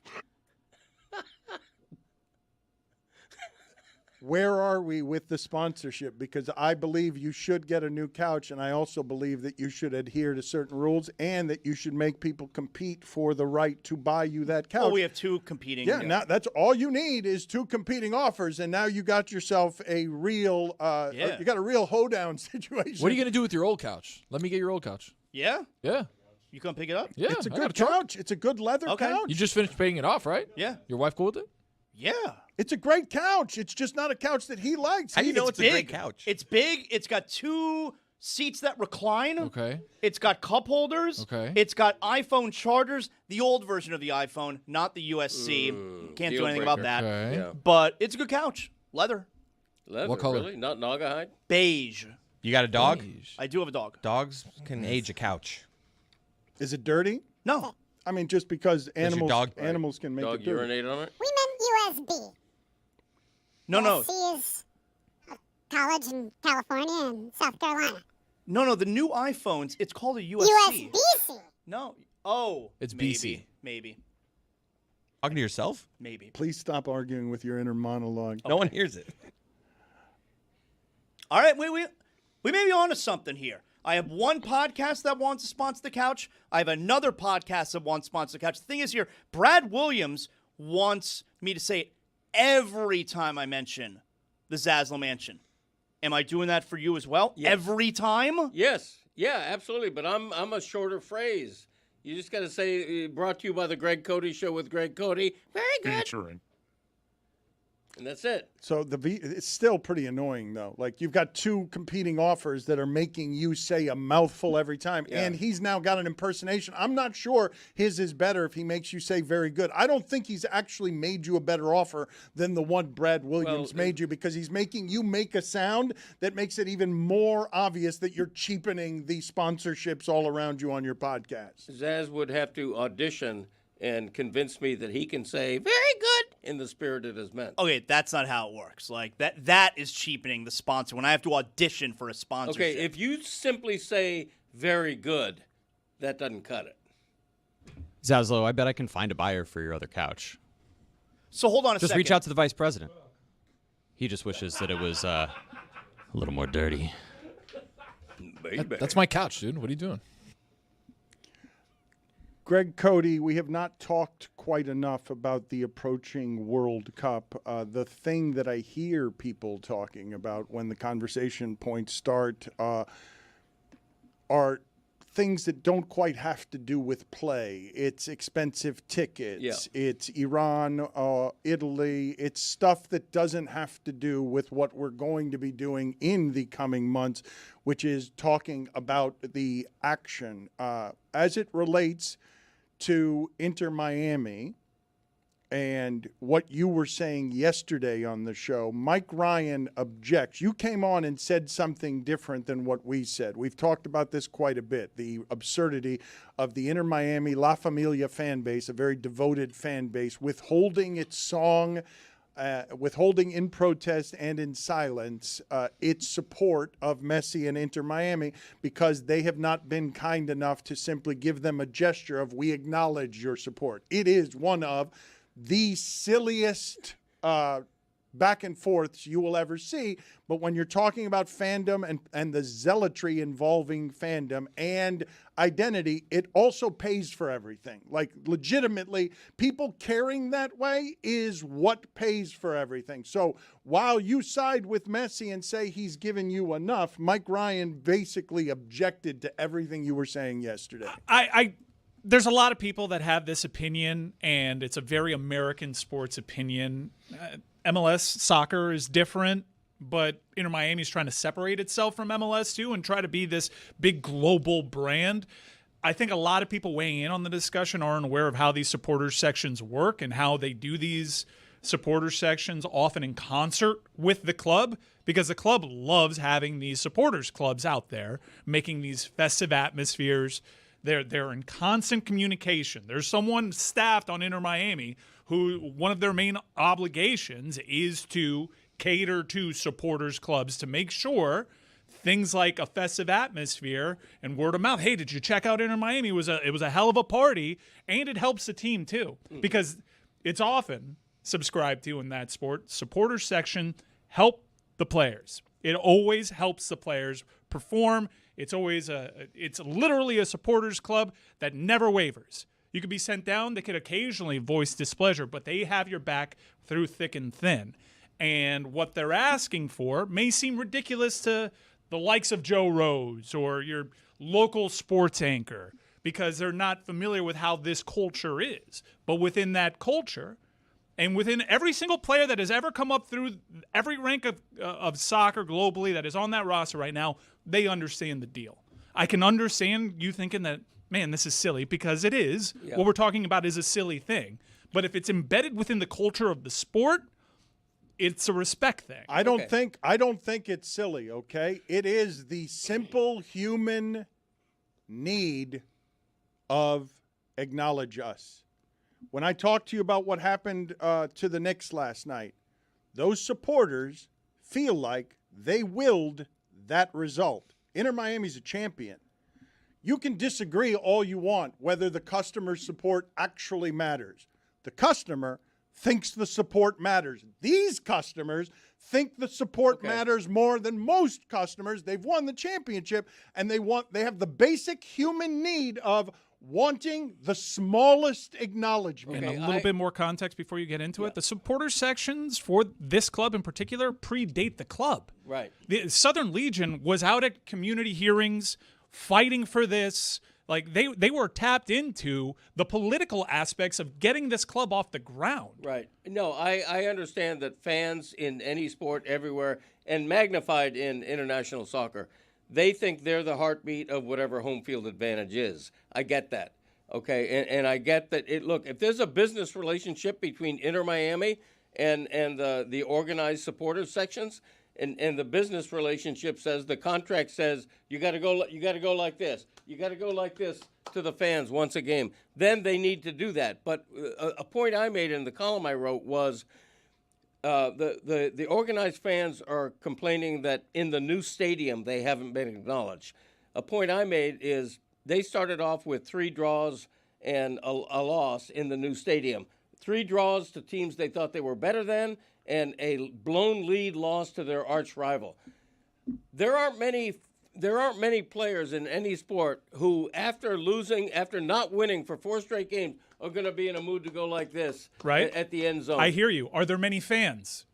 Where are we with the sponsorship? Because I believe you should get a new couch, and I also believe that you should adhere to certain rules and that you should make people compete for the right to buy you that couch. Oh, we have two competing. Yeah, now that's all you need is two competing offers, and now you got yourself a real, you got a real hoedown situation. What are you going to do with your old couch? Let me get your old couch. Yeah? Yeah. You come pick it up? Yeah. It's a I got good truck. couch. It's a good leather couch. You just finished paying it off, right? Yeah. Your wife cool with it? Yeah. It's a great couch. It's just not a couch that he likes. How do you know it's a big. great couch? It's big. It's got two seats that recline. Okay. It's got cup holders. Okay. It's got iPhone chargers. The old version of the iPhone, not the USC. Can't do deal anything breaker. about that. Okay. Yeah. But it's a good couch. Leather. Leather, What color? Really? Not Naugahyde? Beige. You got a dog? I do have a dog. Dogs can age a couch. Is it dirty? No. I mean, just because your animals dog- animals can make Dog it dirty. urinate on it? We meant USB. No. USC is a college in California and South Carolina. No, the new iPhones, it's called a USC. USB-C. No. Oh. It's maybe, BC. Maybe. Talking to yourself? Maybe. Please stop arguing with your inner monologue. No one hears it. All right, we may be onto something here. I have one podcast that wants to sponsor the couch. I have another podcast that wants to sponsor the couch. The thing is here, Brad Williams wants me to say it every time I mention the Zaslow Mansion. Am I doing that for you as well? Yes. Every time? Yes. Yeah, absolutely. But I'm a shorter phrase. You just got to say, brought to you by the Greg Cody Show with Greg Cody. Very good. Featuring. And that's it. So it's still pretty annoying, though. Like, you've got two competing offers that are making you say a mouthful every time, and he's now got an impersonation. I'm not sure his is better if he makes you say very good. I don't think he's actually made you a better offer than the one Brad Williams made you, because he's making you make a sound that makes it even more obvious that you're cheapening the sponsorships all around you on your podcast. Zaz would have to audition and convince me that he can say very good in the spirit it is meant. Okay, that's not how it works. Like that is cheapening the sponsor when I have to audition for a sponsorship. Okay, if you simply say very good, that doesn't cut it. Zaslow, I bet I can find a buyer for your other couch. So hold on a Just second. reach out to the vice president. He just wishes that it was a little more dirty. That's my couch, dude. What are you doing? Greg Cody, we have not talked quite enough about the approaching World Cup. The thing that I hear people talking about when the conversation points start are things that don't quite have to do with play. It's expensive tickets. Yeah. It's Iran, Italy. It's stuff that doesn't have to do with what we're going to be doing in the coming months, which is talking about the action as it relates to Inter Miami and what you were saying yesterday on the show. Mike Ryan objects. You came on and said something different than what we said. We've talked about this quite a bit, the absurdity of the Inter Miami La Familia fan base, a very devoted fan base, withholding its song, withholding in protest and in silence its support of Messi and Inter Miami, because they have not been kind enough to simply give them a gesture of, we acknowledge your support. It is one of the silliest back and forths you will ever see. But when you're talking about fandom and the zealotry involving fandom and identity, it also pays for everything. Like, legitimately, people caring that way is what pays for everything. So while you side with Messi and say he's given you enough, Mike Ryan basically objected to everything you were saying yesterday. There's a lot of people that have this opinion, and it's a very American sports opinion. MLS soccer is different, but Inter Miami is trying to separate itself from MLS too and try to be this big global brand. I think a lot of people weighing in on the discussion aren't aware of how these supporters sections work and how they do these supporter sections often in concert with the club, because the club loves having these supporters clubs out there making these festive atmospheres. They're in constant communication. There's someone staffed on Inter Miami who one of their main obligations is to cater to supporters clubs to make sure things like a festive atmosphere and word of mouth. Hey, did you check out Inter Miami? It was a hell of a party, and it helps the team too, because it's often subscribed to in that sport. Supporter section help the players. It always helps the players perform. It's literally a supporters club that never wavers. You could be sent down. They could occasionally voice displeasure, but they have your back through thick and thin. And what they're asking for may seem ridiculous to the likes of Joe Rose or your local sports anchor, because they're not familiar with how this culture is. But within that culture, and within every single player that has ever come up through every rank of soccer globally that is on that roster right now, they understand the deal. I can understand you thinking that, man, this is silly, because it is. Yeah. What we're talking about is a silly thing. But if it's embedded within the culture of the sport, it's a respect thing. I don't think it's silly, okay? It is the simple human need of acknowledge us. When I talked to you about what happened to the Knicks last night, those supporters feel like they willed that result. Inter Miami's a champion. You can disagree all you want whether the customer's support actually matters. The customer thinks the support matters. These customers think the support matters more than most customers. They've won the championship, and they have the basic human need of wanting the smallest acknowledgement. And a little bit more context before you get into it. The supporter sections for this club in particular predate the club. Right. The Southern Legion was out at community hearings fighting for this. Like they were tapped into the political aspects of getting this club off the ground. Right. No, I understand that fans in any sport everywhere, and magnified in international soccer, they think they're the heartbeat of whatever home field advantage is. I get that. Okay, and I get that. Look, if there's a business relationship between Inter Miami and the organized supporters sections, and the business relationship says, the contract says you got to go like this. You got to go like this to the fans once a game. Then they need to do that. But a point I made in the column I wrote was the organized fans are complaining that in the new stadium they haven't been acknowledged. A point I made is they started off with 3 draws and a loss in the new stadium. 3 draws to teams they thought they were better than, and a blown lead loss to their arch rival. There aren't many players in any sport who, after not winning for 4 straight games, are going to be in a mood to go like this at the end zone. I hear you. Are there many fans?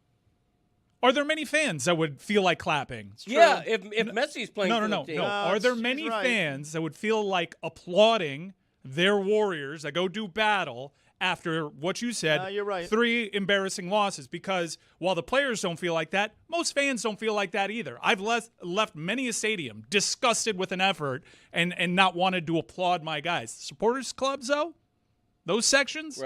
Are there many fans that would feel like clapping? Yeah, if Messi's playing for the team. No. Are there many fans that would feel like applauding their Warriors that go do battle after what you said, you're right. 3 embarrassing losses? Because while the players don't feel like that, most fans don't feel like that either. I've left many a stadium disgusted with an effort and not wanted to applaud my guys. Supporters clubs, though, those sections,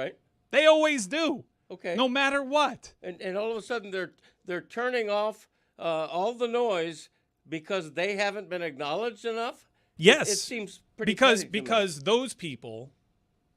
they always do. Okay. No matter what. And all of a sudden they're turning off all the noise because they haven't been acknowledged enough? Yes. It seems pretty because those people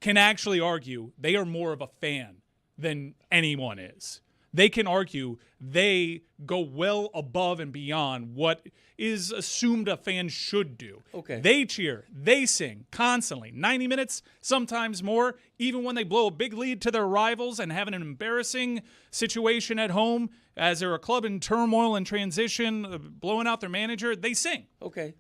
can actually argue they are more of a fan than anyone is. They can argue they go well above and beyond what is assumed a fan should do. Okay. They cheer, they sing constantly, 90 minutes, sometimes more, even when they blow a big lead to their rivals and have an embarrassing situation at home as they're a club in turmoil and transition, blowing out their manager, they sing. Okay.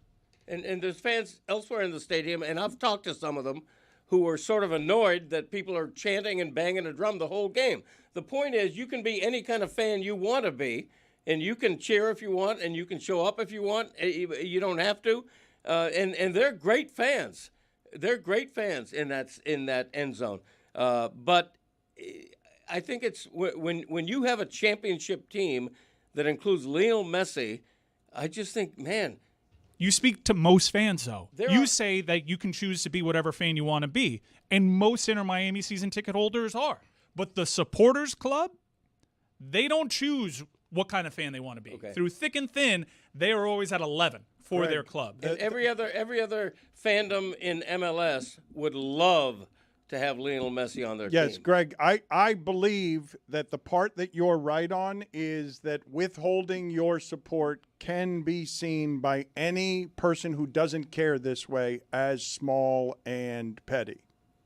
And there's fans elsewhere in the stadium, and I've talked to some of them who are sort of annoyed that people are chanting and banging a drum the whole game. The point is, you can be any kind of fan you want to be, and you can cheer if you want, and you can show up if you want. You don't have to. And they're great fans. They're great fans in that end zone. But I think it's when you have a championship team that includes Lionel Messi, I just think, man. You speak to most fans, though. You say that you can choose to be whatever fan you want to be, and most Inter Miami season ticket holders are. But the supporters club, they don't choose what kind of fan they want to be. Through thick and thin, they are always at 11 for their club. And every other fandom in MLS would love to have Lionel Messi on their team. Yes, Greg, I believe that the part that you're right on is that withholding your support can be seen by any person who doesn't care this way as small and petty.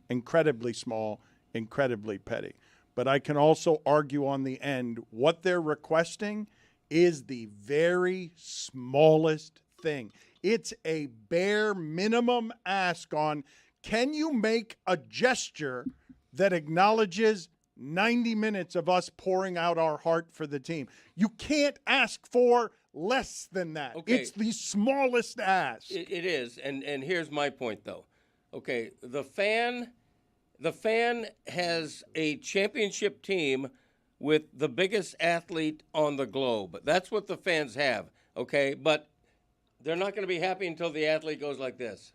Incredibly small, incredibly petty. But I can also argue on the end, what they're requesting is the very smallest thing. It's a bare minimum ask on, can you make a gesture that acknowledges 90 minutes of us pouring out our heart for the team? You can't ask for less than that. Okay. It's the smallest ask. It is, and here's my point, though. Okay, the fan has a championship team with the biggest athlete on the globe. That's what the fans have, okay? But they're not going to be happy until the athlete goes like this.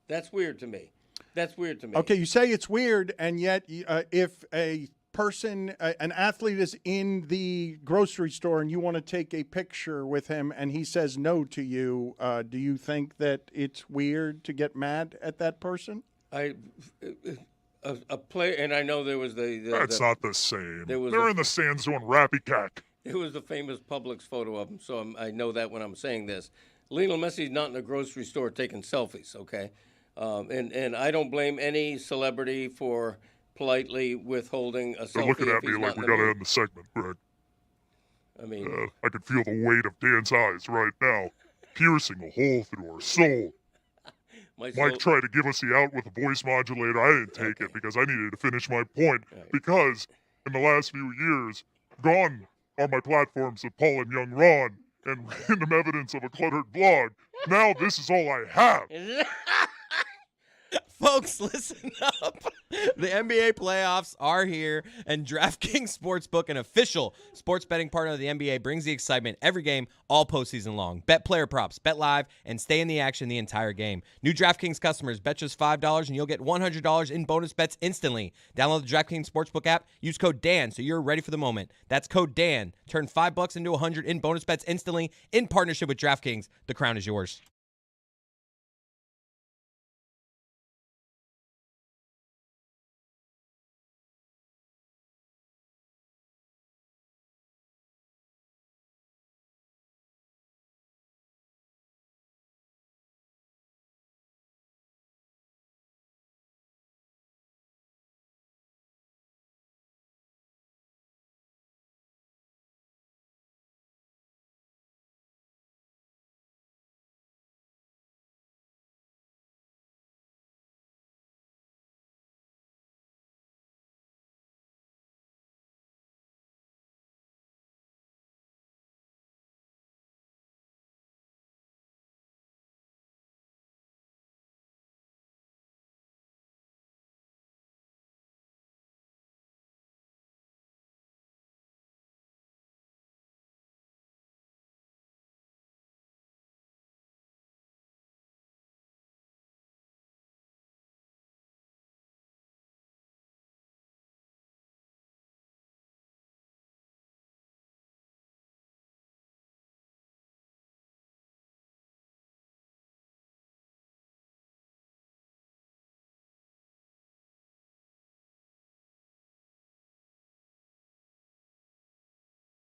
That's weird to me. Okay, you say it's weird, and yet if a person, an athlete is in the grocery store and you want to take a picture with him and he says no to you, do you think that it's weird to get mad at that person? a play, and I know there was That's not the same. There They're in the stands doing Wrappy Cack. It was the famous Publix photo of him, so I know that when I'm saying this. Lionel Messi's not in a grocery store taking selfies, okay? And I don't blame any celebrity for politely withholding a selfie. They're looking if at me he's like not we in got the to mood. end the segment, Greg. I mean, I can feel the weight of Dan's eyes right now, piercing a hole through our soul. Mike tried to give us the out with a voice modulator. I didn't take it because I needed to finish my point. Because in the last few years, gone are my platforms of Paul and Young Ron and random evidence of a cluttered blog. Now this is all I have. Folks, listen up. The NBA playoffs are here, and DraftKings Sportsbook, an official sports betting partner of the NBA, brings the excitement every game, all postseason long. Bet player props, bet live, and stay in the action the entire game. New DraftKings customers bet just $5, and you'll get $100 in bonus bets instantly. Download the DraftKings Sportsbook app. Use code DAN so you're ready for the moment. That's code DAN. Turn $5 into $100 in bonus bets instantly in partnership with DraftKings. The crown is yours.